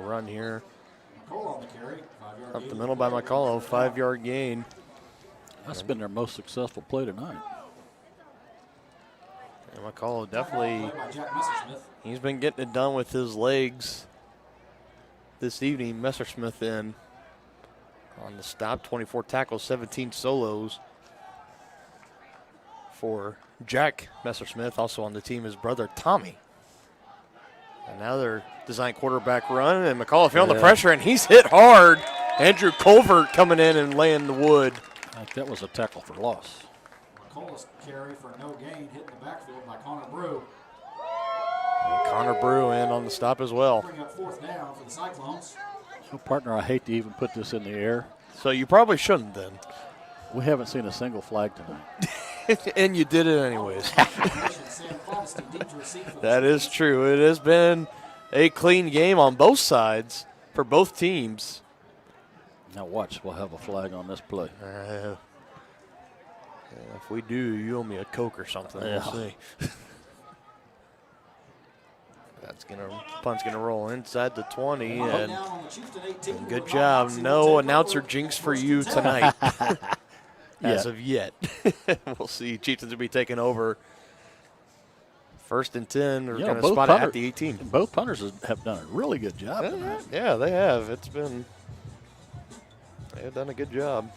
Run here. Up the middle by McCullough, 5-yard gain. That's been their most successful play tonight. And McCullough definitely, he's been getting it done with his legs this evening. Messersmith in on the stop, 24 tackles, 17 solos for Jack Messersmith. Also on the team, his brother Tommy. And now they're design quarterback run, and McCullough feeling the pressure, and he's hit hard. Andrew Colvert coming in and laying the wood. I think that was a tackle for loss. McCullough's carry for no gain, hit in the backfield by Connor Brew. And Connor Brew in on the stop as well. Bring up 4th down for the Cyclones. So, partner, I hate to even put this in the air. So you probably shouldn't then. We haven't seen a single flag tonight. And you did it anyways. That is true. It has been a clean game on both sides for both teams. Now watch, we'll have a flag on this play. If we do, you owe me a Coke or something. Yeah. We'll see. Punt's gonna roll inside the 20, and good job. No announcer jinx for you tonight. As of yet. We'll see. Chieftains will be taking over. 1st and 10. They're going to spot it at the 18. Both punters have done a really good job. Yeah, they have. They've done a good job.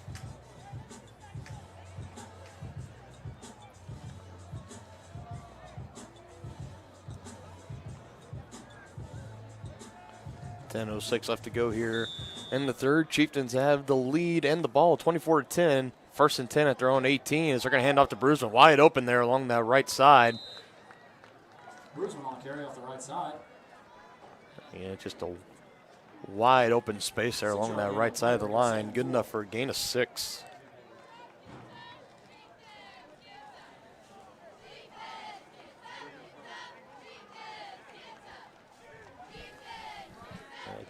.10:06 left to go here in the third. Chieftains have the lead and the ball, 24-10. 1st and 10 at their own 18 as they're going to hand off to Brusman. Wide open there along that right side. Brusman on carry off the right side. Yeah, just a wide open space there along that right side of the line. Good enough for a gain of 6.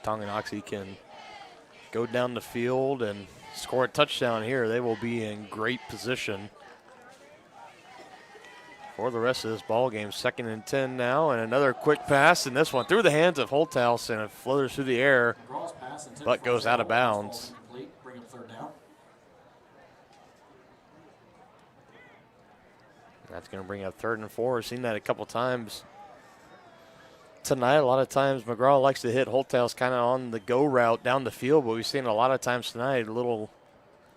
Tonganoxie can go down the field and score a touchdown here. They will be in great position for the rest of this ball game. 2nd and 10 now, and another quick pass, and this one through the hands of Holthouse, and it flutters through the air, but goes out of bounds. Bring up 3rd down. That's going to bring up 3rd and 4. We've seen that a couple times tonight. A lot of times McGraw likes to hit Holthouse kind of on the go route down the field, but we've seen a lot of times tonight a little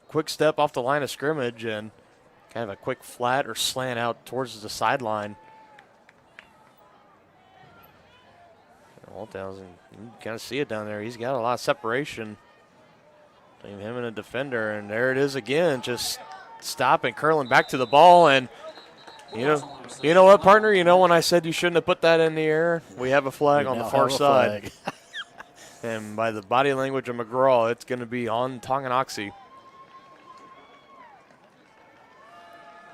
quick step off the line of scrimmage and kind of a quick flat or slant out towards the sideline. Holthouse, you can kind of see it down there. He's got a lot of separation between him and a defender, and there it is again, just stopping, curling back to the ball, and you know what, partner? You know when I said you shouldn't have put that in the air? We have a flag on the far side. And by the body language of McGraw, it's going to be on Tonganoxie.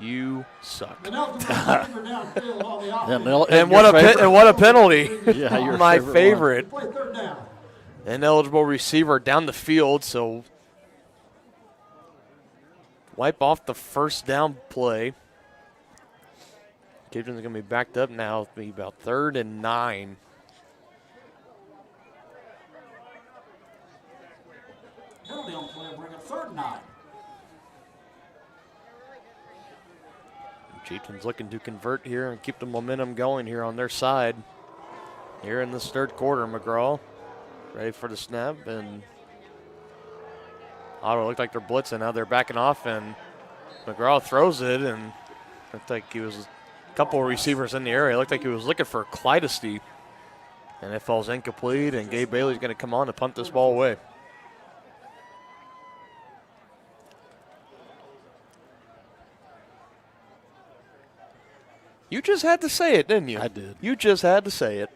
You suck. And downfield on the And what a penalty. Yeah, your my favorite. favorite. Play third down. Ineligible receiver down the field, so wipe off the first down play. Cajuns are going to be backed up now. It'll be about 3rd and 9. Penalty on the play will bring up 3rd and 9. Chieftains looking to convert here and keep the momentum going here on their side. Here in this 3rd quarter, McGraw ready for the snap, and Ottawa looked like they're blitzing. Now they're backing off, and McGraw throws it, and looked like he was a couple of receivers in the area. It looked like he was looking for Clydesty, and it falls incomplete, and Gabe Bailey's going to come on to punt this ball away. You just had to say it, didn't you? I did. You just had to say it.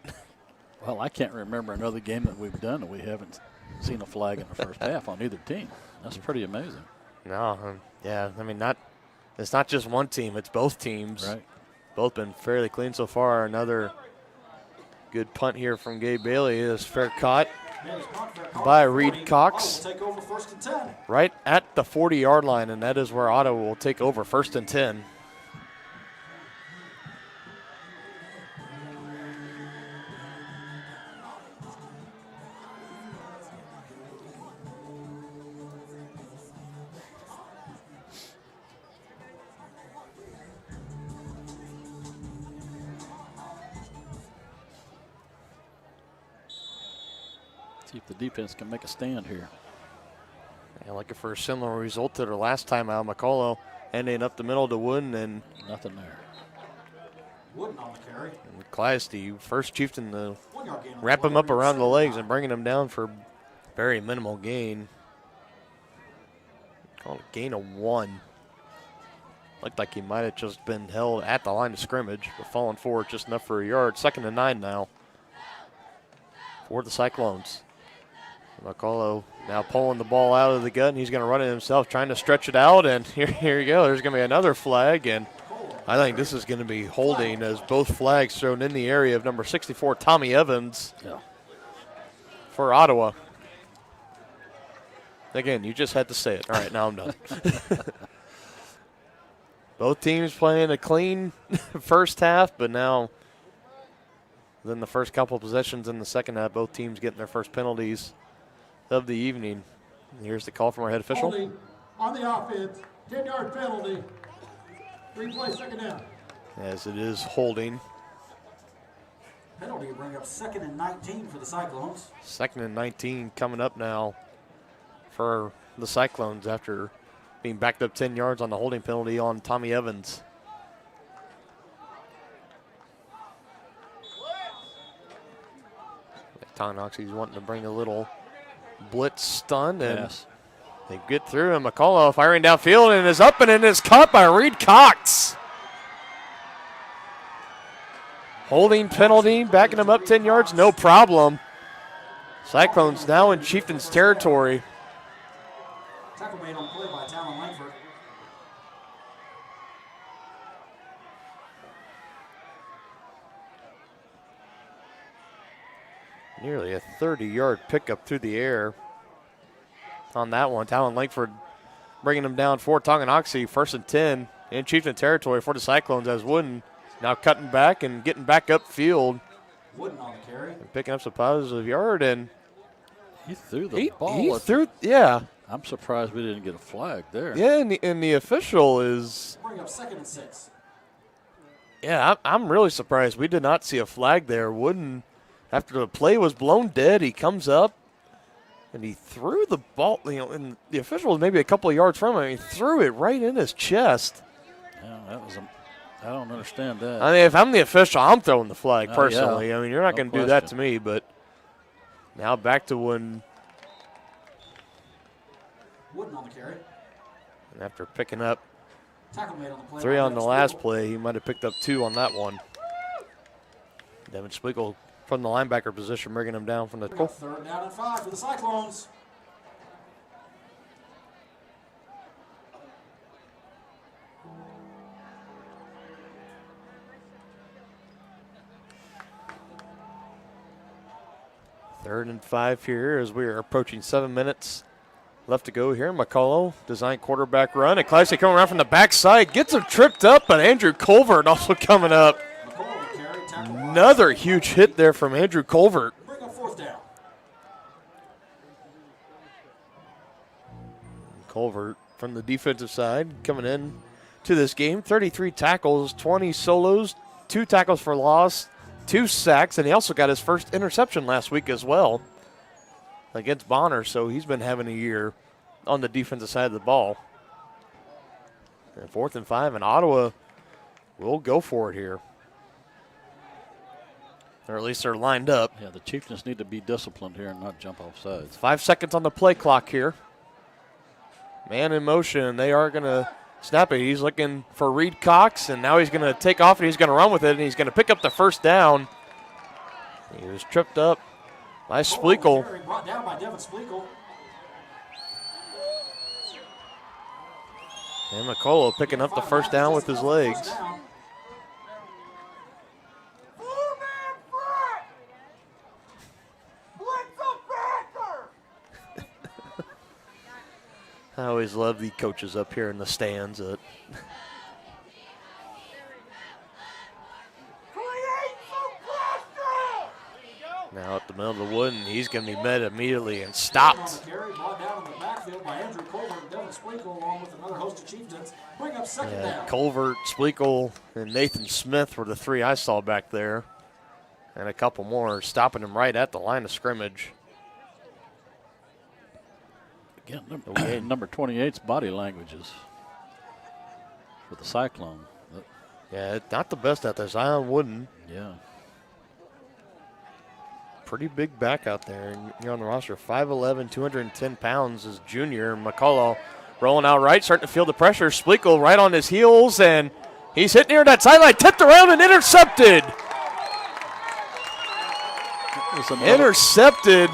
Well, I can't remember another game that we've done that we haven't seen a flag in the first half on either team. That's pretty amazing. No, yeah, I mean, it's not just one team, it's both teams. Right. Both been fairly clean so far. Another good punt here from Gabe Bailey is fair caught by Reed Cox. Take over 1st and 10. Right at the 40-yard line, and that is where Ottawa will take over 1st and 10. See if the defense can make a stand here. Yeah, looking for a similar result to their last time out. McCullough ending up the middle to Wooden, and nothing there. Wooden on the carry. And Clydesty, first Chieftain to wrap him up around the legs and bringing him down for very minimal gain. Call it a gain of 1. Looked like he might have just been held at the line of scrimmage, but falling forward just enough for a yard. 2nd and 9 now for the Cyclones. McCullough now pulling the ball out of the gut, and he's going to run it himself, trying to stretch it out, and here you go. There's going to be another flag, and I think this is going to be holding as both flags thrown in the area of number 64, Tommy Evans, for Ottawa. Again, you just had to say it. All right, now I'm done. Both teams playing a clean first half, but now then the first couple of possessions in the second half, both teams getting their first penalties of the evening. Here's the call from our head official. Holding on the offense, 10-yard penalty. Replay 2nd down. As it is holding. Penalty will bring up 2nd and 19 for the Cyclones. 2nd and 19 coming up now for the Cyclones after being backed up 10 yards on the holding penalty on Tommy Evans. Tonganoxie's wanting to bring a little blitz stun, and they get through, and McCullough firing downfield and is up and is caught by Reed Cox. Holding penalty, backing him up 10 yards, no problem. Cyclones now in Chieftains territory. Tackle made on play by Talon Langford. Nearly a 30-yard pickup through the air on that one. Talon Langford bringing them down for Tonganoxie, 1st and 10 in Chieftain territory for the Cyclones, as Wooden now cutting back and getting back upfield. Wooden on the carry. And picking up some positive yard, and he threw the ball. He threw, yeah. I'm surprised we didn't get a flag there. Yeah, and the official is. Bring up 2nd and 6. Yeah, I'm really surprised we did not see a flag there. Wooden, after the play was blown dead, he comes up and he threw the ball, and the official was maybe a couple of yards from him. He threw it right in his chest. Yeah, that was I don't understand that. I mean, if I'm the official, I'm throwing the flag personally. Yeah. I mean, you're not going to do that to me, but now back to Wooden. Wooden on the carry. And after picking up Tackle made on the play 3 by on the Devin last Spiegel. play, he might have picked up 2 on that one. Devin Spiegel from the linebacker position, bringing him down from the Bring up 3rd down and 5 for the Cyclones. 3rd and 5 here as we are approaching 7 minutes left to go here. McCullough, design quarterback run. And Classy coming around from the backside. Gets him tripped up, but Andrew Colvert also coming up. Another huge hit there from Andrew Colvert. Bring up 4th down. Colvert from the defensive side coming in to this game. 33 tackles, 20 solos, 2 tackles for loss, 2 sacks, and he also got his first interception last week as well against Bonner, so he's been having a year on the defensive side of the ball. And 4th and 5, and Ottawa will go for it here. Or at least they're lined up. Yeah, the Chieftains need to be disciplined here and not jump off sides. 5 seconds on the play clock here. Man in motion. They are going to snap it. He's looking for Reed Cox, and now he's going to take off, and he's going to run with it, and he's going to pick up the 1st down. He was tripped up by Spleakle. Brought down by Devin Spleakle. And McCullough picking up the 1st down with his legs. I always love the coaches up here in the stands. Now at the middle of the wood, and he's going to be met immediately and stopped. Brought down in the backfield by Andrew Colvert and Devin Spleakle, along with another host of Chieftains. Bring up 2nd down. Colvert, Spleakle, and Nathan Smith were the 3 I saw back there. And a couple more stopping him right at the line of scrimmage. Again, number 28's body languages for the Cyclone. Yeah, not the best out there. Zion Wooden. Yeah. Pretty big back out there. And you're on the roster. 5'11", 210 pounds is junior. McCullough rolling out right, starting to feel the pressure. Spleakle right on his heels, and he's hit near that sideline. Tipped around and intercepted. Intercepted.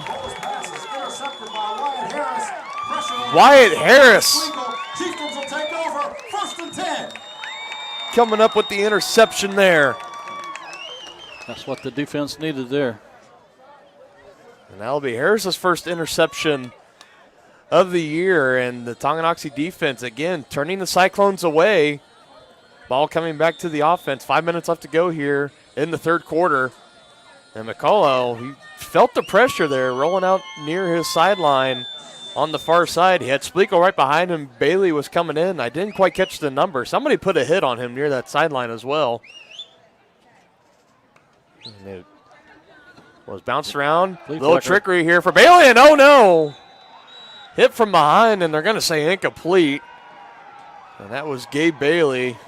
Wyatt Harris. Chieftains will take over. 1st and 10. Coming up with the interception there. That's what the defense needed there. And that'll be Harris's first interception of the year. And the Tonganoxie defense, again, turning the Cyclones away. Ball coming back to the offense. 5 minutes left to go here in the 3rd quarter. And McCullough, he felt the pressure there, rolling out near his sideline. On the far side, he had Spleakle right behind him. Bailey was coming in. I didn't quite catch the number. Somebody put a hit on him near that sideline as well. And it was bounced around. Little trickery here for Bailey, and oh no! Hit from behind, and they're going to say incomplete. And that was Gabe Bailey.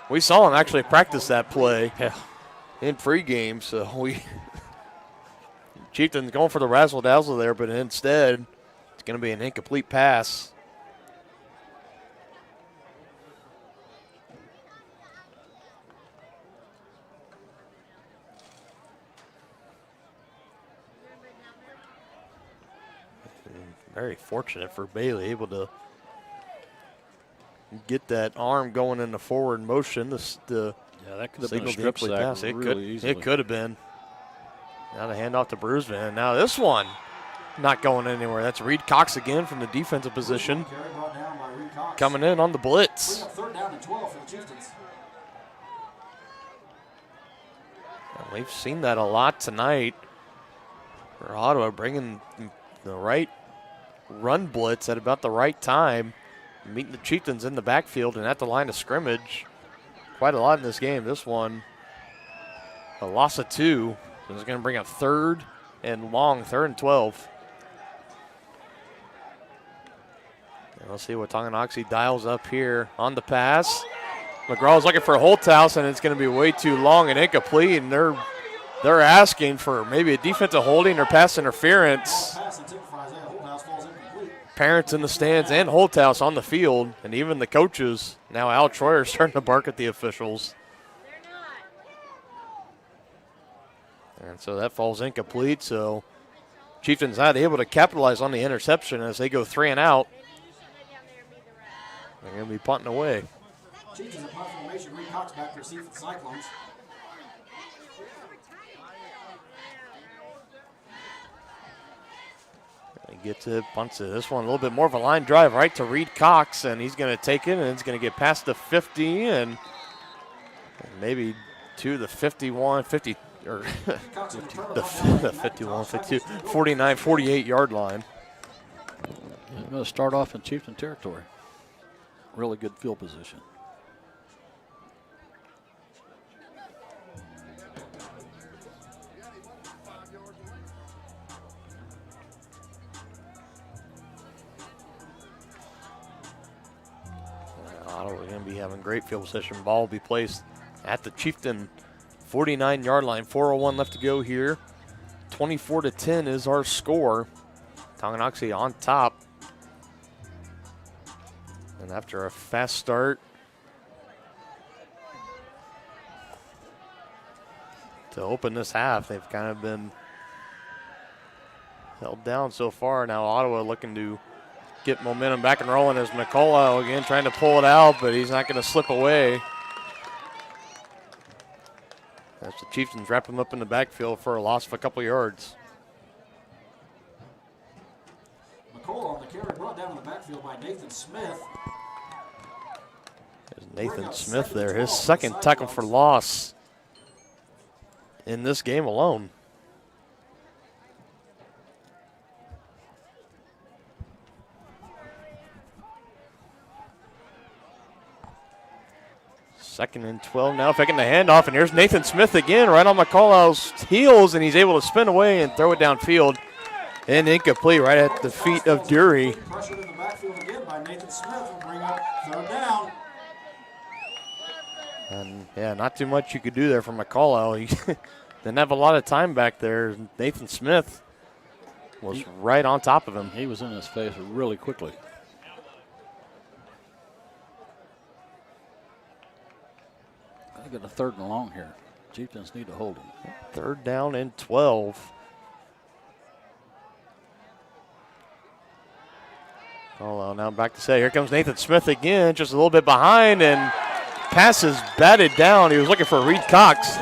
We saw him actually practice that play in pregame, so we Chieftains going for the razzle-dazzle there, but instead it's going to be an incomplete pass. Very fortunate for Bailey, able to get that arm going in the forward motion. Yeah, that could have been a strip sack pass. easily. It could have been. Now the handoff to Bruceman. Now this one not going anywhere. That's Reed Cox again from the defensive position. Coming in on the blitz. 3rd down and 12 for the Chieftains. And we've seen that a lot tonight for Ottawa, bringing the right run blitz at about the right time, meeting the Chieftains in the backfield and at the line of scrimmage. Quite a lot in this game. This one, a loss of 2. So it's going to bring up 3rd and long, 3rd and 12. And we'll see what Tonganoxie dials up here on the pass. McGraw's looking for a Holthouse, and it's going to be way too long and incomplete, and they're asking for maybe a defensive holding or pass interference. Parents in the stands and Holthouse on the field, and even the coaches. Now Al Troyer starting to bark at the officials. And so that falls incomplete, so Chieftains not able to capitalize on the interception as they go 3 and out. They're going to be punting away. Chieftains in punt formation. Reed Cox back to receive for the Cyclones. Gets it, punts it. This one a little bit more of a line drive right to Reed Cox, and he's going to take it, and it's going to get past the 50 and maybe to the 51, 50, or the 51, 52, 49, 48 yard line. He's going to start off in Chieftain territory. Really good field position. Ottawa's going to be having great field position. Ball will be placed at the Chieftain 49-yard line. 4:01 left to go here. 24-10 is our score. Tonganoxie on top. And after a fast start, to open this half, they've kind of been held down so far. Now Ottawa looking to get momentum back and rolling as McCullough again trying to pull it out, but he's not going to slip away. As the Chieftains wrap him up in the backfield for a loss of a couple yards. McCullough on the carry, brought down in the backfield by Nathan Smith. There's Nathan Smith there, his second tackle for loss in this game alone. Second and 12 now, faking the handoff, and here's Nathan Smith again, right on McCullough's heels, and he's able to spin away and throw it downfield. And incomplete right at the feet of Dury. Pressured in the backfield again by Nathan Smith will bring up third down. And yeah, not too much you could do there for McCullough. He didn't have a lot of time back there. Nathan Smith was right on top of him. He was in his face really quickly. I got a third and long here. Chieftains need to hold him. Third down and 12. Oh, now back to say, here comes Nathan Smith again, just a little bit behind, and pass is batted down. He was looking for Reed Cox.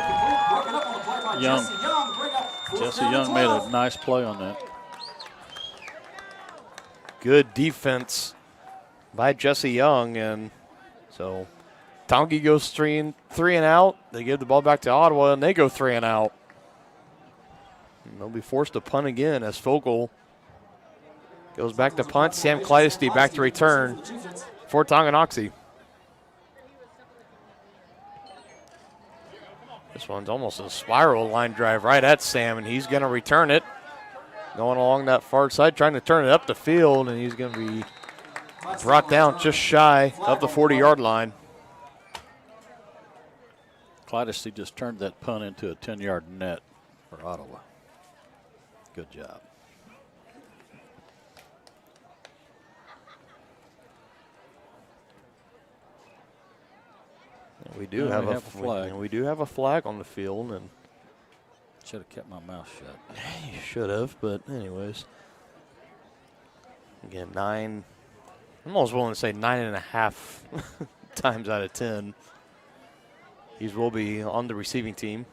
Jesse Young made a nice play on that. Good defense by Jesse Young, and so Tongi goes three and out. They give the ball back to Ottawa, and they go 3 and out. And they'll be forced to punt again as Fogle goes back to punt. Sam Clydesty back to return for Tonganoxie. This one's almost a spiral line drive right at Sam, and he's going to return it. Going along that far side, trying to turn it up the field, and he's going to be brought down just shy of the 40-yard line. Clydesty just turned that punt into a 10-yard net for Ottawa. Good job. We do have a flag. We do have a flag on the field, and should have kept my mouth shut. You should have, but anyways. Again, I'm almost willing to say 9.5 times out of 10. These will be on the receiving team.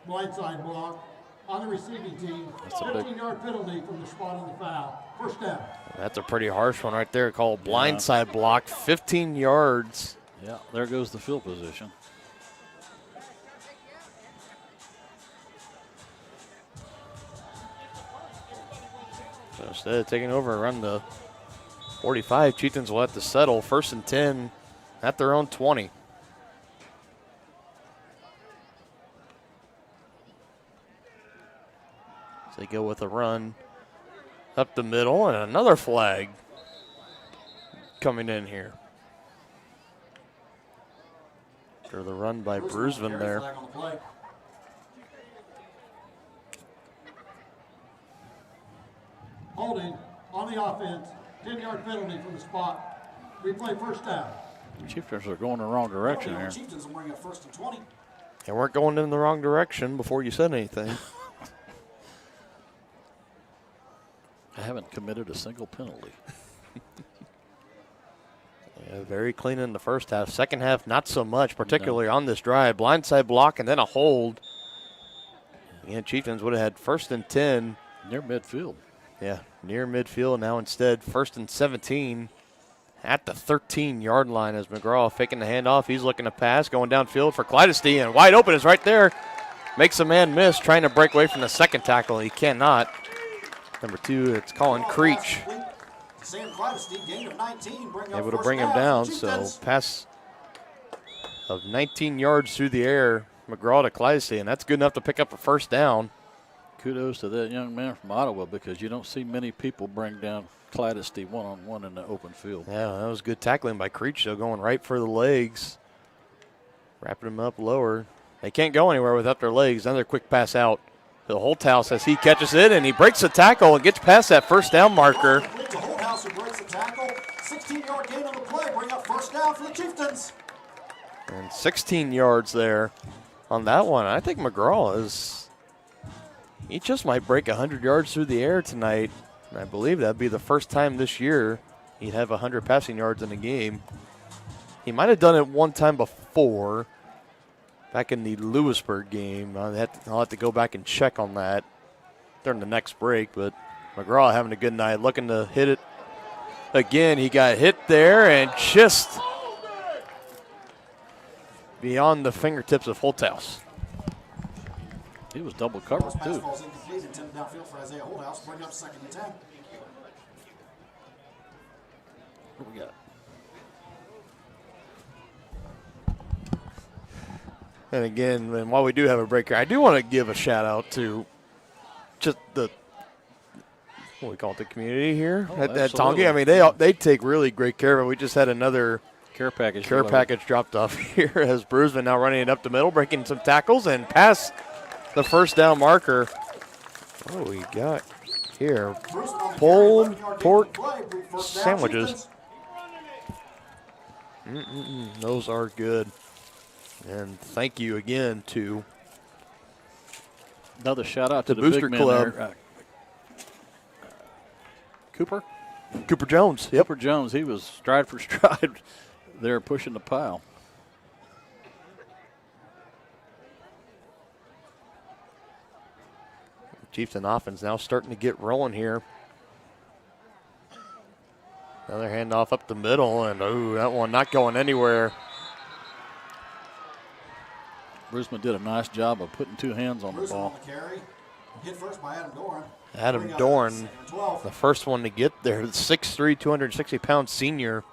Blindside block on the receiving team. 15-yard penalty from the spot on the foul. First down. That's a pretty harsh one right there, called blindside block, 15 yards. Yeah, there goes the field position. So instead of taking over around the 45, Chieftains will have to settle. 1st and 10 at their own 20. So they go with a run up the middle, and another flag coming in here. After the run by Brusvin there. Holding on the offense, 10-yard penalty from the spot. Replay first down. The Chieftains are going the wrong direction here. Chieftains will bring up 1st and 20. They weren't going in the wrong direction before you said anything. I haven't committed a single penalty. Yeah, very clean in the first half. Second half, not so much, particularly on this drive. Blindside block and then a hold. Again, Chieftains would have had 1st and 10. Near midfield. Yeah, near midfield now instead. 1st and 17 at the 13-yard line as McGraw faking the handoff. He's looking to pass, going downfield for Clydesty, and wide open is right there. Makes a man miss, trying to break away from the second tackle. He cannot. Number 2, it's Colin Creech. Sam Clydesty, gain of 19, Able to bring him down, so pass of 19 yards through the air, McGraw to Clydesty, and that's good enough to pick up a first down. Kudos to that young man from Ottawa, because you don't see many people bring down Clydesty one-on-one in the open field. Yeah, that was good tackling by Creech, though, going right for the legs. Wrapping him up lower. They can't go anywhere without their legs. Another quick pass out to Holthouse as he catches it, and he breaks the tackle and gets past that first down marker. To Holthouse, who breaks the tackle. 16-yard gain on the play. Bring up first down for the Chieftains. And 16 yards there on that one. I think McGraw he just might break 100 yards through the air tonight. And I believe that'd be the first time this year he'd have 100 passing yards in a game. He might have done it one time before, back in the Lewisburg game. I'll have to go back and check on that during the next break. But McGraw having a good night, looking to hit it again. He got hit there and just beyond the fingertips of Holthouse. He was double covered, too. Falls incomplete, intended downfield for Isaiah Holthouse. Bring up 2nd and 10. What we got? And again, while we do have a break here, I do want to give a shout out to just the what we call it, the community here at Tonga. I mean, they take really great care of it. We just had another care package dropped off here as Bruceman now running it up the middle, breaking some tackles and past the first down marker. What do we got here? Pulled pork sandwiches. Those are good. And thank you again to another shout out to the Booster big man Club. there. Cooper Jones. Yep. Cooper Jones. He was stride for stride there pushing the pile. Chieftain offense now starting to get rolling here. Another handoff up the middle, and that one not going anywhere. Bruceman did a nice job of putting 2 hands on the ball. On the carry. Hit first by Adam Dorn. Adam Dorn, the first one to get there. 6'3", 260-pound senior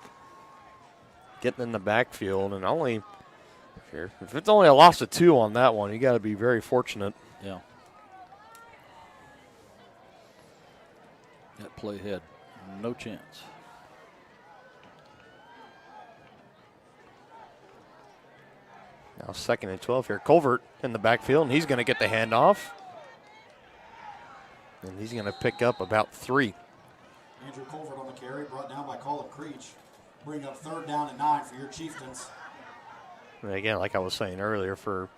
getting in the backfield. And if it's only a loss of 2 on that one, you got to be very fortunate. Yeah. That play had no chance. Now 2nd and 12 here. Colvert in the backfield, and he's going to get the handoff. And he's going to pick up about 3. Andrew Colvert on the carry, brought down by Colin Creech. Bring up 3rd down and 9 for your Chieftains. And again, like I was saying earlier, from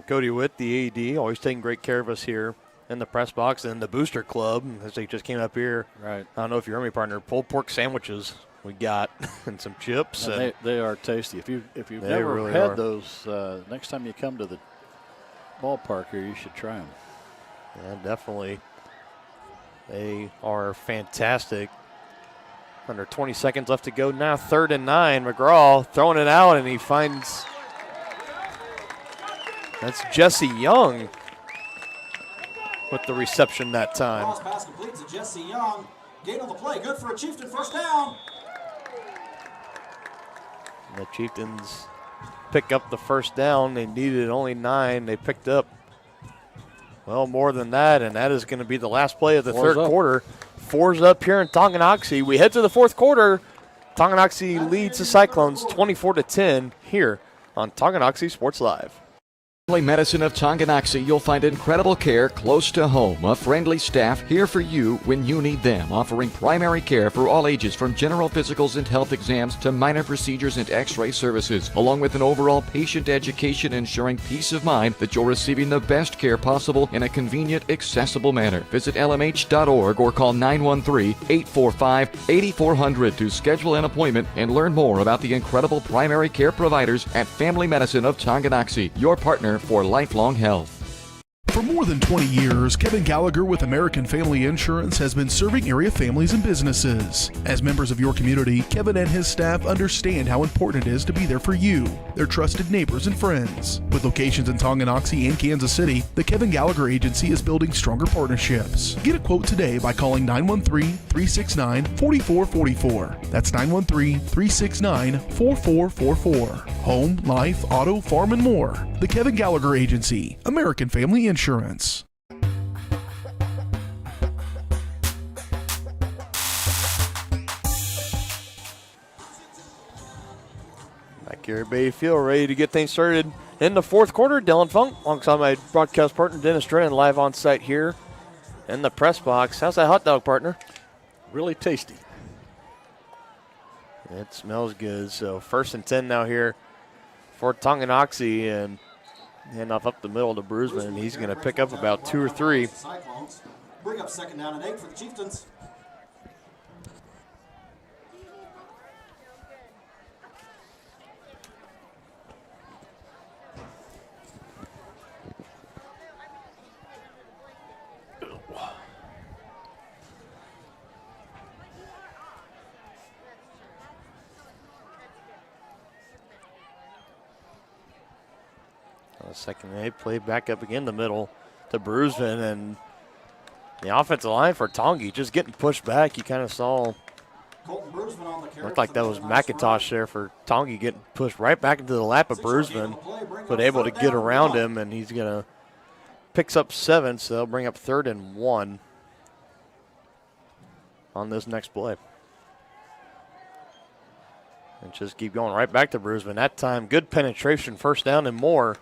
Cody Witt, the AD, always taking great care of us here in the press box, and the Booster Club, as they just came up here. Right. I don't know if you remember, partner, pulled pork sandwiches we got and some chips. And they are tasty. If you've never really had are. those, next time you come to the ballpark here, you should try them. Yeah, definitely. They are fantastic. Under 20 seconds left to go now. 3rd and 9. McGraw throwing it out, and he finds that's Jesse Young with the reception that time. Cross pass complete to Jesse Young. Gain on the play. Good for a Chieftain first down. The Chieftains pick up the first down. They needed only 9. They picked up, well, more than that, and that is going to be the last play of the third quarter. 4's up here in Tonganoxie. We head to the 4th quarter. Tonganoxie leads the Cyclones 24-10 here on Tonganoxie Sports Live. Family Medicine of Tonganoxie, you'll find incredible care close to home. A friendly staff here for you when you need them, offering primary care for all ages from general physicals and health exams to minor procedures and x-ray services, along with an overall patient education ensuring peace of mind that you're receiving the best care possible in a convenient, accessible manner. Visit lmh.org or call 913-845-8400 to schedule an appointment and learn more about the incredible primary care providers at Family Medicine of Tonganoxie, your partner for lifelong health. For more than 20 years, Kevin Gallagher with American Family Insurance has been serving area families and businesses. As members of your community, Kevin and his staff understand how important it is to be there for you, their trusted neighbors and friends. With locations in Tonganoxie and Kansas City, the Kevin Gallagher Agency is building stronger partnerships. Get a quote today by calling 913-369-4444. That's 913-369-4444. Home, life, auto, farm, and more. The Kevin Gallagher Agency, American Family Insurance. Back here at Bayfield, ready to get things started in the fourth quarter. Dylan Funk alongside my broadcast partner Dennis Drennan live on site here in the press box. How's that hot dog, partner? Really tasty. It smells good. So 1st and 10 now here for Tonganoxie, and hand off up the middle to Brusman. He's going to pick up about 2 or 3. Cyclones bring up 2nd down and 8 for the Chieftains. Second and 8 play back up again the middle to Brusman, and the offensive line for Tongi just getting pushed back. You kind of saw, looked like that was McIntosh there for Tongi getting pushed right back into the lap of Brusman, but able to get around him, and he's going to picks up 7, so they'll bring up 3rd and 1 on this next play. And just keep going right back to Brusman. That time, good penetration, 1st down and more.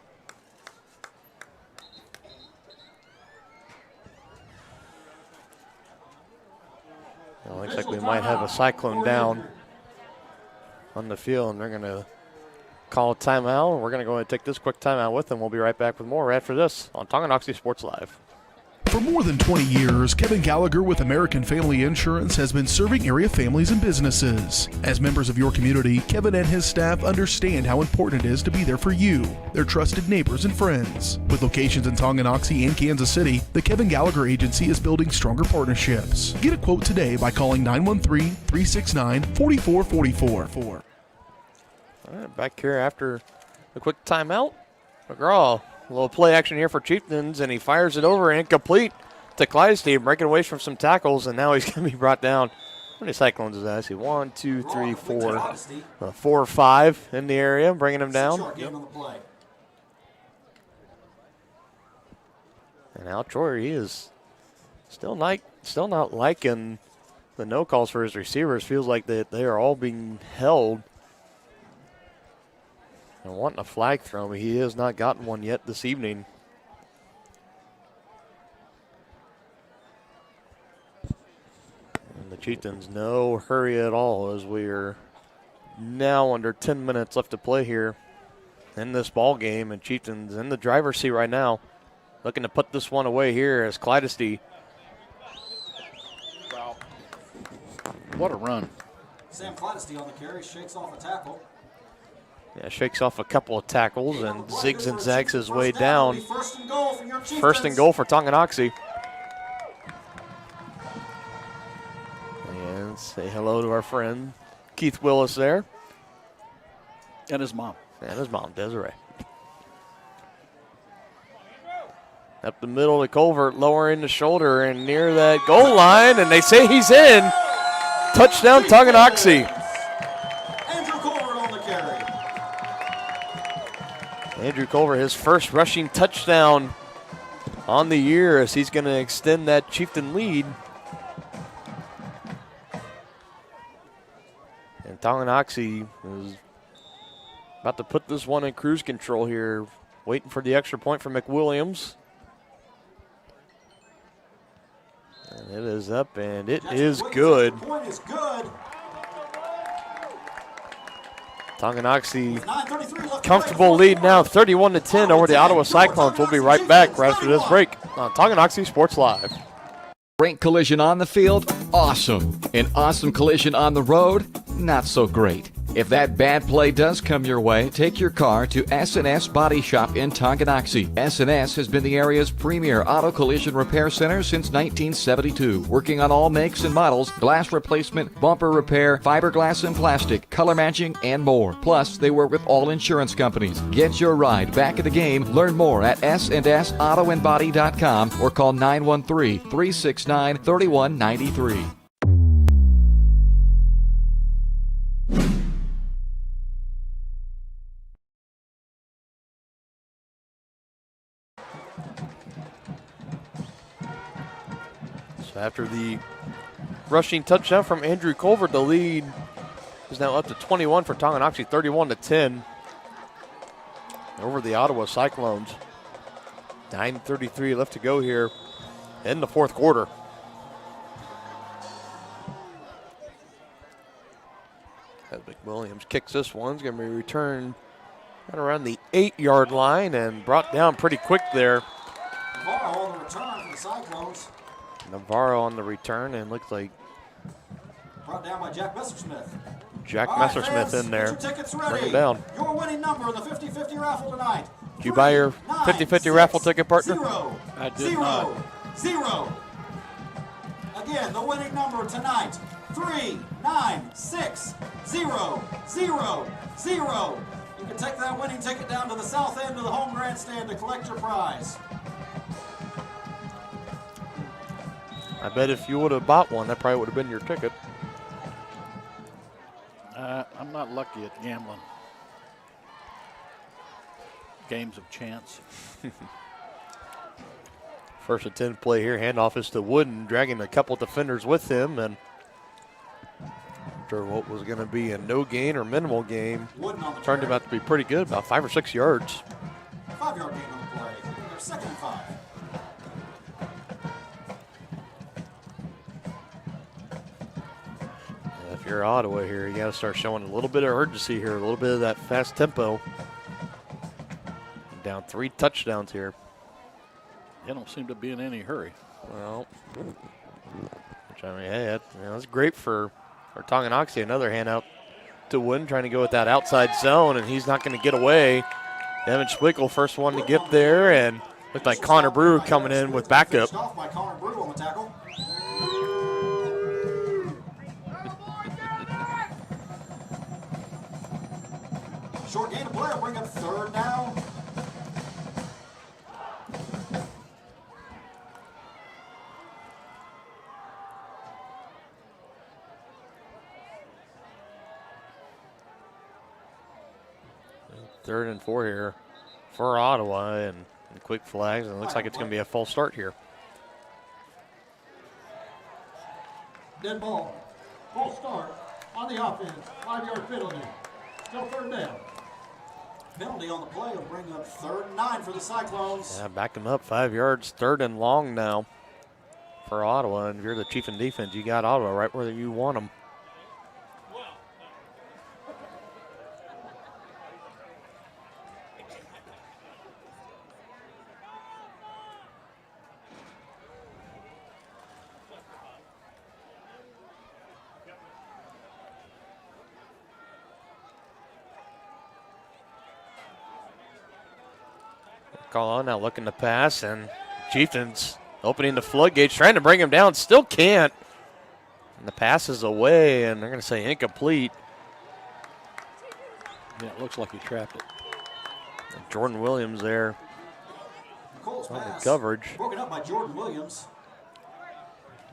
Well, looks like we might have a Cyclone down on the field, and they're going to call a timeout. We're going to go ahead and take this quick timeout with them. We'll be right back with more after this on Tonganoxie Sports Live. For more than 20 years, Kevin Gallagher with American Family Insurance has been serving area families and businesses. As members of your community, Kevin and his staff understand how important it is to be there for you, their trusted neighbors and friends. With locations in Tonganoxie and Kansas City, the Kevin Gallagher Agency is building stronger partnerships. Get a quote today by calling 913-369-4444. All right, back here after a quick timeout. McGraw. A little play action here for Chieftains, and he fires it over incomplete to Clydesdale, breaking away from some tackles, and now he's going to be brought down. How many Cyclones is that? I see 1, 2, 3, 4. 4 or 5 in the area, bringing him down. And Al Troyer, he is still not liking the no calls for his receivers. Feels like that they are all being held. And wanting a flag thrown, but he has not gotten one yet this evening. And the Chieftains, no hurry at all, as we are now under 10 minutes left to play here in this ball game. And Chieftains in the driver's seat right now, looking to put this one away here as Clydesdale. Wow. What a run. Sam Clydesdale on the carry, shakes off a tackle. Yeah, shakes off a couple of tackles and zigs and zags his way down. 1st and goal for Tonganoxie. And say hello to our friend Keith Willis there. And his mom. And his mom, Desiree. Up the middle to Colvert, lowering the shoulder and near that goal line, and they say he's in. Touchdown, Tonganoxie. Andrew Culver, his first rushing touchdown on the year, as he's going to extend that Chieftain lead. And Tonganoxie is about to put this one in cruise control here, waiting for the extra point from McWilliams. And it is up, and it is good. Tonganoxie, comfortable lead now, 31-10 over the Ottawa Cyclones. We'll be right back right after this break on Tonganoxie Sports Live. Great collision on the field? Awesome. An awesome collision on the road? Not so great. If that bad play does come your way, take your car to S&S Body Shop in Tonganoxie. S&S has been the area's premier auto collision repair center since 1972, working on all makes and models, glass replacement, bumper repair, fiberglass and plastic, color matching, and more. Plus, they work with all insurance companies. Get your ride back in the game. Learn more at sandsautoandbody.com or call 913-369-3193. So after the rushing touchdown from Andrew Colbert, the lead is now up to 21 for Tonganoxie, 31-10 over the Ottawa Cyclones. 9:33 left to go here in the fourth quarter. As McWilliams kicks this one, it's going to be returned right around the 8-yard line and brought down pretty quick there. Navarro on the return for the Cyclones. Navarro on the return, and looks like Brought down by Jack Messersmith. Jack All right, Messersmith fans, in there. get your tickets Bring ready. him down. Your winning number in the 50-50 raffle tonight. Did you buy your 50-50 raffle ticket, partner? I did not. Zero. Again, the winning number tonight, 3960000. You can take that winning ticket down to the south end of the home grandstand to collect your prize. I bet if you would have bought one, that probably would have been your ticket. I'm not lucky at gambling. Games of chance. First and 10 play here. Handoff is to Wooden, dragging a couple defenders with him. And after what was going to be a no gain or minimal gain, turned him out to be pretty good, about 5 or 6 yards. 5-yard gain on the play. They're 2nd and 5. If you're Ottawa here, you got to start showing a little bit of urgency here, a little bit of that fast tempo. Down 3 touchdowns here. They don't seem to be in any hurry. Well, which I mean, hey, that's great for Tonganoxie. Another hand out to Wooden, trying to go with that outside zone, and he's not going to get away. Evan Schwickel, first one to get there, and looked like Connor Brew coming in with backup. Off by Connor Brew on the tackle. Short gain of play will bring up 3rd down. Third and 4 here for Ottawa, and quick flags, and it looks like it's going to be a false start here. Dead ball. False start on the offense. 5-yard penalty. Still 3rd down. Penalty on the play will bring up 3rd and 9 for the Cyclones. Yeah, back them up 5 yards, 3rd and long now for Ottawa. And if you're the Chief in defense, you got Ottawa right where you want them. Call on now, looking to pass, and Chieftains opening the floodgates, trying to bring him down, still can't. And the pass is away, and they're going to say incomplete. Yeah, it looks like he trapped it. And Jordan Williams there Nicole's on the pass coverage. broken up by Jordan Williams.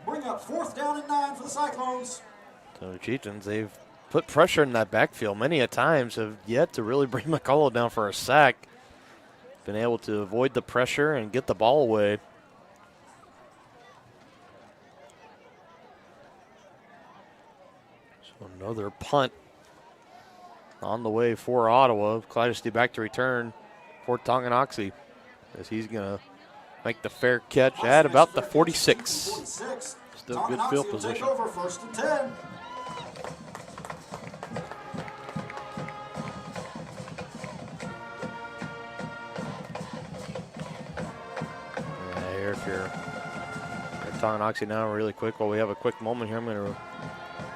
Bring up 4th down and 9 for the Cyclones. So the Chieftains, they've put pressure in that backfield many a times, have yet to really bring McCullough down for a sack. Been able to avoid the pressure and get the ball away. So another punt on the way for Ottawa. Clydesty back to return for Tonganoxie, as he's going to make the fair catch at about the 46. Still good field position. Take over 1st and 10. If you're Tonganoxie now, really quick, while we have a quick moment here, I'm going to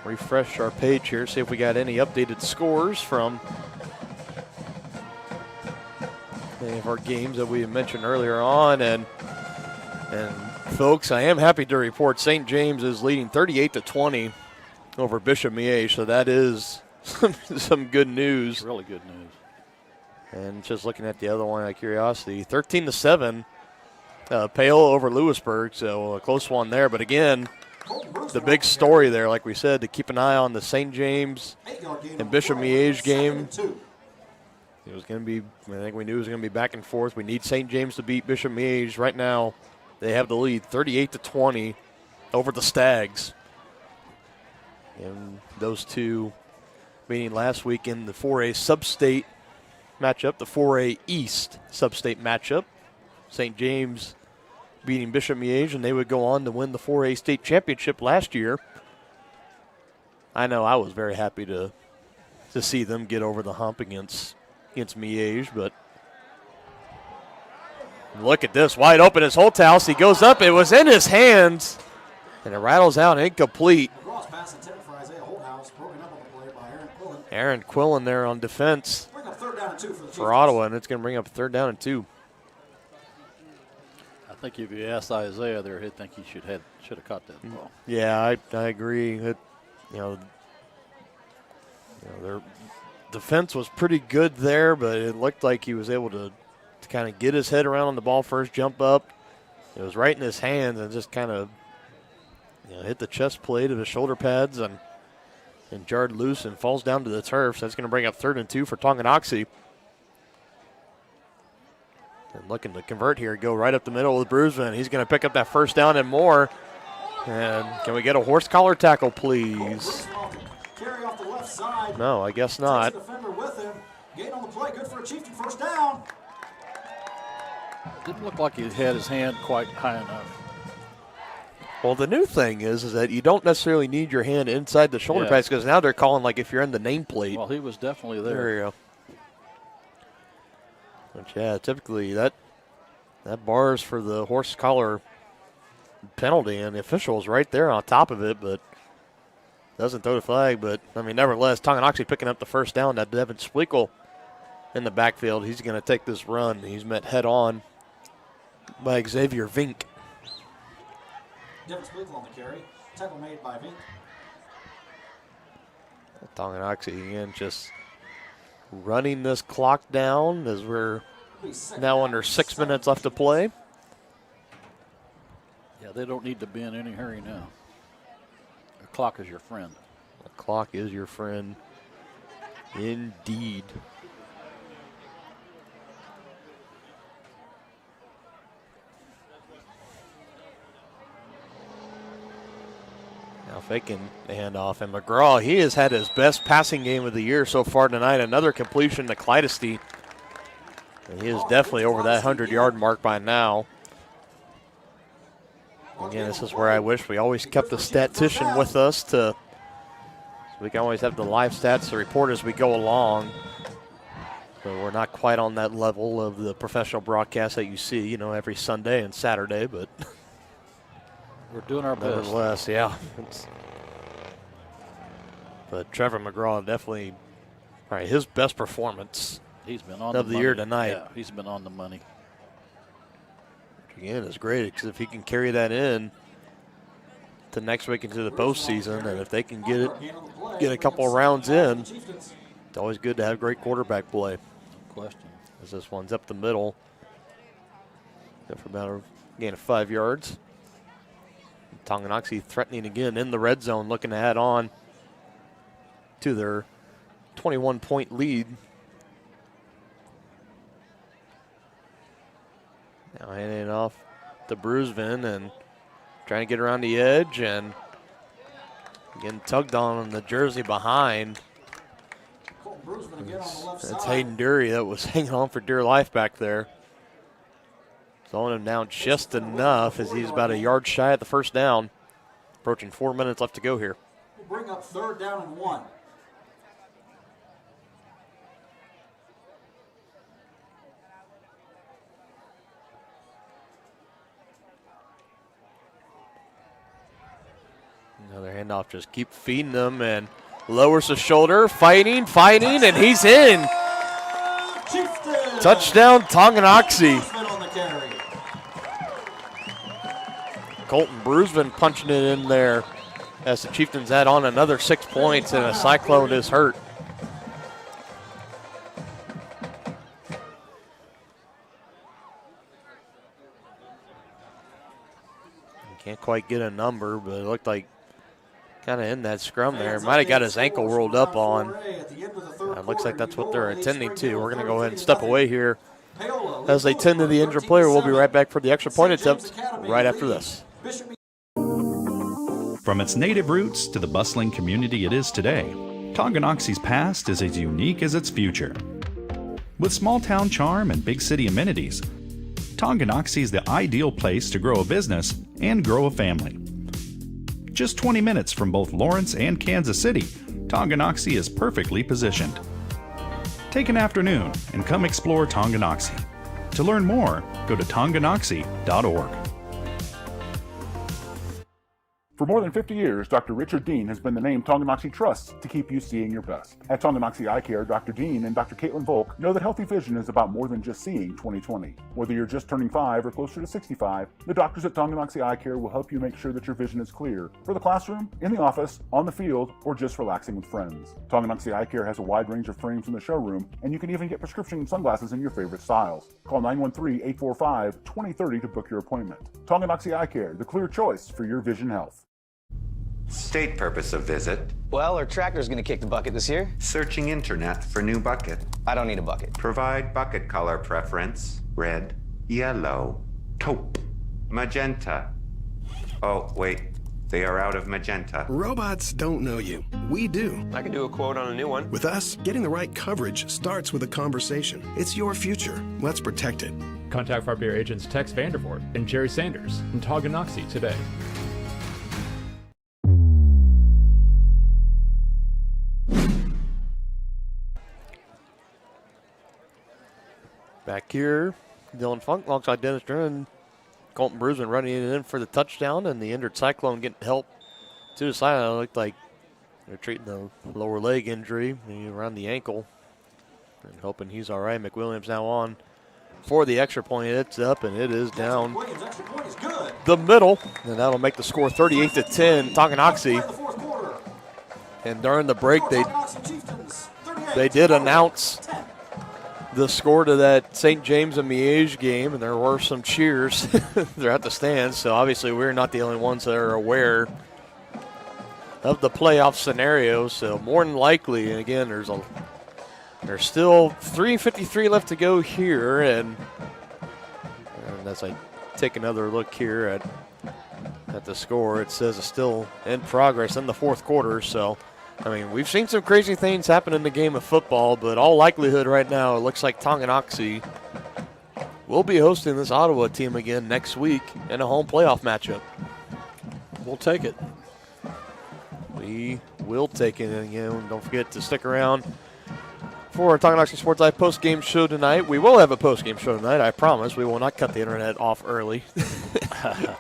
refresh our page here, see if we got any updated scores from any of our games that we mentioned earlier on. And folks, I am happy to report St. James is leading 38-20 over Bishop Miege, so that is some good news. Really good news. And just looking at the other one out of curiosity, 13-7, Pale over Lewisburg, so a close one there. But again, the big story there, like we said, to keep an eye on the St. James and Bishop Miege game. It was going to be, I think we knew it was going to be back and forth. We need St. James to beat Bishop Miege. Right now, they have the lead 38-20 over the Stags. And those two meeting last week in the 4A sub-state matchup, the 4A East sub-state matchup. St. James beating Bishop Miege, and they would go on to win the 4A state championship last year. I know I was very happy to see them get over the hump against Miege, but look at this, wide open is Holthouse. He goes up, it was in his hands, and it rattles out incomplete. Aaron Quillen there on defense for Ottawa, and it's going to bring up 3rd down and 2. I think if you asked Isaiah there, he'd think he should have caught that ball. Yeah, I agree. Their defense was pretty good there, but it looked like he was able to kind of get his head around on the ball first, jump up. It was right in his hands and just kind of hit the chest plate of his shoulder pads and jarred loose and falls down to the turf. So that's going to bring up 3rd and 2 for Tonganoxie. And looking to convert here, go right up the middle with Bruisman. He's going to pick up that 1st down and more. And can we get a horse collar tackle, please? Carry off the left side. No, I guess not. Takes the defender with him. Gain on the play, good for a Chieftain 1st down. Didn't look like he had his hand quite high enough. Well, the new thing is that you don't necessarily need your hand inside the shoulder pads, because now they're calling like if you're in the nameplate. Well, he was definitely there. There you go. But yeah, typically that bars for the horse collar penalty, and the official's right there on top of it, but doesn't throw the flag. But, I mean, nevertheless, Tonganoxie picking up the 1st down. That Devin Splekel in the backfield. He's going to take this run. He's met head on by Xavier Vink. Devin Splekel on the carry. Tackle made by Vink. Tonganoxie again just running this clock down as we're now under 6 minutes left to play. Yeah, they don't need to be in any hurry now. The clock is your friend. The clock is your friend, indeed. Now faking the handoff, and McGraw, he has had his best passing game of the year so far tonight. Another completion to Clydesty. And he is definitely over that 100-yard mark by now. Again, this is where I wish we always kept a statistician with us so we can always have the live stats to report as we go along. But we're not quite on that level of the professional broadcast that you see, every Sunday and Saturday, but we're doing our best. Nevertheless, yeah. But Trevor McGraw definitely, his best performance he's been on of the year tonight. Yeah, he's been on the money. Which again, is great because if he can carry that in to next week into the postseason, and if they can get a couple of rounds in, it's always good to have great quarterback play. No question. As this one's up the middle, go for about a gain of 5 yards. Tonganoxie threatening again in the red zone, looking to add on to their 21-point lead. Now handing it off to Bruisman and trying to get around the edge and getting tugged on the jersey behind. It's Hayden Dury that was hanging on for dear life back there. Slowing him down just enough as he's about a yard shy at the 1st down. Approaching 4 minutes left to go here. We'll bring up 3rd down and 1. Another handoff, just keep feeding them, and lowers the shoulder, fighting, and he's in. Chieftains. Touchdown, Tonganoxie. On the carry. Colton Bruisman punching it in there as the Chieftains add on another 6 points, and a Cyclone is hurt. Can't quite get a number, but it looked like kind of in that scrum there. Might have got his ankle rolled up on. Looks like that's what they're attending to. We're going to go ahead and step away here as they tend to the injured player. We'll be right back for the extra point attempt right after this. From its native roots to the bustling community it is today, Tonganoxie's past is as unique as its future. With small town charm and big city amenities, Tonganoxie is the ideal place to grow a business and grow a family. Just 20 minutes from both Lawrence and Kansas City, Tonganoxie is perfectly positioned. Take an afternoon and come explore Tonganoxie. To learn more, go to tonganoxie.org. For more than 50 years, Dr. Richard Dean has been the name Tonganoxie trusts to keep you seeing your best. At Tonganoxie Eye Care, Dr. Dean and Dr. Caitlin Volk know that healthy vision is about more than just seeing 20/20. Whether you're just turning 5 or closer to 65, the doctors at Tonganoxie Eye Care will help you make sure that your vision is clear for the classroom, in the office, on the field, or just relaxing with friends. Tonganoxie Eye Care has a wide range of frames in the showroom, and you can even get prescription sunglasses in your favorite styles. Call 913-845-2030 to book your appointment. Tonganoxie Eye Care, the clear choice for your vision health. State purpose of visit. Well, our tractor's gonna kick the bucket this year. Searching internet for new bucket. I don't need a bucket. Provide bucket color preference. Red, yellow, taupe, magenta. Oh, wait. They are out of magenta. Robots don't know you. We do. I can do a quote on a new one. With us, getting the right coverage starts with a conversation. It's your future. Let's protect it. Contact Farm Bureau agents Tex Vandervoort and Jerry Sanders in Tonganoxie today. Back here, Dylan Funk alongside Dennis Drennan. Colton Bruisman running it in for the touchdown, and the injured Cyclone getting help to the side. It looked like they're treating the lower leg injury around the ankle and hoping he's all right. McWilliams now on for the extra point. It's up, and it is down the middle, and that'll make the score 38-10, Tonganoxie. And during the break, they did announce the score to that St. James and Miege game, and there were some cheers throughout the stands. So obviously we're not the only ones that are aware of the playoff scenario. So more than likely, and again, there's still 3:53 left to go here, and as I take another look here at the score, it says it's still in progress in the fourth quarter. So I mean, we've seen some crazy things happen in the game of football, but all likelihood right now, it looks like Tonganoxie will be hosting this Ottawa team again next week in a home playoff matchup. We'll take it. We will take it. And again, don't forget to stick around for our Tonganoxie Sports Live post-game show tonight. We will have a post-game show tonight, I promise. We will not cut the internet off early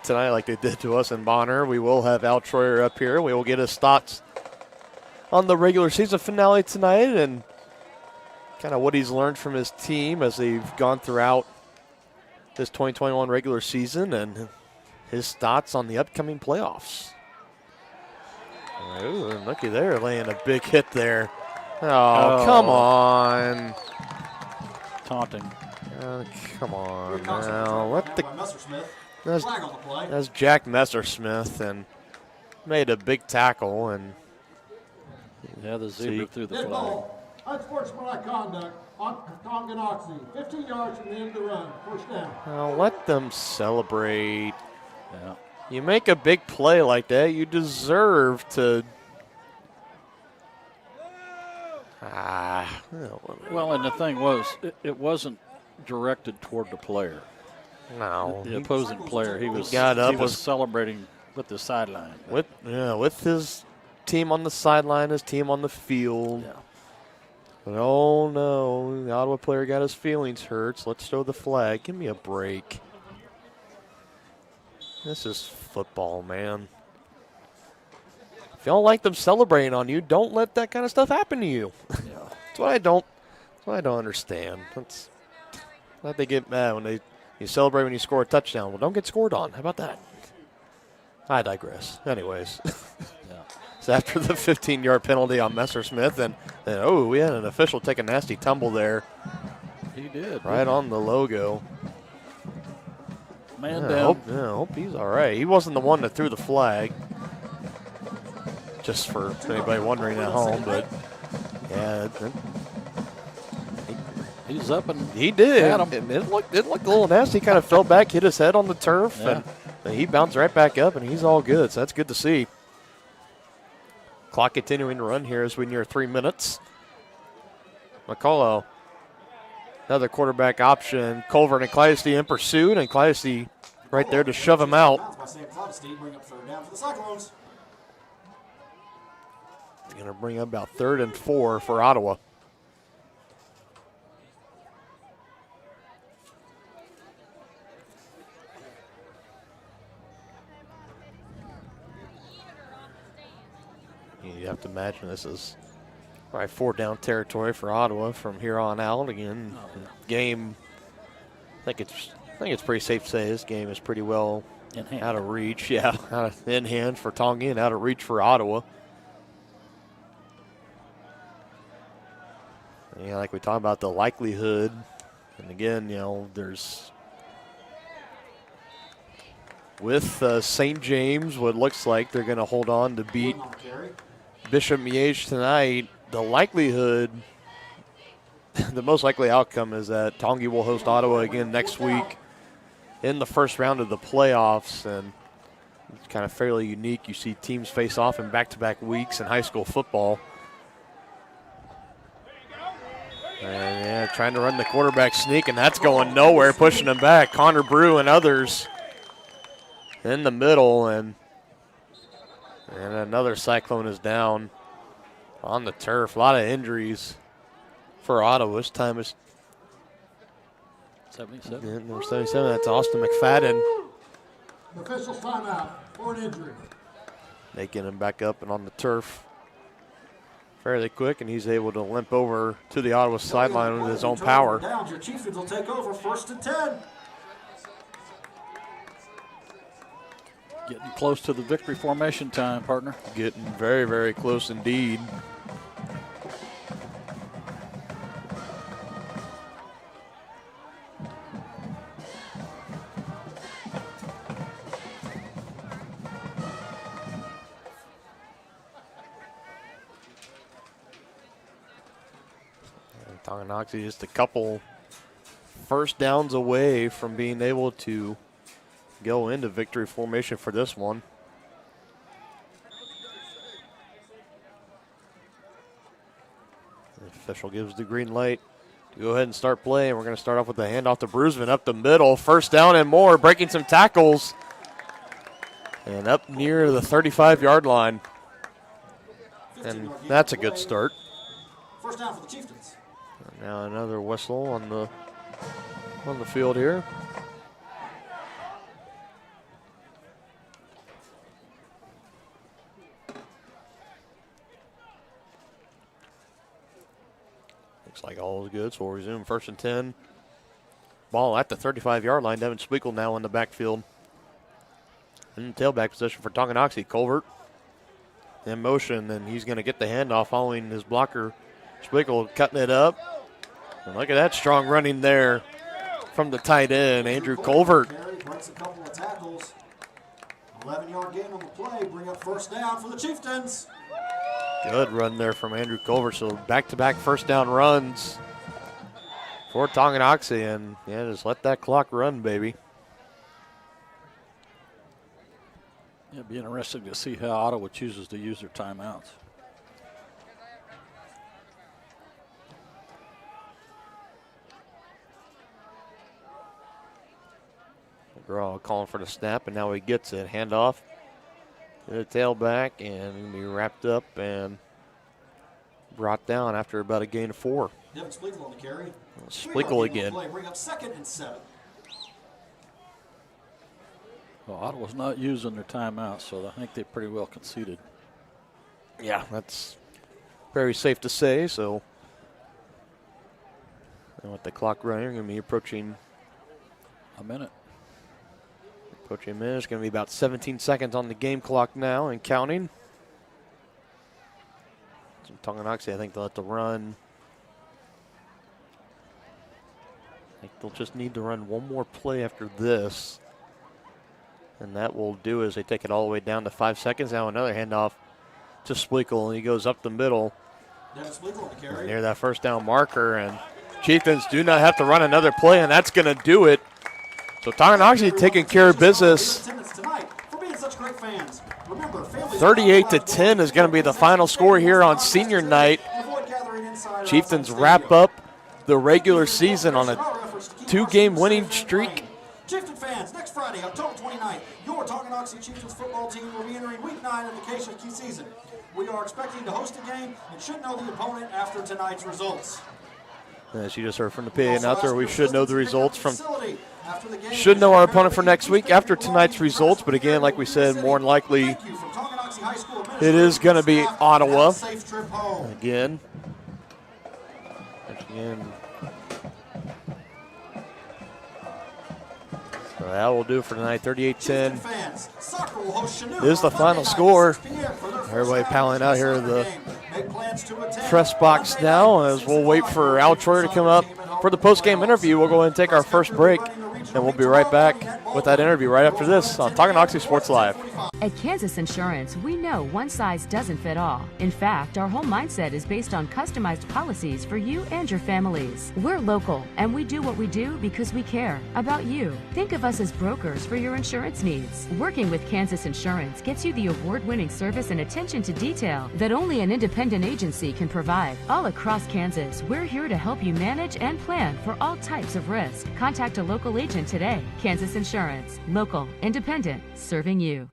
tonight like they did to us in Bonner. We will have Al Troyer up here. We will get his thoughts on the regular season finale tonight and kind of what he's learned from his team as they've gone throughout this 2021 regular season and his thoughts on the upcoming playoffs. Ooh, and looky there, laying a big hit there. Oh, come on. Taunting. Come on now. That's Jack Messersmith, and made a big tackle, and yeah, the zebra threw the flag. Unsportsmanlike conduct on Tonganoxie. 15 yards from the end of the run. First down. Now let them celebrate. Yeah. You make a big play like that, you deserve to. Well, and the thing was, it wasn't directed toward the player. No. The opposing player. He was celebrating with the sideline. With his team on the sideline, his team on the field. Yeah. But oh no, the Ottawa player got his feelings hurt. So let's throw the flag. Give me a break. This is football, man. If you don't like them celebrating on you, don't let that kind of stuff happen to you. Yeah. That's what I don't understand. That's why they get mad when you celebrate when you score a touchdown. Well, don't get scored on. How about that? I digress. Anyways. So after the 15-yard penalty on Messersmith, and we had an official take a nasty tumble there. He did. Right on the logo. Man down. I hope he's all right. He wasn't the one that threw the flag. Just for anybody wondering at home, but yeah. He's up and he did. had him. And it looked a little nasty. He kind of fell back, hit his head on the turf, and he bounced right back up, and he's all good. So that's good to see. Clock continuing to run here as we near 3 minutes. McCullough, another quarterback option. Culver and Clydesty in pursuit, and Clydesty right there to shove him out. Bring up third down for the Cyclones. Going to bring up about 3rd and 4 for Ottawa. You have to imagine this is probably 4-down territory for Ottawa from here on out. Again, game. I think it's pretty safe to say this game is pretty well out of reach. Yeah, in hand for Tonga and out of reach for Ottawa. Yeah, like we talked about the likelihood, and again, there's with St. James, what looks like they're going to hold on to beat Bishop Miege tonight. The likelihood, the most likely outcome is that Tonga will host Ottawa again next week in the first round of the playoffs, and it's kind of fairly unique. You see teams face off in back-to-back weeks in high school football. And trying to run the quarterback sneak, and that's going nowhere, pushing him back. Connor Brew and others in the middle, and another Cyclone is down on the turf. A lot of injuries for Ottawa. This time it's 77. Yeah, number 77, that's Austin McFadden. Official timeout for an injury. Making him back up and on the turf fairly quick, and he's able to limp over to the Ottawa sideline with his own power. Downs, your Chieftains will take over 1st and 10. Getting close to the victory formation time, partner. Getting very, very close indeed. Tonganoxie just a couple first downs away from being able to go into victory formation for this one. The official gives the green light to go ahead and start play, and we're going to start off with the handoff to Brusman up the middle. First down and more, breaking some tackles. And up near the 35-yard line. And that's a good start. First down for the Chieftains. Now another whistle on the field here. Looks like all is good, so we'll resume 1st and 10. Ball at the 35-yard line. Devin Spiegel now in the backfield. In tailback position for Tonganoxie. Colbert in motion, and he's going to get the handoff following his blocker. Spiegel cutting it up. And look at that strong running there from the tight end, Andrew Colbert. Breaks a couple of tackles. 11-yard gain on the play. Bring up 1st down for the Chieftains. Good run there from Andrew Colbert. So back-to-back first down runs for Tonganoxie. And, just let that clock run, baby. It'd be interesting to see how Ottawa chooses to use their timeouts. McGraw calling for the snap, and now he gets it. Handoff to the tailback, and be wrapped up and brought down after about a gain of 4. Devin Spiegel on the carry. Spiegel again. Bring up 2nd and 7. Well, Ottawa's not using their timeouts, so I think they pretty well conceded. Yeah, that's very safe to say. So, and with the clock running, we're going to be approaching a minute. Approaching a minute. It's going to be about 17 seconds on the game clock now and counting. So Tonganoxie, I think they'll have to run. I think they'll just need to run one more play after this. And that will do as they take it all the way down to 5 seconds. Now another handoff to Spleakle, and he goes up the middle. Near that first down marker, and Chieftains do not have to run another play, and that's going to do it. So Tonganoxie taking care of business. 38-10 is going to be the final score here on senior night. Chieftains wrap up the regular season on a 2-game winning streak. Chieftain fans, next Friday, October 29th, your Tonganoxie Chieftains football team will be entering Week 9 of the KSHQ season. We are expecting to host a game and should know the opponent after tonight's results. As you just heard from the PA announcer, we should know the results from. Should know our opponent for next week after tonight's results, but again, like we said, more than likely it is going to be Ottawa. Again. So that will do for tonight, 38-10. This is the final score. Everybody piling out here in the press box now as we'll wait for Al Troyer to come up for the post-game interview. We'll go ahead and take our first break, and we'll be right back with that interview right after this on Tonganoxie Sports Live. At Kansas Insurance, we know one size doesn't fit all. In fact, our whole mindset is based on customized policies for you and your families. We're local, and we do what we do because we care about you. Think of us as brokers for your insurance needs. Working with Kansas Insurance gets you the award-winning service and attention to detail that only an independent agency can provide. All across Kansas, we're here to help you manage and plan for all types of risk. Contact a local agent today. Kansas Insurance. Local, independent, serving you.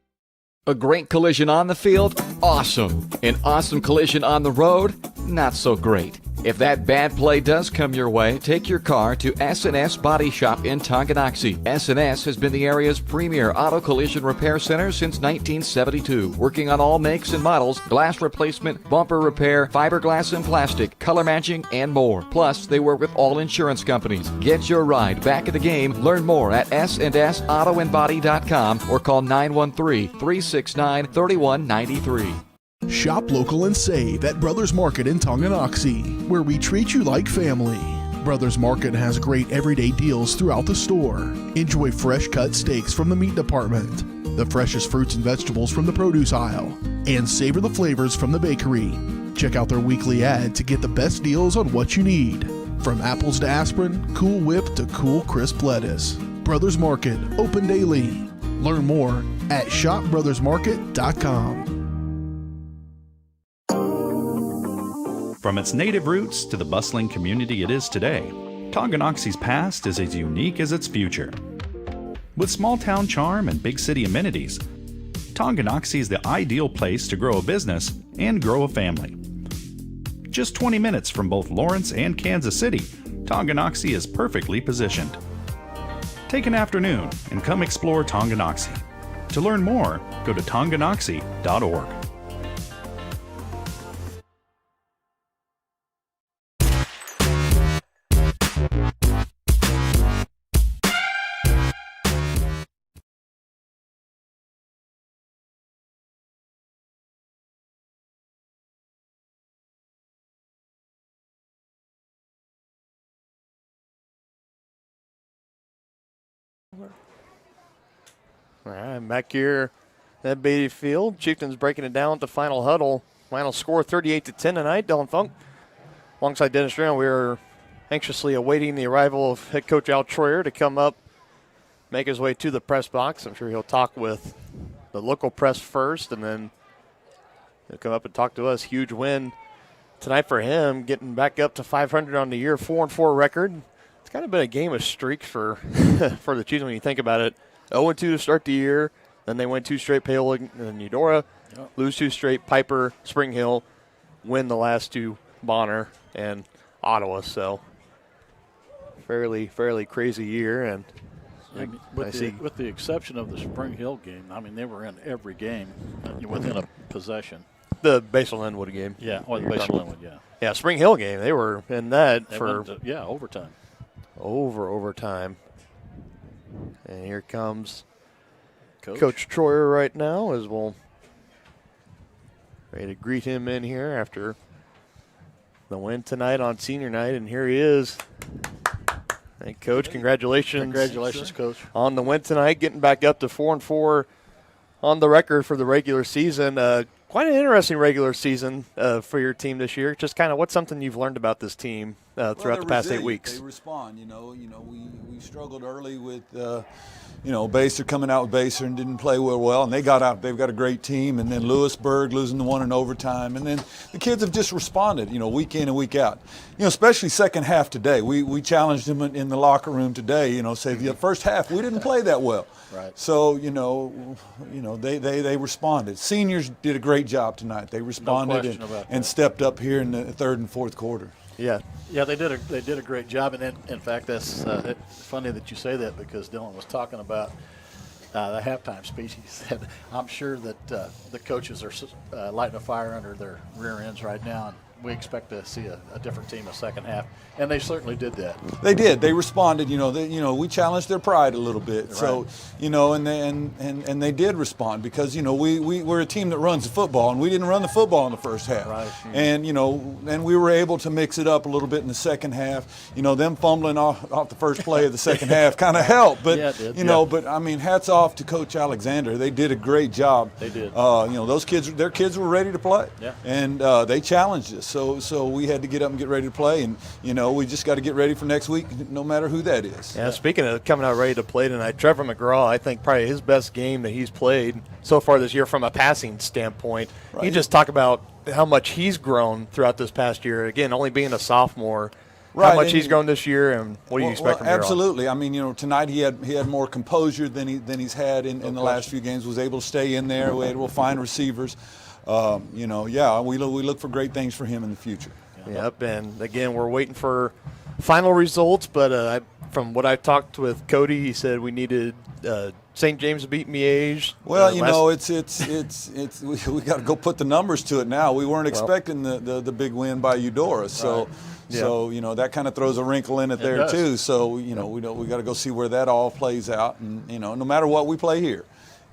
A great collision on the field? Awesome. An awesome collision on the road? Not so great. If that bad play does come your way, take your car to S&S Body Shop in Tonganoxie. S&S has been the area's premier auto collision repair center since 1972, working on all makes and models, glass replacement, bumper repair, fiberglass and plastic, color matching, and more. Plus, they work with all insurance companies. Get your ride back at the game. Learn more at snsautoandbody.com or call 913-369-3193. Shop local and save at Brothers Market in Tonganoxie, where we treat you like family. Brothers Market has great everyday deals throughout the store. Enjoy fresh cut steaks from the meat department, the freshest fruits and vegetables from the produce aisle, and savor the flavors from the bakery. Check out their weekly ad to get the best deals on what you need. From apples to aspirin, Cool Whip to cool crisp lettuce. Brothers Market, open daily. Learn more at shopbrothersmarket.com. From its native roots to the bustling community it is today, Tonganoxie's past is as unique as its future. With small town charm and big city amenities, Tonganoxie is the ideal place to grow a business and grow a family. Just 20 minutes from both Lawrence and Kansas City, Tonganoxie is perfectly positioned. Take an afternoon and come explore Tonganoxie. To learn more, go to tonganoxie.org. All right, back here at Beatty Field. Chieftains breaking it down at the final huddle. Final score 38-10 tonight. Dylan Funk alongside Dennis Strand. We are anxiously awaiting the arrival of head coach Al Troyer to come up, make his way to the press box. I'm sure he'll talk with the local press first, and then he'll come up and talk to us. Huge win tonight for him, getting back up to 500 on the year, 4-4 record. It's kind of been a game of streaks for for the Chiefs when you think about it. 0-2 to start the year. Then they win 2 straight Pale and Eudora, lose 2 straight Piper, Spring Hill, win the last 2 Bonner and Ottawa. So fairly crazy year. And with the exception of the Spring Hill game, I mean, they were in every game within a possession. The Basel Linwood game. Yeah, or the Basel Linwood, yeah. Yeah, Spring Hill game. They were in that They for went to, overtime. Overtime. And here comes Coach Troyer right now as we'll ready to greet him in here after the win tonight on senior night. And here he is. Hey, Coach, congratulations. Congratulations, Coach. On the win tonight, getting back up to 4-4 on the record for the regular season. Quite an interesting regular season for your team this year. Just kind of what's something you've learned about this team throughout the past 8 weeks? They respond. We struggled early with Baser coming out with Baser and didn't play well, and they got out. They've got a great team, and then Lewisburg losing the one in overtime, and then the kids have just responded. Week in and week out. Especially second half today. We challenged them in the locker room today. Say the first half we didn't play that well. Right. So they responded. Seniors did a great job tonight. They responded and stepped up here in the third and fourth quarter. Yeah. Yeah, they did a great job, and in fact, that's funny that you say that because Dylan was talking about the halftime speech. He said, "I'm sure that the coaches are lighting a fire under their rear ends right now, and we expect to see a different team in the second half." And they certainly did that. They did. They responded. We challenged their pride a little bit. Right. So, and they did respond because we're a team that runs the football, and we didn't run the football in the first half. Right. And and we were able to mix it up a little bit in the second half. Them fumbling off the first play of the second half kind of helped. But yeah, it did. but I mean, hats off to Coach Alexander. They did a great job. They did. Those kids, their kids were ready to play. Yeah. And they challenged us. So we had to get up and get ready to play. And we just got to get ready for next week, no matter who that is. Yeah, speaking of coming out ready to play tonight, Trevor McGraw, I think probably his best game that he's played so far this year from a passing standpoint. Right. You just talk about how much he's grown throughout this past year. Again, only being a sophomore, Right. how much he's grown this year, and what do you expect from here on? Absolutely. I mean, tonight he had more composure than he's had in the last few games. Was able to stay in there. We able to find receivers. We look for great things for him in the future. Yep, and again, we're waiting for final results, but from what I talked with Cody, he said we needed St. James to beat Miege. Well, we got to go put the numbers to it now. We weren't expecting the big win by Eudora, so. Right. So that kind of throws a wrinkle in it there does. too. So we got to go see where that all plays out, and no matter what, we play here.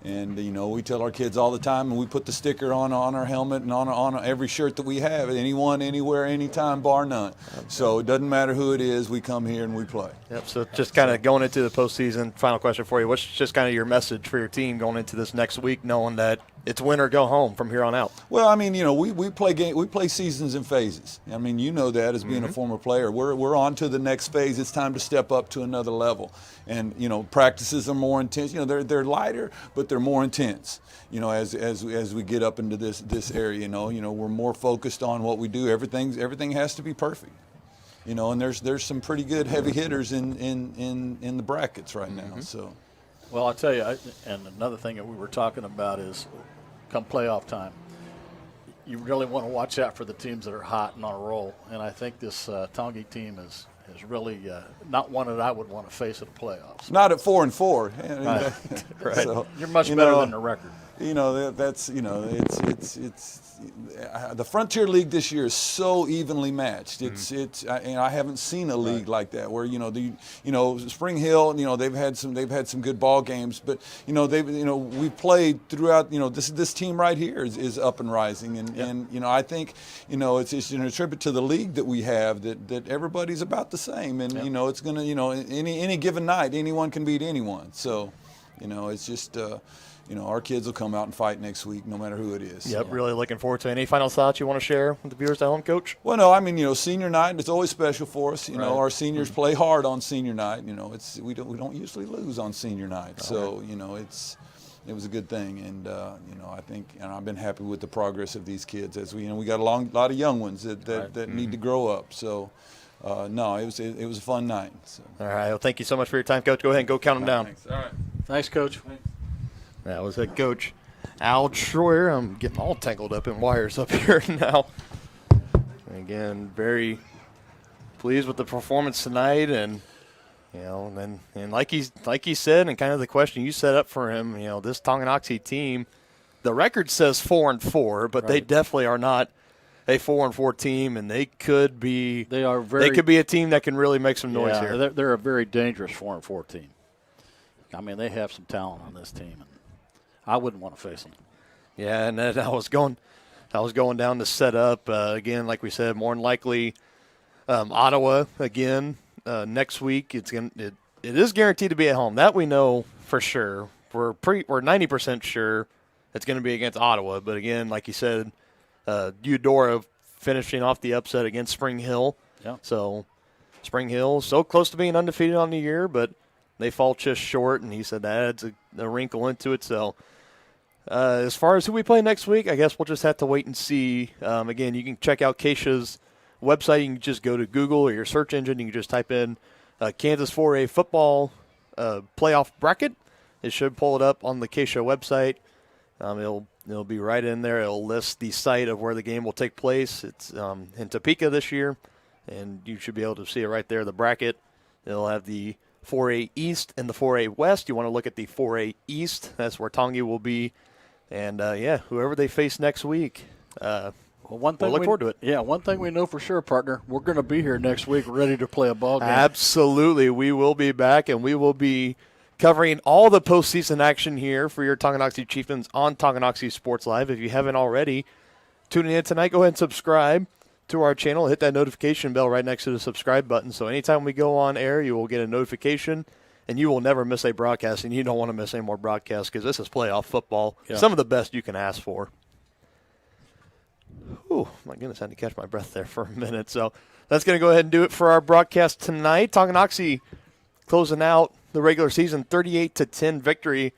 And we tell our kids all the time, and we put the sticker on our helmet and on every shirt that we have. Anyone, anywhere, anytime, bar none. Okay. So it doesn't matter who it is. We come here and we play. Yep. So just kind of going into the postseason. Final question for you: what's just kind of your message for your team going into this next week, knowing that it's win or go home from here on out? Well, I mean, we play seasons in phases. I mean, you know that as being a former player. We're on to the next phase. It's time to step up to another level. And practices are more intense. They're lighter, but they're more intense. As we get up into this area, we're more focused on what we do. Everything has to be perfect. And there's some pretty good heavy hitters in the brackets right now. So. Well, I'll tell you, and another thing that we were talking about is come playoff time, you really want to watch out for the teams that are hot and on a roll. And I think this Tonganoxie team is really not one that I would want to face at the playoffs. Not at 4-4. Right. Right. So, you're much better than the record. It's the Frontier League this year is so evenly matched. I haven't seen a league like that where Spring Hill, they've had some good ball games, but we've played throughout. This team right here is up and rising, and I think it's an attribute to the league that we have that everybody's about the same, and it's gonna any given night anyone can beat anyone. So it's just. Our kids will come out and fight next week, no matter who it is. Yep, really looking forward to it. Any final thoughts you want to share with the viewers at home, Coach? Well, no, I mean, senior night is always special for us. Our seniors play hard on senior night. We don't usually lose on senior night, so it was a good thing, and I think, and I've been happy with the progress of these kids as we got a lot of young ones that need to grow up. So. No, it was a fun night. So. All right, well, thank you so much for your time, Coach. Go ahead and go count them down. Thanks. All right. Thanks, Coach. Thanks. That was head coach Al Troyer. I'm getting all tangled up in wires up here now. Again, very pleased with the performance tonight, and like he said, and kind of the question you set up for him. This Tonganoxie team the record says 4-4, but they definitely are not a 4-4 team, and they could be. They are They could be a team that can really make some noise here. They're a very dangerous 4-4 team. I mean, they have some talent on this team, and I wouldn't want to face them. Yeah, and then I was going down to set up again, like we said, more than likely Ottawa again next week. It is guaranteed to be at home. That we know for sure. We're 90% sure it's going to be against Ottawa. But again, like you said, Eudora finishing off the upset against Spring Hill. Yeah. So Spring Hill so close to being undefeated on the year, but they fall just short. And he said that adds a wrinkle into it. So as far as who we play next week, I guess we'll just have to wait and see. Again, you can check out Keisha's website. You can just go to Google or your search engine. You can just type in Kansas 4A football playoff bracket. It should pull it up on the Keisha website. It'll be right in there. It'll list the site of where the game will take place. It's in Topeka this year, and you should be able to see it right there, the bracket. It'll have the 4A East and the 4A West. You want to look at the 4A East. That's where Tongi will be. And, whoever they face next week, we'll look forward to it. Yeah, one thing we know for sure, partner, we're going to be here next week ready to play a ball game. Absolutely. We will be back, and we will be covering all the postseason action here for your Tonganoxie Chieftains on Tonganoxie Sports Live. If you haven't already, tuning in tonight, go ahead and subscribe to our channel. Hit that notification bell right next to the subscribe button. So anytime we go on air, you will get a notification, and you will never miss a broadcast, and you don't want to miss any more broadcasts because this is playoff football. Yeah. Some of the best you can ask for. Oh, my goodness, I had to catch my breath there for a minute. So that's going to go ahead and do it for our broadcast tonight. Tonganoxie closing out the regular season 38-10 victory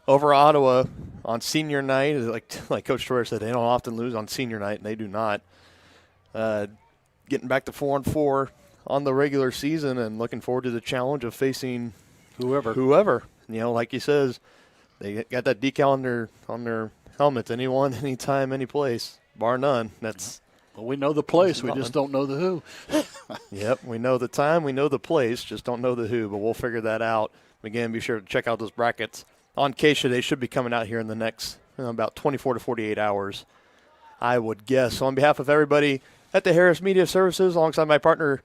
over Ottawa on senior night. Like Coach Troyer said, they don't often lose on senior night, and they do not. Getting back to 4-4 on the regular season and looking forward to the challenge of facing whoever. You know, like he says, they got that decal on their helmets. Anyone, anytime, any place, bar none. Well, we know the place. We just don't know the who. Yep, we know the time, we know the place, just don't know the who, but we'll figure that out. Again, be sure to check out those brackets on Keisha. They should be coming out here in the next about 24 to 48 hours, I would guess. So on behalf of everybody at the Harris Media Services, alongside my partner,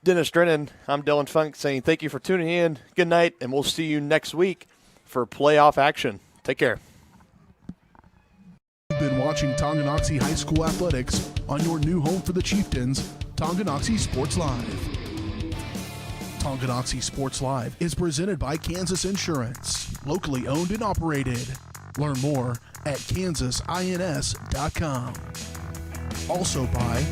Dennis Drennan, I'm Dylan Funk saying thank you for tuning in. Good night, and we'll see you next week for playoff action. Take care. You've been watching Tonganoxie High School Athletics on your new home for the Chieftains, Tonganoxie Sports Live. Tonganoxie Sports Live is presented by Kansas Insurance, locally owned and operated. Learn more at kansasins.com. Also by